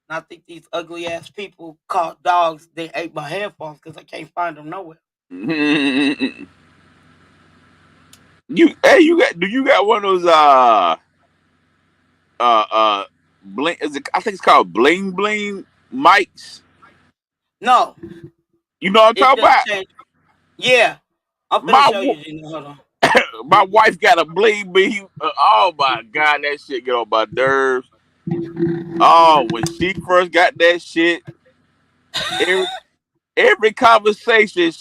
And I think these ugly ass people called dogs. They ate my headphones because I can't find them nowhere. you do you got one of those bling, is it, I think it's called bling bling mics. No, You know what I'm it talking just about? changed. Yeah, I'm finna My show you, Gina. Hold on. my wife got a bling bling. Oh my god, that shit get on my nerves. Oh, when she first got that shit, every every conversation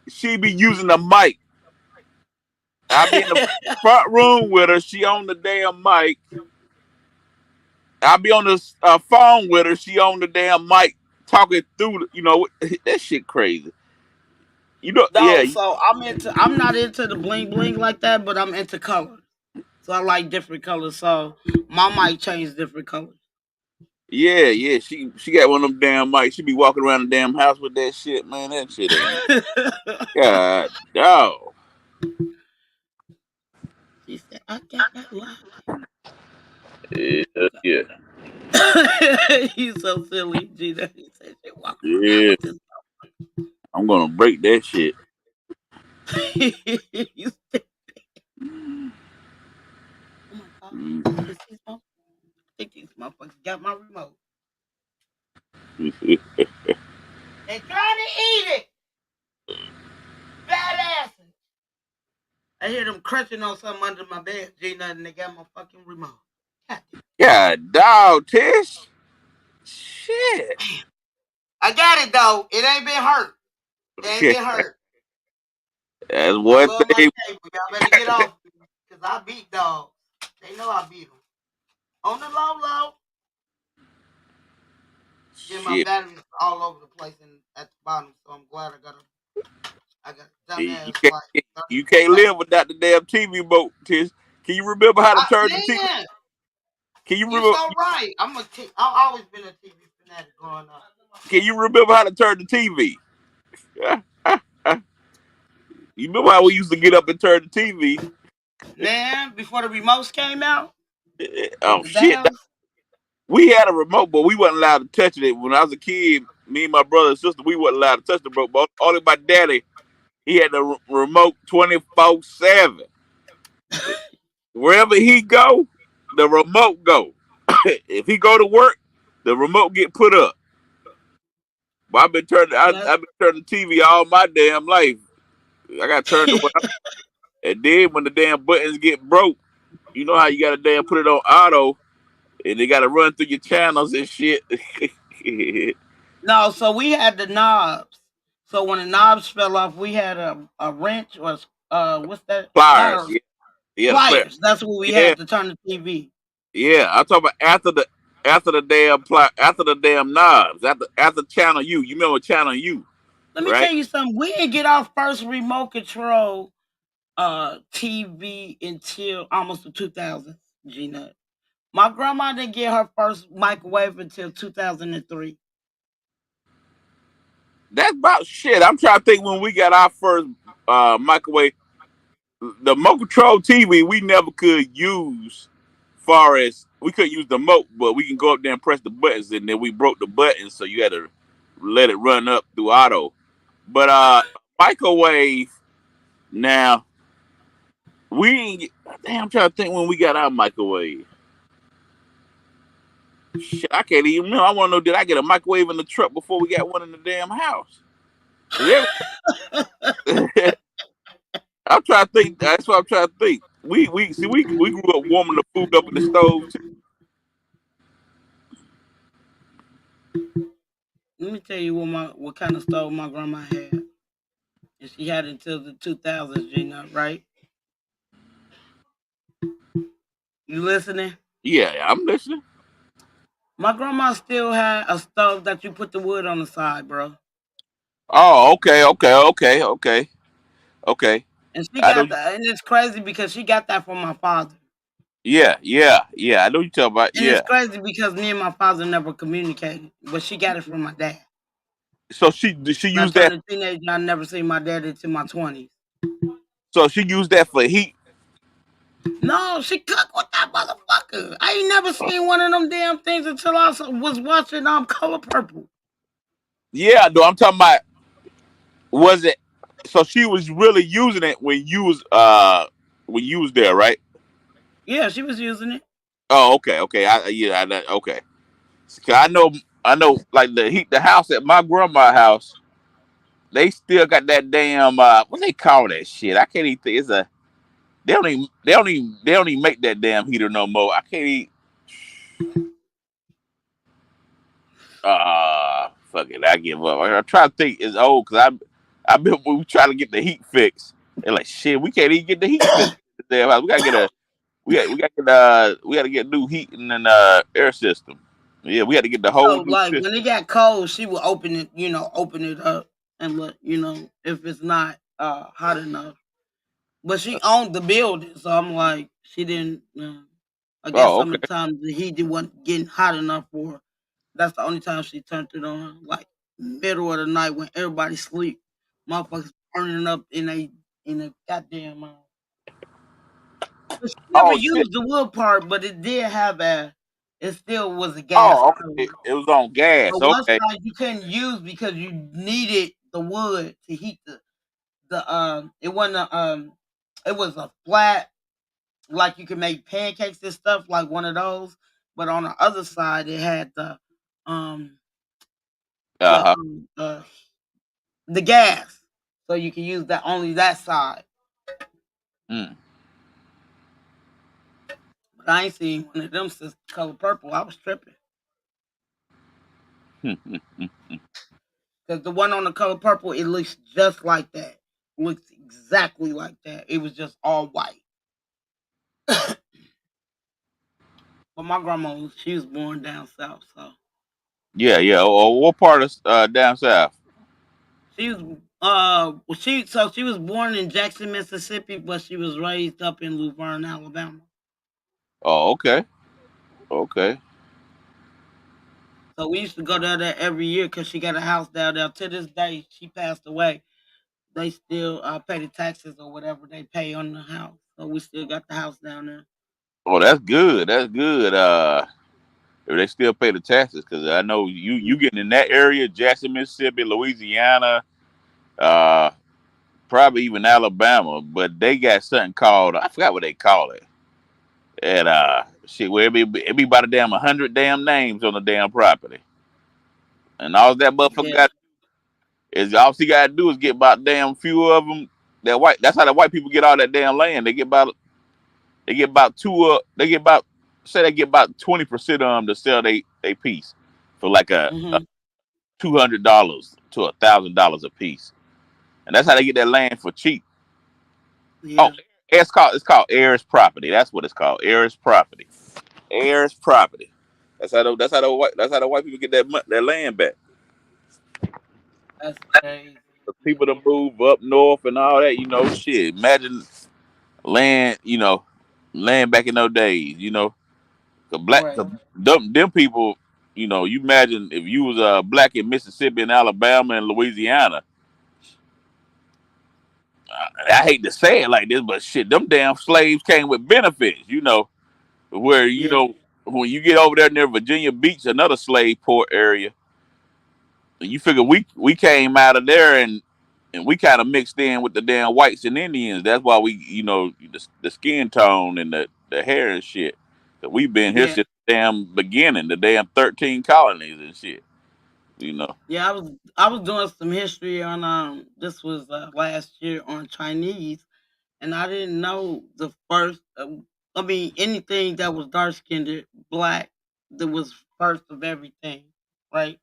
she be using a mic. I be in the front room with her. She on the damn mic. I be on the phone with her. She on the damn mic talking through. That shit crazy. Yeah. No, so I'm not into the bling bling like that, but I'm into colors. So I like different colors. So my mic changed different colors. Yeah, yeah. She got one of them damn mics. She be walking around the damn house with that shit, man. That shit ain't. God, dog. She said, "I got that lie." Yeah, yeah, He's so silly, Gina. He said she walking around yeah. with this. I'm gonna break that shit. You said, oh my god, is these motherfuckers? I think these motherfuckers got my remote. They trying to eat it. Badasses. I hear them crunching on something under my bed, Gina, and they got my fucking remote. God God, dog, Tish. Shit. damn. I got it though. It ain't been hurt. It ain't been hurt. That's I one love my thing. table. Y'all better get off because I beat dogs. They know I beat them. On the low low. Get my Shit. batteries all over the place and at the bottom, so I'm glad I got a You dumbass can't, like you 34 can't batteries. live without the damn TV remote, Tish. Can you remember how to turn the TV? Man, Can you you remember? so right. I've always been a TV fanatic growing up. Can you remember how to turn the TV? You remember how we used to get up and turn the TV? Man, before the remotes came out with Oh the shit! dials. We had a remote, but we wasn't allowed to touch it. When I was a kid, me and my brother and sister, we wasn't allowed to touch the remote. But only my daddy, he had the remote 24/7. Wherever he go, the remote go. If he go to work, the remote get put up. But That's I've been turning the TV all my damn life. I got turned to and then when the damn buttons get broke, you know how you gotta damn put it on auto and they gotta run through your channels and shit. no. So we had the knobs. So when the knobs fell off, we had a wrench or what's that? Not Pliers, a yeah, yeah, the player, pliers. That's what we yeah, had to turn the TV. yeah. I'm talking about after the damn knobs, after channel U. You remember channel U, Let me right? tell you something. We didn't get our first remote control TV until almost the 2000s, Gina. My grandma didn't get her first microwave until 2003. That's about shit. I'm trying to think when we got our first microwave. The remote control TV we never could use. Far as we couldn't use the remote, but we can go up there and press the buttons, and then we broke the buttons, so you had to let it run up through auto. But microwave now we ain't damn. I'm trying to think when we got our microwave. Shit, I can't even remember. I want to know, did I get a microwave in the truck before we got one in the damn house? 'Cause I'm trying to think. That's what I'm trying to think. We grew up warming the food up in the stove too. Let me tell you what kind of stove my grandma had. And she had it until the 2000s, Gina, right? You listening? Yeah, I'm listening. My grandma still had a stove that you put the wood on the side, bro. Oh, okay. And she I know. got that, and it's crazy because she got that from my father. Yeah. I know you talking about. And it's Yeah. crazy because me and my father never communicated, but she got it from my dad. So she When I used turned that. a teenager, I never seen my dad until my 20s. So she used that for heat. No, she cooked with that motherfucker. I ain't never seen one of them damn things until I was watching Color Purple. Yeah, no, I'm talking about. Was it? So she was really using it when you was there, right? Yeah, she was using it. Oh, okay. Okay. 'Cause I know, like the house at my grandma's house, they still got that damn what they call that shit. I can't even think. It's a they don't even make that damn heater no more. I can't even. Fuck it, I give up. I try to think it's old because I been we try to get the heat fixed. They're like shit, we can't even get the heat fixed. In the damn house. We gotta get a we gotta get new heating and air system. Yeah, we had to get the whole So new like system. when it got cold, she would open it up and look, if it's not hot enough. But she owned the building, so I'm like, she didn't. I guess Oh, some of okay. the times the heat wasn't getting hot enough for her. That's the only time she turned it on, like middle of the night when everybody sleep. Motherfuckers burning up in a goddamn. But she never Oh shit. used the wood part, but it did have a. It still was a gas Oh, stove. okay. It was on gas. But one Okay. side you couldn't use because you needed the wood to heat the it wasn't it was a flat, like you could make pancakes and stuff like one of those, but on the other side it had um Uh the huh. um, uh the gas, so you can use that only that side. Mm. But I ain't seen one of them since Color Purple. I was tripping because the one on the Color Purple, it looks just like that. Looks exactly like that. It was just all white. But my grandma, she was born down south, so Yeah. Oh, what part of down south? she was she was born in Jackson, Mississippi, but she was raised up in Luverne, Alabama. Oh, okay. Okay. So we used to go down there every year because she got a house down there. To this day, she passed away. They still pay the taxes or whatever they pay on the house. So we still got the house down there. Oh, that's good. That's good. If they still pay the taxes, because I know you getting in that area, Jackson, Mississippi, Louisiana, uh, probably even Alabama, but they got something called I forgot what they call it. And shit, where it be about a damn 100 damn names on the damn property, and all that motherfucker Yeah. got is all he got to do is get about damn few of them. That white. That's how the white people get all that damn land. They get about they get about say they get about 20% of them to sell they piece for like a Hmm. $200 to $1,000 a piece, and that's how they get that land for cheap. Oh, Yeah. it's called heirs property. That's what it's called. Heirs property. Heirs property. That's how the white people get that land back. That's crazy. The people to move up north and all that, shit. Imagine land, land back in those days, Right. them people, you imagine if you was black in Mississippi and Alabama and Louisiana. I hate to say it like this, but shit, them damn slaves came with benefits, where Yeah. when you get over there near Virginia Beach, another slave port area, you figure we came out of there and we kind of mixed in with the damn whites and Indians. That's why we, the skin tone and the hair and shit. That we've been here Yeah. since the damn beginning, the damn 13 colonies and shit. You know. Yeah. I was doing some history on this was last year on Chinese, and I didn't know the first. I mean, anything that was dark skinned, black, that was first of everything, right?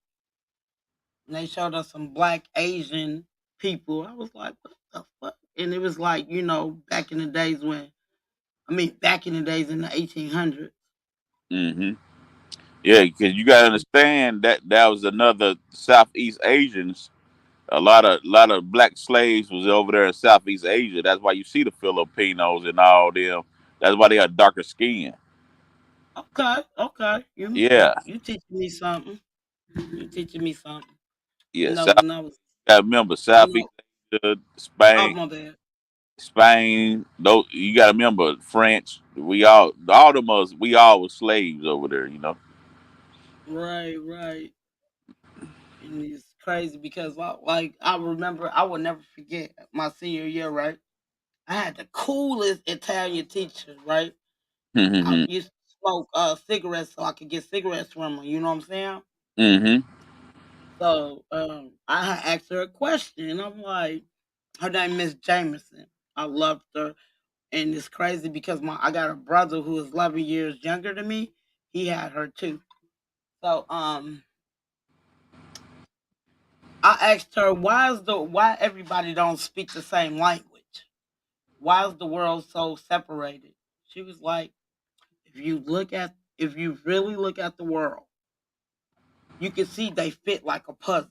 And they showed us some black Asian people. I was like, what the fuck? And it was like, back in the days back in the days in the 1800s. Hmm. Yeah, because you gotta understand that that was another Southeast Asians. A lot of black slaves was over there in Southeast Asia. That's why you see the Filipinos and all them. That's why they got darker skin. Okay, okay. You Yeah, you teaching me something. You teaching me something. You yeah. know, South. when I was, Gotta remember I Southeast know. Asia, Oh Spain, my bad. Spain. Those you gotta remember French. All them us. We all was slaves over there. You know. Right, right. And it's crazy because like I remember, I will never forget my senior year. Right, I had the coolest Italian teacher. Right, I Hmm. used to smoke cigarettes so I could get cigarettes from her. You know what I'm saying? Hmm. So I had asked her a question, and I'm like, her name Miss Jameson. I loved her, and it's crazy because my I got a brother who is 11 years younger than me. He had her too. So I asked her why everybody don't speak the same language? Why is the world so separated? She was like, if you really look at the world, you can see they fit like a puzzle.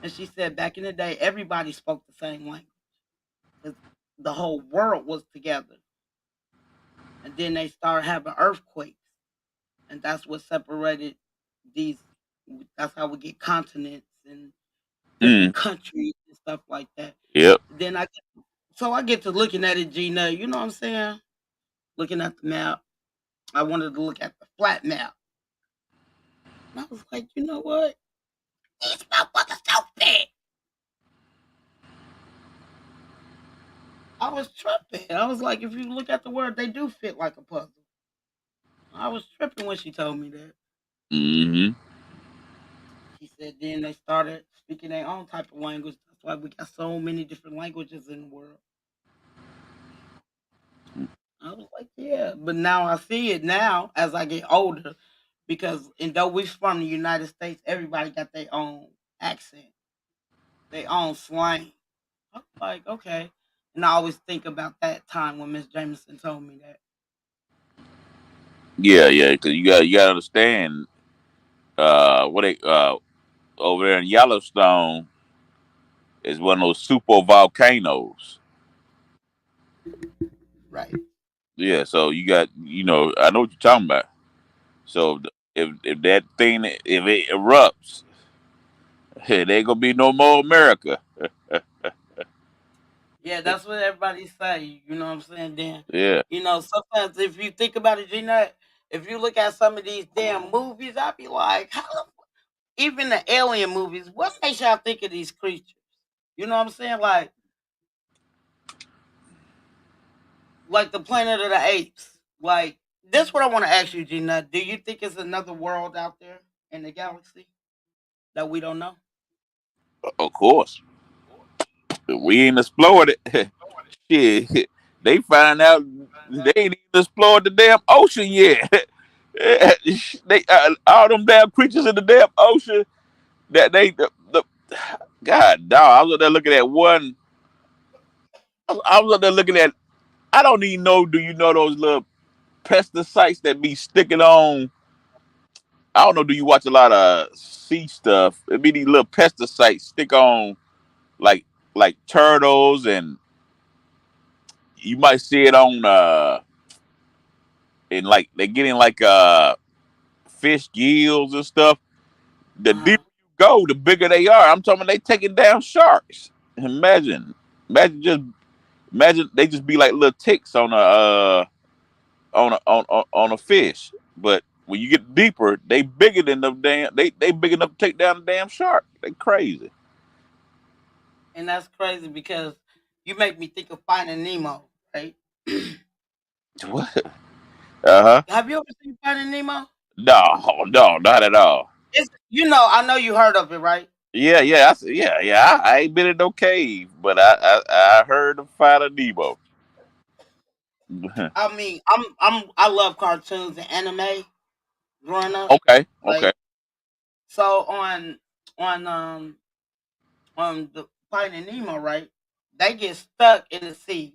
And she said back in the day, everybody spoke the same language because the whole world was together. And then they started having earthquakes, and that's what separated these. That's how we get continents and Mm. different countries and stuff like that. Yep. Then I get to looking at it, Gina. You know what I'm saying? Looking at the map, I wanted to look at the flat map, and I was like, you know what? These motherfuckers so big. I was tripping. I was like, if you look at the word, they do fit like a puzzle. I was tripping when she told me that. Hmm. She said then they started speaking their own type of language. That's why we got so many different languages in the world. I was like, yeah. But now I see it now as I get older because and though we from the United States, everybody got their own accent, their own slang. I'm like, okay. And I always think about that time when Miss Jameson told me that. Yeah, yeah. Because you gotta understand. What they over there in Yellowstone is one of those super volcanoes. Right. Yeah, so you got I know what you're talking about. So if that thing if it erupts, there ain't gonna be no more America. Yeah, that's what everybody say. You know what I'm saying? Then, Yeah. sometimes if you think about it, Gina, if you look at some of these damn movies, I'd be like, even the alien movies, what makes y'all think of these creatures? You know what I'm saying? Like the Planet of the Apes. Like this, what I want to ask you, Gina. Do you think it's another world out there in the galaxy that we don't know? Of course, we ain't explored it. Shit, they find out they ain't even explored the damn ocean yet. They all them damn creatures in the damn ocean that the God dog. I was up there looking at one. I was up there looking at. I don't even know. Do you know those little pesticides that be sticking on? I don't know. Do you watch a lot of sea stuff? It be these little pesticides stick on like like turtles, and you might see it on in like they get in like fish gills and stuff. The Uh huh. deeper you go, the bigger they are. I'm talking. They taking down sharks. Imagine just imagine they just be like little ticks on a fish. But when you get deeper, they bigger than the damn. They big enough to take down the damn shark. They crazy. And that's crazy because you make me think of Finding Nemo, right? What? Uh huh. Have you ever seen Finding Nemo? No, no, not at all. It's I know you heard of it, right? Yeah, yeah, yeah, yeah. I ain't been in no cave, but I heard of Finding Nemo. I mean, I love cartoons and anime growing up. Okay, Like okay. so on on the Finding Nemo, right? They get stuck in the sea.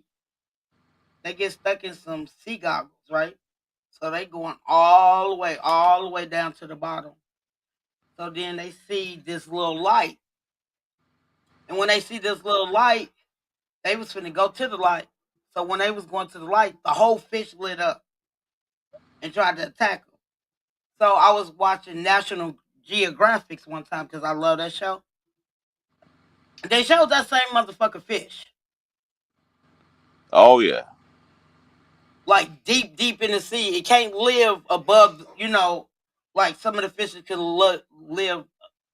They get stuck in some sea goggles, right? So they going all the way down to the bottom. So then they see this little light. And when they see this little light, they was finna go to the light. So when they was going to the light, the whole fish lit up and tried to attack them. So I was watching National Geographics one time because I love that show. They showed that same motherfucking fish, Oh yeah. like deep in the sea. It can't live above, like some of the fishes can live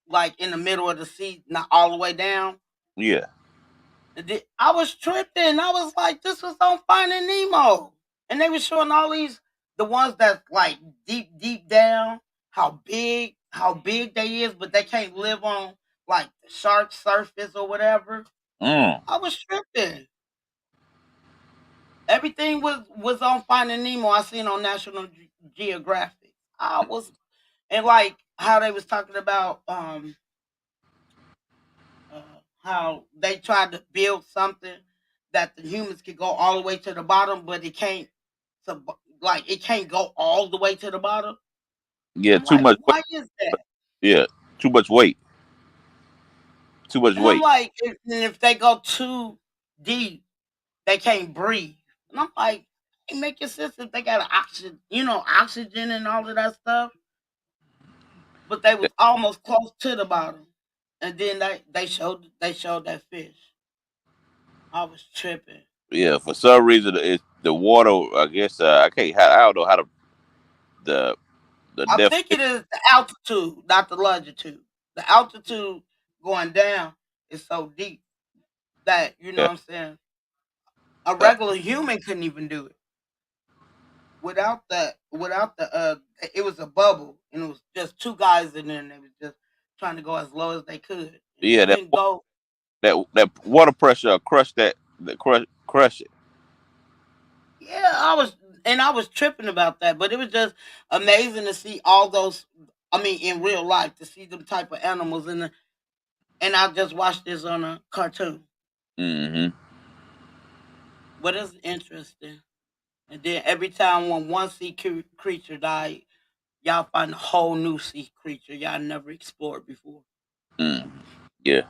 like in the middle of the sea, not all the way down. Yeah. I was tripping. I was like, this was on Finding Nemo. And they were showing all these, the ones that like deep down, how big they is, but they can't live on like the shark surface or whatever. Mm. I was tripping. Everything was on Finding Nemo. I seen on National Geographic. I was, and like how they was talking about how they tried to build something that the humans could go all the way to the bottom, but it can't. So, like it can't go all the way to the bottom. Yeah, I'm too like, much weight. why is that? Yeah. Too much weight. Too much And I'm weight. like, if they go too deep, they can't breathe. And I'm like, it make sense if they got oxygen, oxygen and all of that stuff. But they was almost close to the bottom, and then they showed that fish. I was tripping. Yeah, for some reason it's the water. I guess I can't. I don't know how to the I think definition. it is the altitude, not the longitude. The altitude going down is so deep that you know Yeah, what I'm saying. A uh, regular human couldn't even do it without the. It was a bubble, and it was just two guys in there, and they was just trying to go as low as they could, and they yeah. couldn't go. That water pressure will crush that crush it. Yeah, I was tripping about that, but it was just amazing to see all those. I mean, in real life, to see them type of animals and I just watched this on a cartoon. Mm-hmm. But it's interesting. And then every time when one sea creature died, y'all find a whole new sea creature y'all never explored before. Mm. Yeah.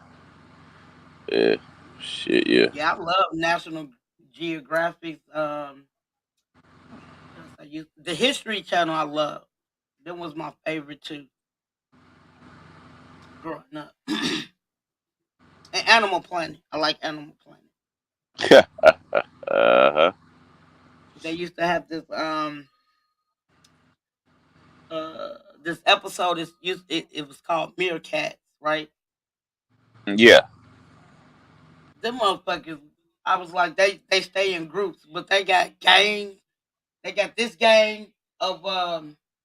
Yeah. Shit. Yeah. Yeah, I love National Geographic. What else I use? The History Channel. I love. That was my favorite too, growing up. And Animal Planet. I like Animal Planet. Uh-huh. They used to have this episode it was called Meerkats, right? Yeah. Them motherfuckers, I was like, they stay in groups, but they got gangs. They got this gang of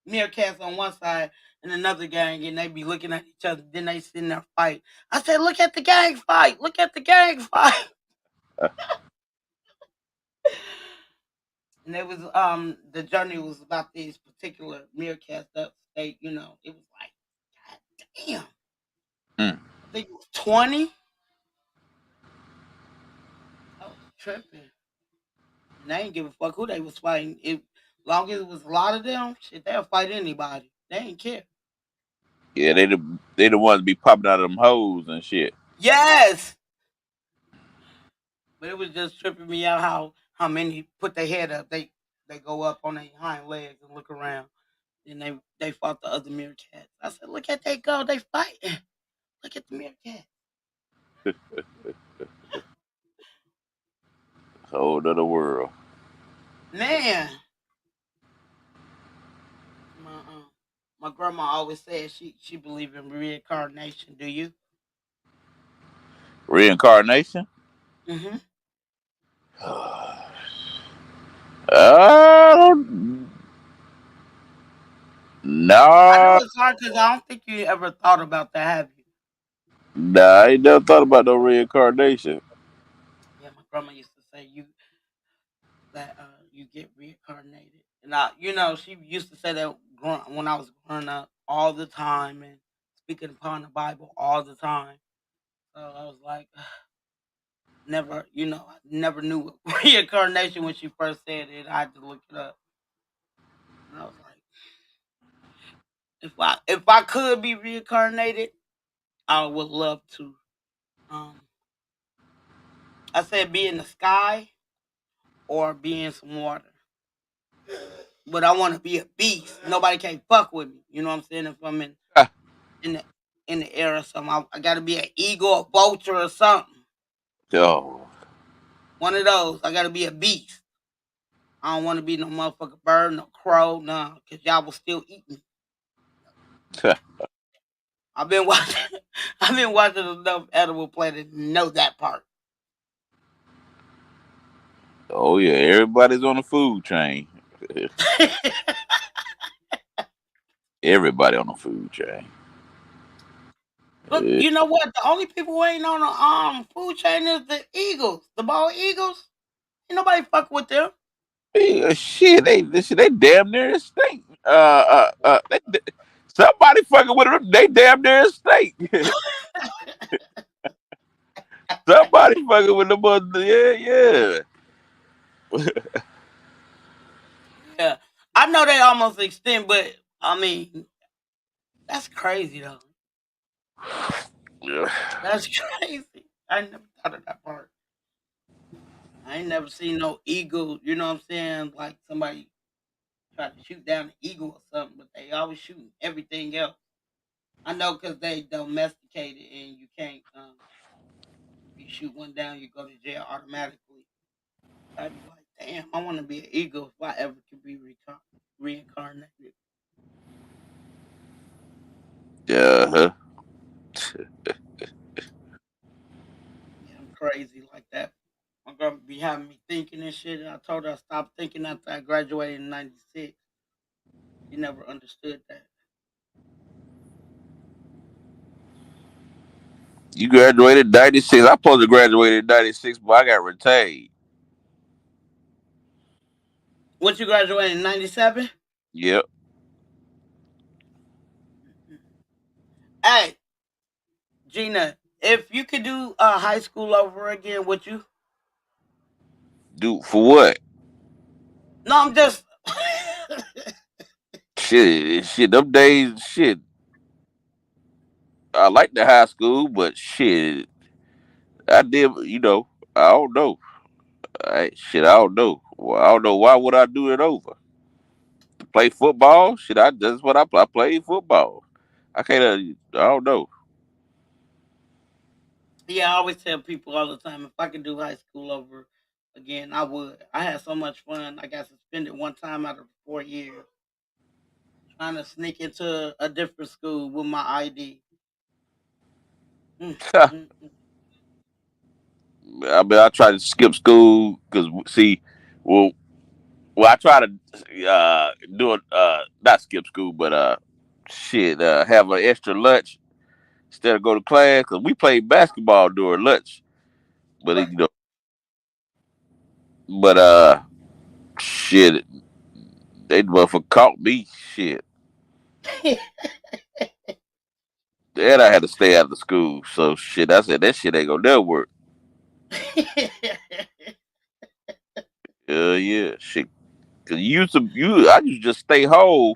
meerkats on one side and another gang, and they be looking at each other. Then they sit in there fight. I said, look at the gang fight. Look at the gang fight. And it was the journey was about these particular meerkats that it was like, God damn. Mm. I think it was 20. I was tripping. And they ain't give a fuck who they was fighting. If long as it was a lot of them, shit, they'll fight anybody. They ain't care. Yeah. They the ones be popping out of them hoes and shit. Yes. But it was just tripping me out how many put their head up. They go up on their hind legs and look around. And they fought the other meerkats. I said, look at they go, they fighting. Look at the meerkat. Whole other world. Man. My grandma always said she believed in reincarnation. Do you? Reincarnation. Hmm. I don't. I know Nah, it's hard because I don't think you ever thought about that, have you? nah, I ain't never thought about no reincarnation. Yeah, my grandma used to say you get reincarnated, and she used to say that when I was growing up all the time and speaking upon the Bible all the time. So I was like, never, I never knew what reincarnation when she first said it. I had to look it up. I was like, if I could be reincarnated, I would love to. Um, I said be in the sky or be in some water. But I want to be a beast. Nobody can fuck with me. You know what I'm saying? If I'm in the in the air or something, I got to be an eagle, a vulture, or something. Oh. One of those. I got to be a beast. I don't want to be no motherfucking bird, no crow, no, cause y'all will still eat me. I've been watching. I've been watching enough Edible Planet to know that part. Oh yeah, everybody's on the food chain. Everybody on the food chain. But Uh, you know what? The only people who ain't on the food chain is the Eagles, the bald Eagles. Ain't nobody fuck with them. shit, they damn near extinct. Somebody fucking with them. They damn near extinct. Somebody fucking with them. Yeah, Yeah, I know they almost extend, but I mean that's crazy though. yeah. That's crazy. I never thought of that part. I ain't never seen no eagle. You know what I'm saying? Like somebody try to shoot down an eagle or something, but they always shooting everything else. I know because they domesticated and you can't. You shoot one down, you go to jail automatically. I'd be like, damn, I want to be an eagle if I ever could be reincarnated. Uh-huh. Yeah, I'm crazy like that. My girl be having me thinking and shit. And I told her I stopped thinking after I graduated in '96. She never understood that. You graduated '96. I supposed to graduate in '96, but I got retained. Once you graduated in '97, Yep. hey Gina, if you could do high school over again, would you? Dude, for what? No, I'm just. Shit. Them days, shit. I like the high school, but shit, I did. I don't know. I don't know. Well, I don't know. Why would I do it over? To play football? Shit, that's what I play. I played football. I can't. I don't know. Yeah, I always tell people all the time if I could do high school over again, I would. I had so much fun. I got suspended one time out of 4 years trying to sneak into a different school with my ID. Mm, mm, mm. I mean, I tried to skip school because see, well, I try to do it. Not skip school, but shit, have an extra lunch instead of go to class because we played basketball during lunch. But Right. but shit, they motherfucker caught me. Shit, and I had to stay after school. So shit, I said that shit ain't gonna never work. Yeah, shit. Cause I used to just stay home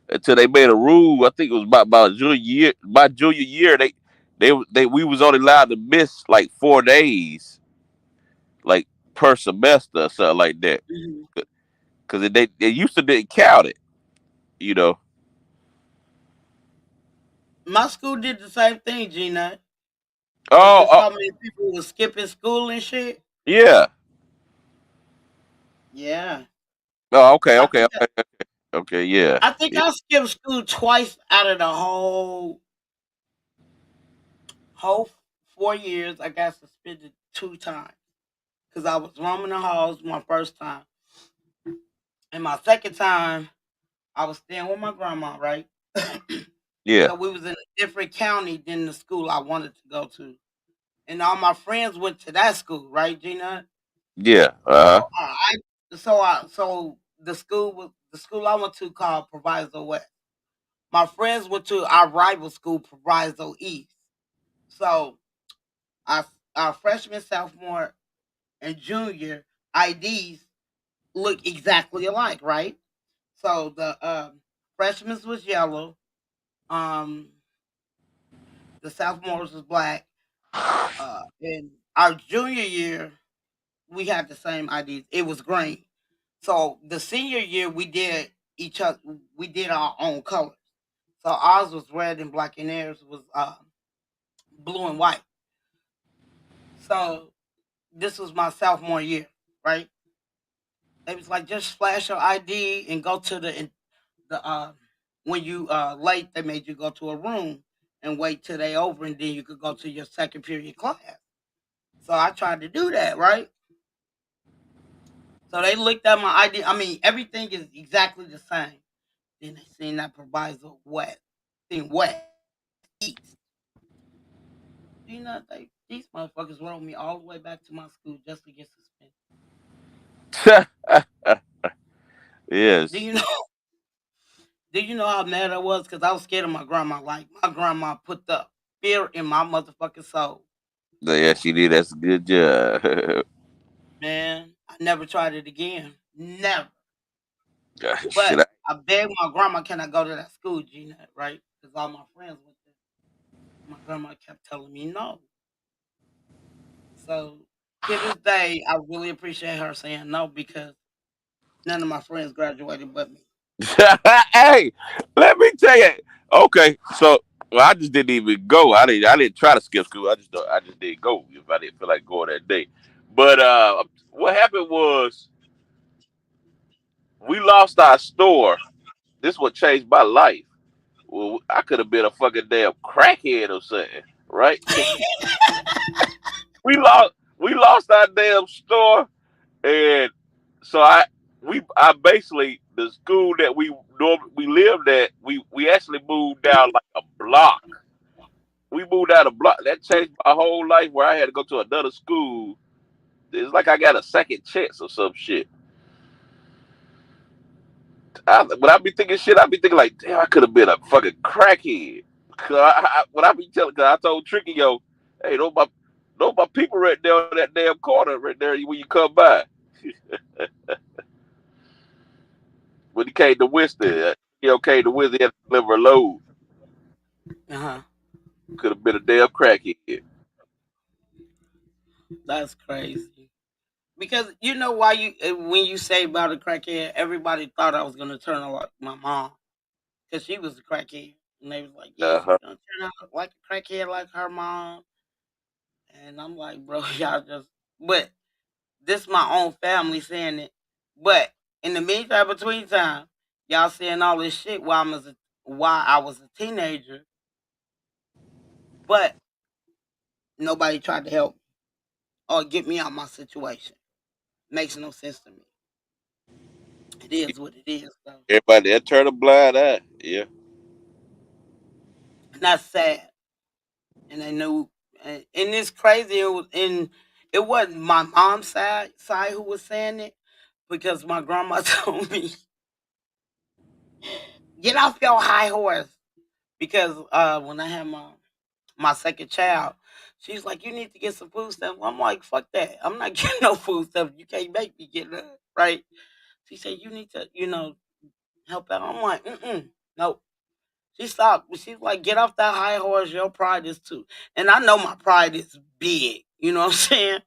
until they made a rule. I think it was about my junior year. My junior year, we was only allowed to miss like 4 days, like per semester or something like that. Mhm. Cause they used to didn't count it, you know. My school did the same thing, Gina. Because Oh, there's so many people who was skipping school and shit. yeah. Yeah. Oh, okay, I okay, think okay, okay, yeah. I think Yeah. I skipped school twice out of the whole 4 years. I got suspended 2 times because I was roaming the halls my first time, and my second time I was staying with my grandma. Right, Yeah. so we was in a different county than the school I wanted to go to, and all my friends went to that school. Right, Gina. Yeah. So Uh-huh. so the school I went to called Proviso West. My friends went to our rival school, Proviso East. So our our freshman, sophomore, and junior IDs look exactly alike, right? So the freshmen was yellow. Um, the sophomores was black. In our junior year, we had the same IDs. It was green. So the senior year, we did each other. We did our own colors. So ours was red and black, and theirs was blue and white. So this was my sophomore year, right? They was like, just flash your ID and go to the when you late, they made you go to a room and wait till they over, and then you could go to your second period class. So I tried to do that, right? So they looked at my ID. I mean, everything is exactly the same. Then they seen that proviso west, then west, east. You know, these motherfuckers wrote me all the way back to my school just to get suspended. Do Yes. you know? Do you know how mad I was? Because I was scared of my grandma. Like my grandma put the fear in my motherfucking soul. Yeah, she did. That's a good job. Man, I never tried it again. Never. Shit, But I begged my grandma, can I go to that school, Gina? Right? Because all my friends went there. My grandma kept telling me no. So to this day, I really appreciate her saying no because none of my friends graduated but me. hey, let me tell you. Okay, so well, I just didn't even go. I didn't try to skip school. I just didn't go if I didn't feel like going that day. But what happened was we lost our store. This what changed my life. Well, I could have been a fucking damn crackhead or something, right? We lost our damn store, and so I basically the school that we lived at, we actually moved down like a block. We moved out a block. That changed my whole life where I had to go to another school. It's like I got a second chance or some shit. When I be thinking shit, I be thinking like, damn, I could have been a fucking crackhead. When I be telling, cause I told Tricky, yo, hey, those my people right there on that damn corner right there when you come by. When he came to Winston, came to Winston, he had to deliver a load. Uh-huh. Could have been a damn crackhead. That's crazy. Because you know why when you say about a crackhead, everybody thought I was gonna turn out like my mom because she was a crackhead, and they was like, "Yeah, Uh she's huh. gonna turn out like a crackhead like her mom." And I'm like, "Bro, y'all just." But this my own family saying it. But in the meantime, between time, y'all saying all this shit while I was a teenager, but nobody tried to help me or get me out my situation. Makes no sense to me. It is what it is, though. Everybody that turn a blind eye. Yeah. And that's sad. And I knew, and it's crazy. It wasn't my mom's side who was saying it because my grandma told me, "Get off your high horse." Because when I had my second child, she's like, "You need to get some food stamps." I'm like, "Fuck that! I'm not getting no food stamps. You can't make me get none." Right? She said, "You need to, help out." I'm like, "Mm, nope." She stopped. She's like, "Get off that high horse. Your pride is too." And I know my pride is big. You know what I'm saying?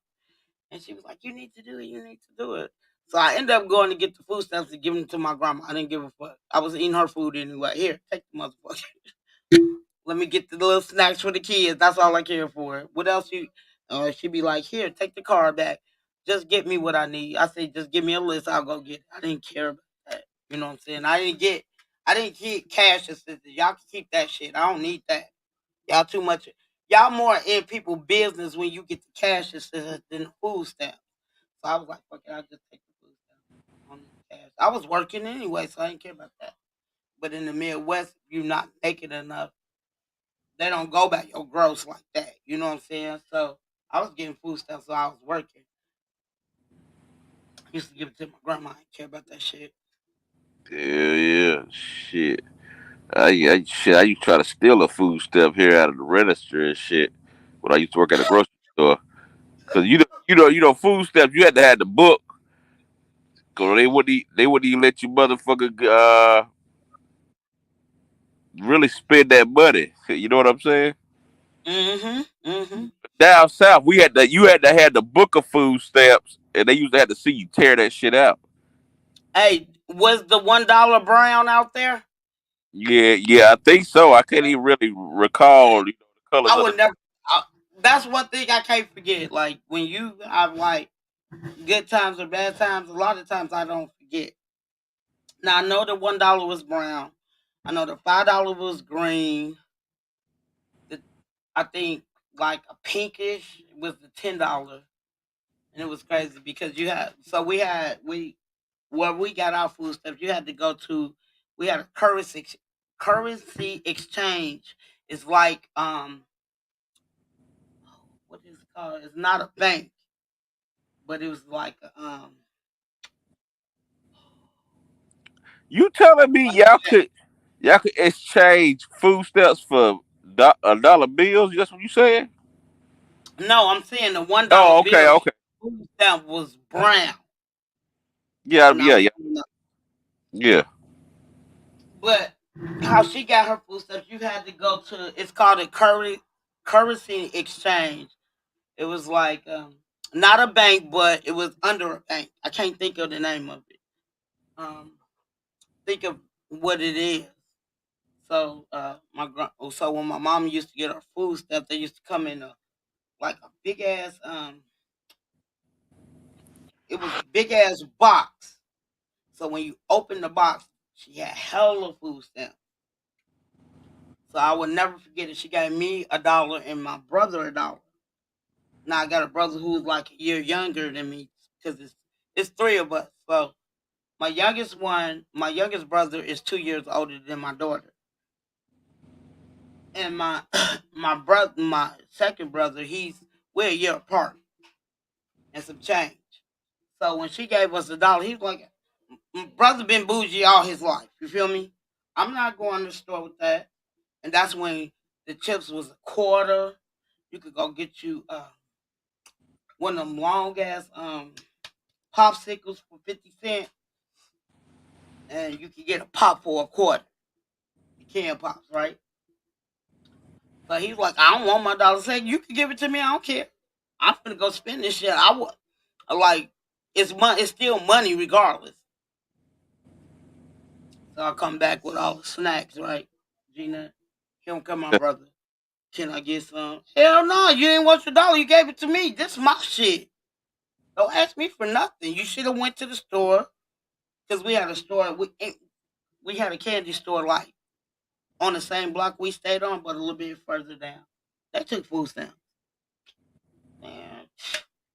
And she was like, "You need to do it. You need to do it." So I ended up going to get the food stamps and giving them to my grandma. I didn't give a fuck. I was eating her food anyway. Here, take the motherfucker. Let me get the little snacks for the kids. That's all I care for. What else you? She'd be like, "Here, take the card back. Just get me what I need." I say, "Just give me a list. I'll go get it." I didn't care about that. You know what I'm saying? I didn't get cash assistance. Y'all can keep that shit. I don't need that. Y'all too much. Y'all more in people business when you get the cash assistance than the food stamp. So I was like, "Fuck it, I'll just take the food stamp on the cash." I was working anyway, so I didn't care about that. But in the Midwest, if you're not making enough, they don't go by your gross like that. You know what I'm saying? So I was getting food stamps, so I was working. I used to give it to my grandma. I didn't care about that shit. Yeah, yeah. Shit. I used to try to steal a food stuff here out of the register and shit when I used to work at a grocery store. Cause food stamps you had to have the book. Cause they wouldn't even let you motherfucker really spend that money. You know what I'm saying? Mm-hmm. Mm-hmm. Down south, you had to have the book of food stamps, and they used to have to see you tear that shit out. Hey, was the $1 brown out there? Yeah, I think so. I can't even really recall, the colors I of the. would never. I, that's one thing I can't forget. Like when you have like good times or bad times, a lot of times I don't forget. Now I know the $1 was brown. I know the $5 was green. The I think like a pinkish was the $10, and it was crazy because you had so we where we got our food stuff. You had to go to we had a currency exchange. It's like what is it called? It's not a bank, but it was like You telling me like y'all could exchange food stamps for dollar bills? That's what you saying? no, I'm saying the $1 Oh, okay, bill okay. food stamp was brown Yeah, when I yeah, was yeah, growing up. yeah. But how she got her food stuff, you had to go to. It's called a currency exchange. It was like not a bank, but it was under a bank. I can't think of the name of it. Um, think of what it is. So so when my mom used to get her food stuff, they used to come in a like a big ass it was a big ass box. So when you open the box, she had hella food stamps. So I will never forget it. She gave me $1 and my brother $1. Now I got a brother who's like a year younger than me because it's three of us. So my youngest brother is 2 years older than my daughter, and my my second brother, we're a year apart and some change. So when she gave us $1, he was like, brother been bougie all his life. You feel me? I'm not going to the store with that. And that's when the chips was a quarter. You could go get you one of them long ass popsicles for 50 cents, and you could get a pop for a quarter. The can pops, right? So he's like, I don't want my dollar. Say you can give it to me. I don't care. I'm gonna go spend this shit. I would like it's money. It's still money regardless. So I come back with all the snacks, right? Gina, here come my brother. Can I get some? Hell no, you didn't want your dollar. You gave it to me. This is my shit. Don't ask me for nothing. You should have went to the store because we had a store. We had a candy store like on the same block we stayed on, but a little bit further down. They took food stamps. Man,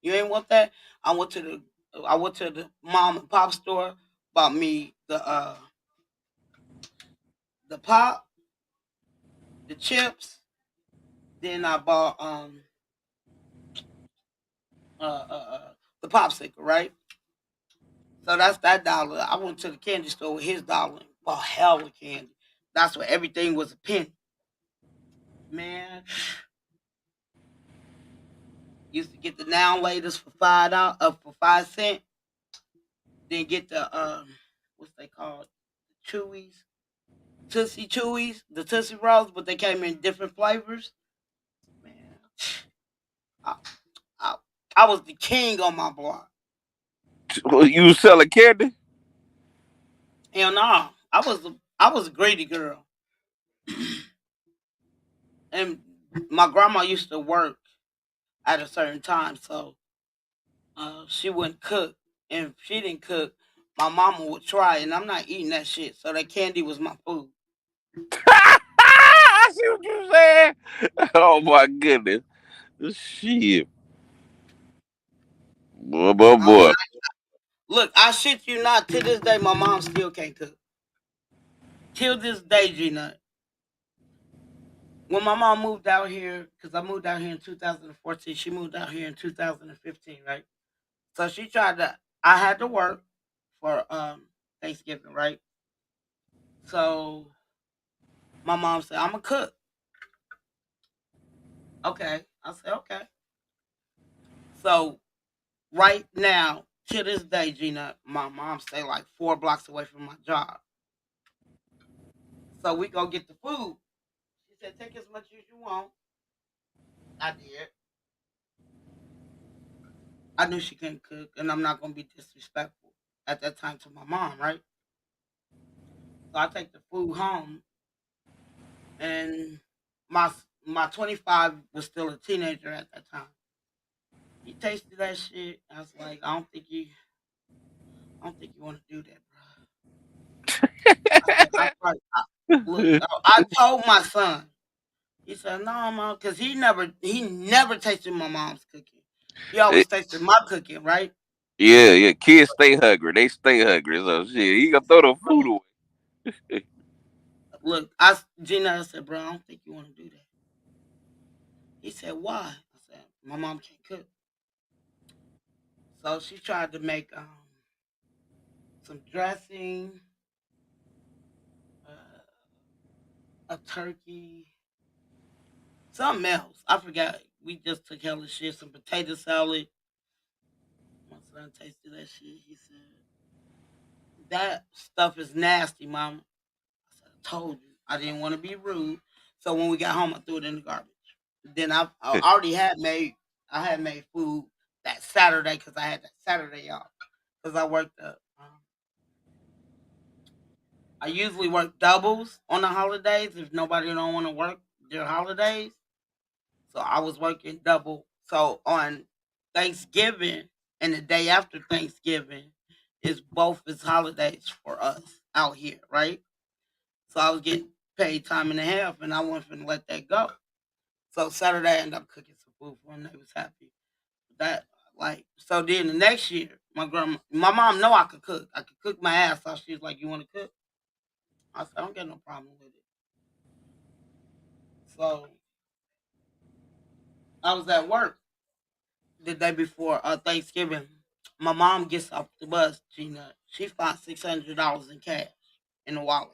you ain't want that. I went to the mom and pop store, bought me the pop, the chips. Then I bought the popsicle, right? So that's that dollar. I went to the candy store with his dollar and bought hell of candy. That's where everything was a penny. Man, used to get the now latest for $5 for 5 cents. Then get the what's they called? Chewies. Tootsie Chewies, the Tootsie Rolls, but they came in different flavors. Man, I, I, I was the king on my block. You was selling candy? Hell no, I was a greedy girl, and my grandma used to work at a certain time, so she wouldn't cook. And if she didn't cook, my mama would try, and I'm not eating that shit. So that candy was my food. I see what you saying. Oh my goodness. Shit. Boy. Look, I shit you not. To this day, my mom still can't cook. Till this day, G Nut. When my mom moved out here, because I moved out here in 2014, she moved out here in 2015, right? So she tried to. I had to work for Thanksgiving, right? So my mom said, "I'm gonna cook." Okay, I said, "Okay." So right now, To this day, Gina, my mom stay like 4 blocks away from my job. So we go get the food. She said, take as much as you want. I did. I knew she couldn't cook, and I'm not gonna be disrespectful at that time to my mom, right? So I take the food home, and my my 25 was still a teenager at that time. He tasted that shit. I was like, I don't think you want to do that, bro. I said, look, I told my son. He said, no, mom, because he never tasted my mom's cooking. He Eh, always tasted my cooking, right? yeah, yeah. Kids stay hungry. They stay hungry. So shit, he gonna throw the food away. Look, Gina, I said, bro, I don't think you want to do that. He said, why? I said, my mom can't cook. So she tried to make some dressing, uh, a turkey, something else. I forgot. We just took hella shit, some potato salad. My son tasted that shit. He said, that stuff is nasty, mama. I said, I told you. I didn't want to be rude. So when we got home, I threw it in the garbage. Then I already I had made food that Saturday because I had that Saturday off. Because I usually work doubles on the holidays if nobody don't want to work their holidays. So I was working double. So on Thanksgiving and the day after Thanksgiving is both its holidays for us out here, right? So I was getting paid time and a half, and I wasn't finna let that go. So Saturday I ended up cooking some food for them. They was happy. That so then the next year, my mom know I could cook. I could cook my ass off. She was like, "You want to cook?" I said, "I don't get no problem with it." So I was at work the day before Thanksgiving. My mom gets off the bus. She finds $600 in cash in the wallet.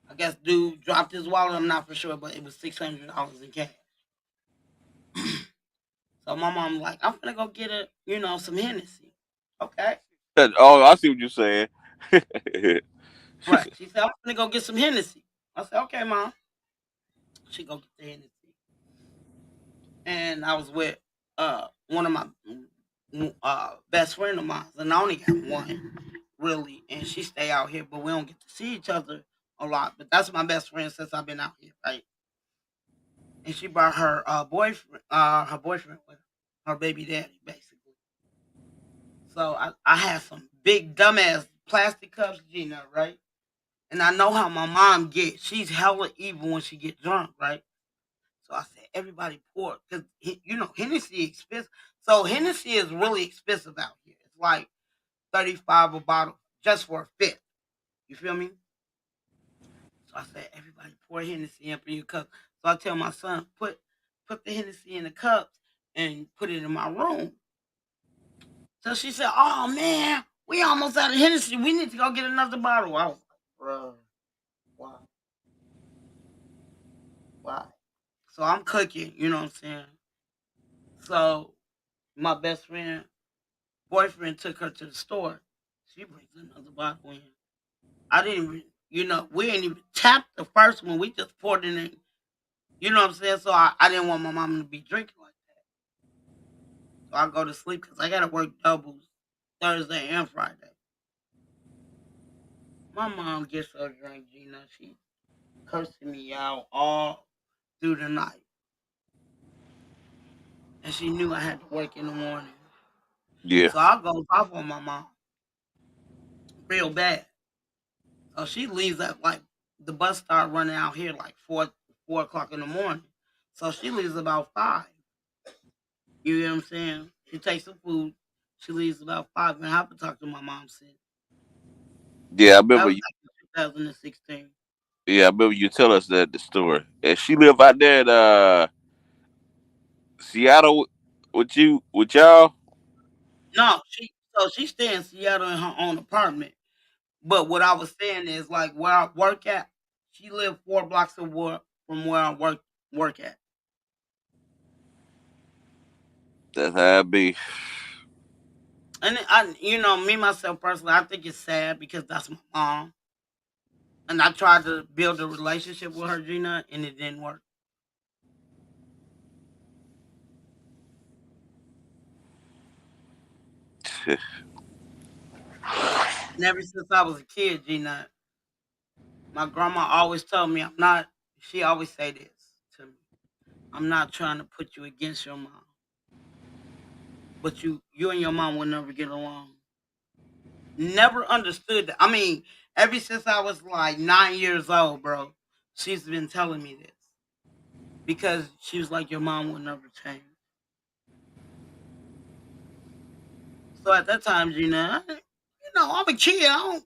I guess dude dropped his wallet. I'm not for sure, but it was $600 in cash. So my mom like, I'm gonna go get some Hennessy. Okay, Oh, I see what you're saying. right. She said, I'm gonna go get some Hennessy. I said, okay, mom. She go get the Hennessy, and I was with one of my best friend of mine, and I only got one really, and she stay out here, but we don't get to see each other a lot. But that's my best friend since I've been out here, right? And she brought her boyfriend with her baby daddy, basically. So I had some big dumbass plastic cups, Gina, right? And I know how my mom gets. She's hella evil when she gets drunk, right? So I said, everybody pour because Hennessy expensive. So Hennessy is really expensive out here. It's like 35 a bottle just for a fifth. You feel me? So I said, everybody pour Hennessy up in your cup. So I tell my son, put the Hennessy in the cups and put it in my room. So she said, oh man, we almost out of Hennessy. We need to go get another bottle. I was like, bro, why? Why? So I'm cooking, you know what I'm saying? So my best friend boyfriend took her to the store. She brings another bottle in. I didn't even, we didn't even tap the first one. We just poured it in. You know what I'm saying? So I didn't want my mom to be drinking like that. So I go to sleep because I got to work doubles Thursday and Friday. My mom gets her drink, Gina. She cursing me out all through the night. And she knew I had to work in the morning. Yeah. So I go off on my mom real bad. So she leaves at like the bus start running out here like 4 o'clock in the morning. So she leaves about 5. You know what I'm saying? She takes some food. She leaves about 5, and I haven't talked to my mom since. Yeah, I That remember. was back in 2016. Yeah, I remember you tell us that the story. And she live out there in Seattle with y'all. No, she stay in Seattle in her own apartment. But what I was saying is like where I work at, she lived 4 blocks from where I work at. That's how it be. And me myself personally, I think it's sad because that's my mom, and I tried to build a relationship with her, Gina, and it didn't work. And ever since I was a kid, Gina, my grandma always told me I'm not. She always say this to me: I'm not trying to put you against your mom, but you and your mom will never get along. Never understood that. I mean, ever since I was like 9 years old, bro, she's been telling me this because she was like, your mom will never change. So at that time, Gina, I'm a kid. I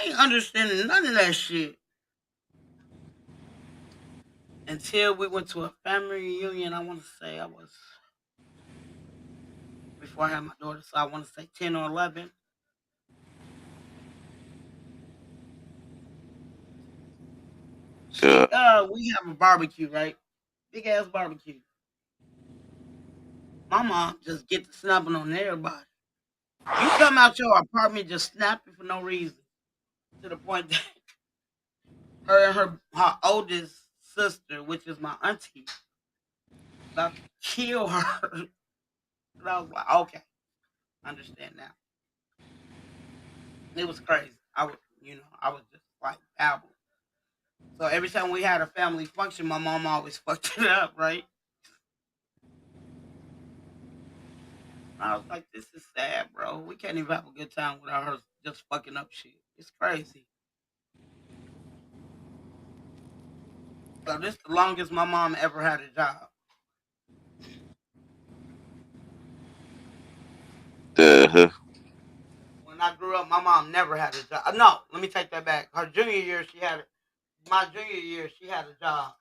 ain't understanding none of that shit until we went to a family reunion. I want to say I was before I had my daughter, so I want to say 10 or 11. Yeah. We have a barbecue, right? Big ass barbecue. My mom just get to snapping on everybody. You come out your apartment just snapping for no reason, to the point that her and her oldest sister, which is my auntie, about to kill her. And I was like, okay, I understand now. It was crazy. I was just like babble. So every time we had a family function, my mom always fucked it up, right? I was like, this is sad, bro. We can't even have a good time without her just fucking up shit. It's crazy. So this is the longest my mom ever had a job. Uh-huh. When I grew up, my mom never had a job. No, let me take that back. Her junior year, she had my junior year, she had a job.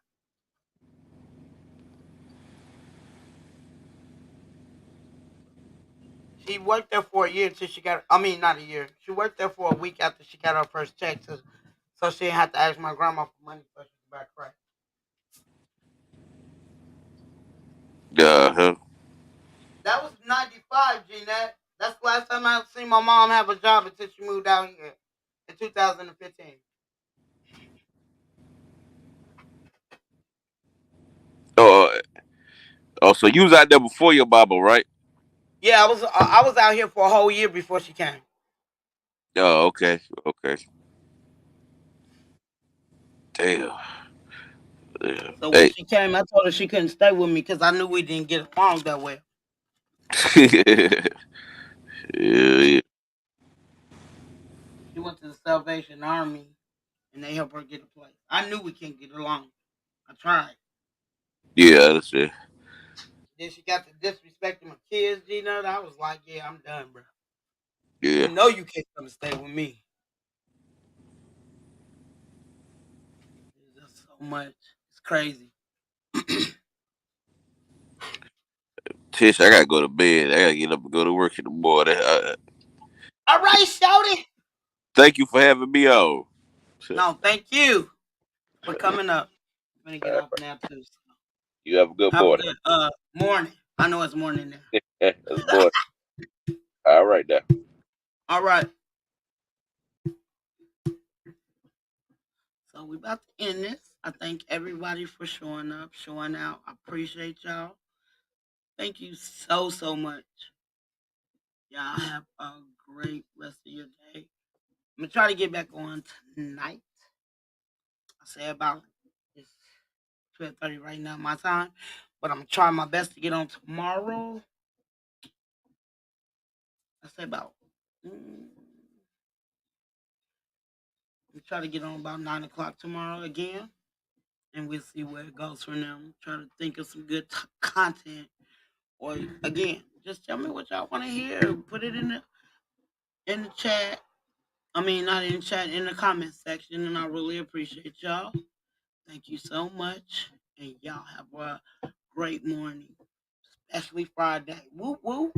She worked there for a year until she got. I mean, not a year. She worked there for a week after she got her first check, so she didn't have to ask my grandma for money so she could back right. Uh-huh. That was '95, Jeanette. That's the last time I seen my mom have a job until she moved out here in 2015. Oh, so you was out there before your Bible, right? Yeah, I was out here for a whole year before she came. Oh, okay. Okay. Damn. Yeah. So when Hey. she came, I told her she couldn't stay with me because I knew we didn't get along that well. Yeah, She went to the Salvation Army and they helped her get a place. I knew we can't get along. I tried. yeah, that's it. Then she got to disrespecting my kids, Gina. And I was like, yeah, I'm done, bro. You Yeah. know you can't come and stay with me. It's just so much. It's crazy. Tish, I gotta go to bed. I gotta get up and go to work in the morning. All right, Shouty. Thank you for having me on. No, thank you for coming up. I'm gonna get off now too. So You have a good have a morning. good morning. I know it's morning That's now. morning. All right now. All right. So we about to end this. I thank everybody for showing up, showing out. I appreciate y'all. Thank you so much. Y'all have a great rest of your day. I'm gonna try to get back on tonight. I say about it's 12:30 right now my time, but I'm gonna try my best to get on tomorrow. I say about we try to get on about 9 o'clock tomorrow again, and we'll see where it goes from there. Try to think of some good content, or again, just tell me what y'all want to hear. Put it in the chat. I mean, not in the chat, in the comment section, and I really appreciate y'all. Thank you so much, and y'all have a great morning, especially Friday. Woo woo.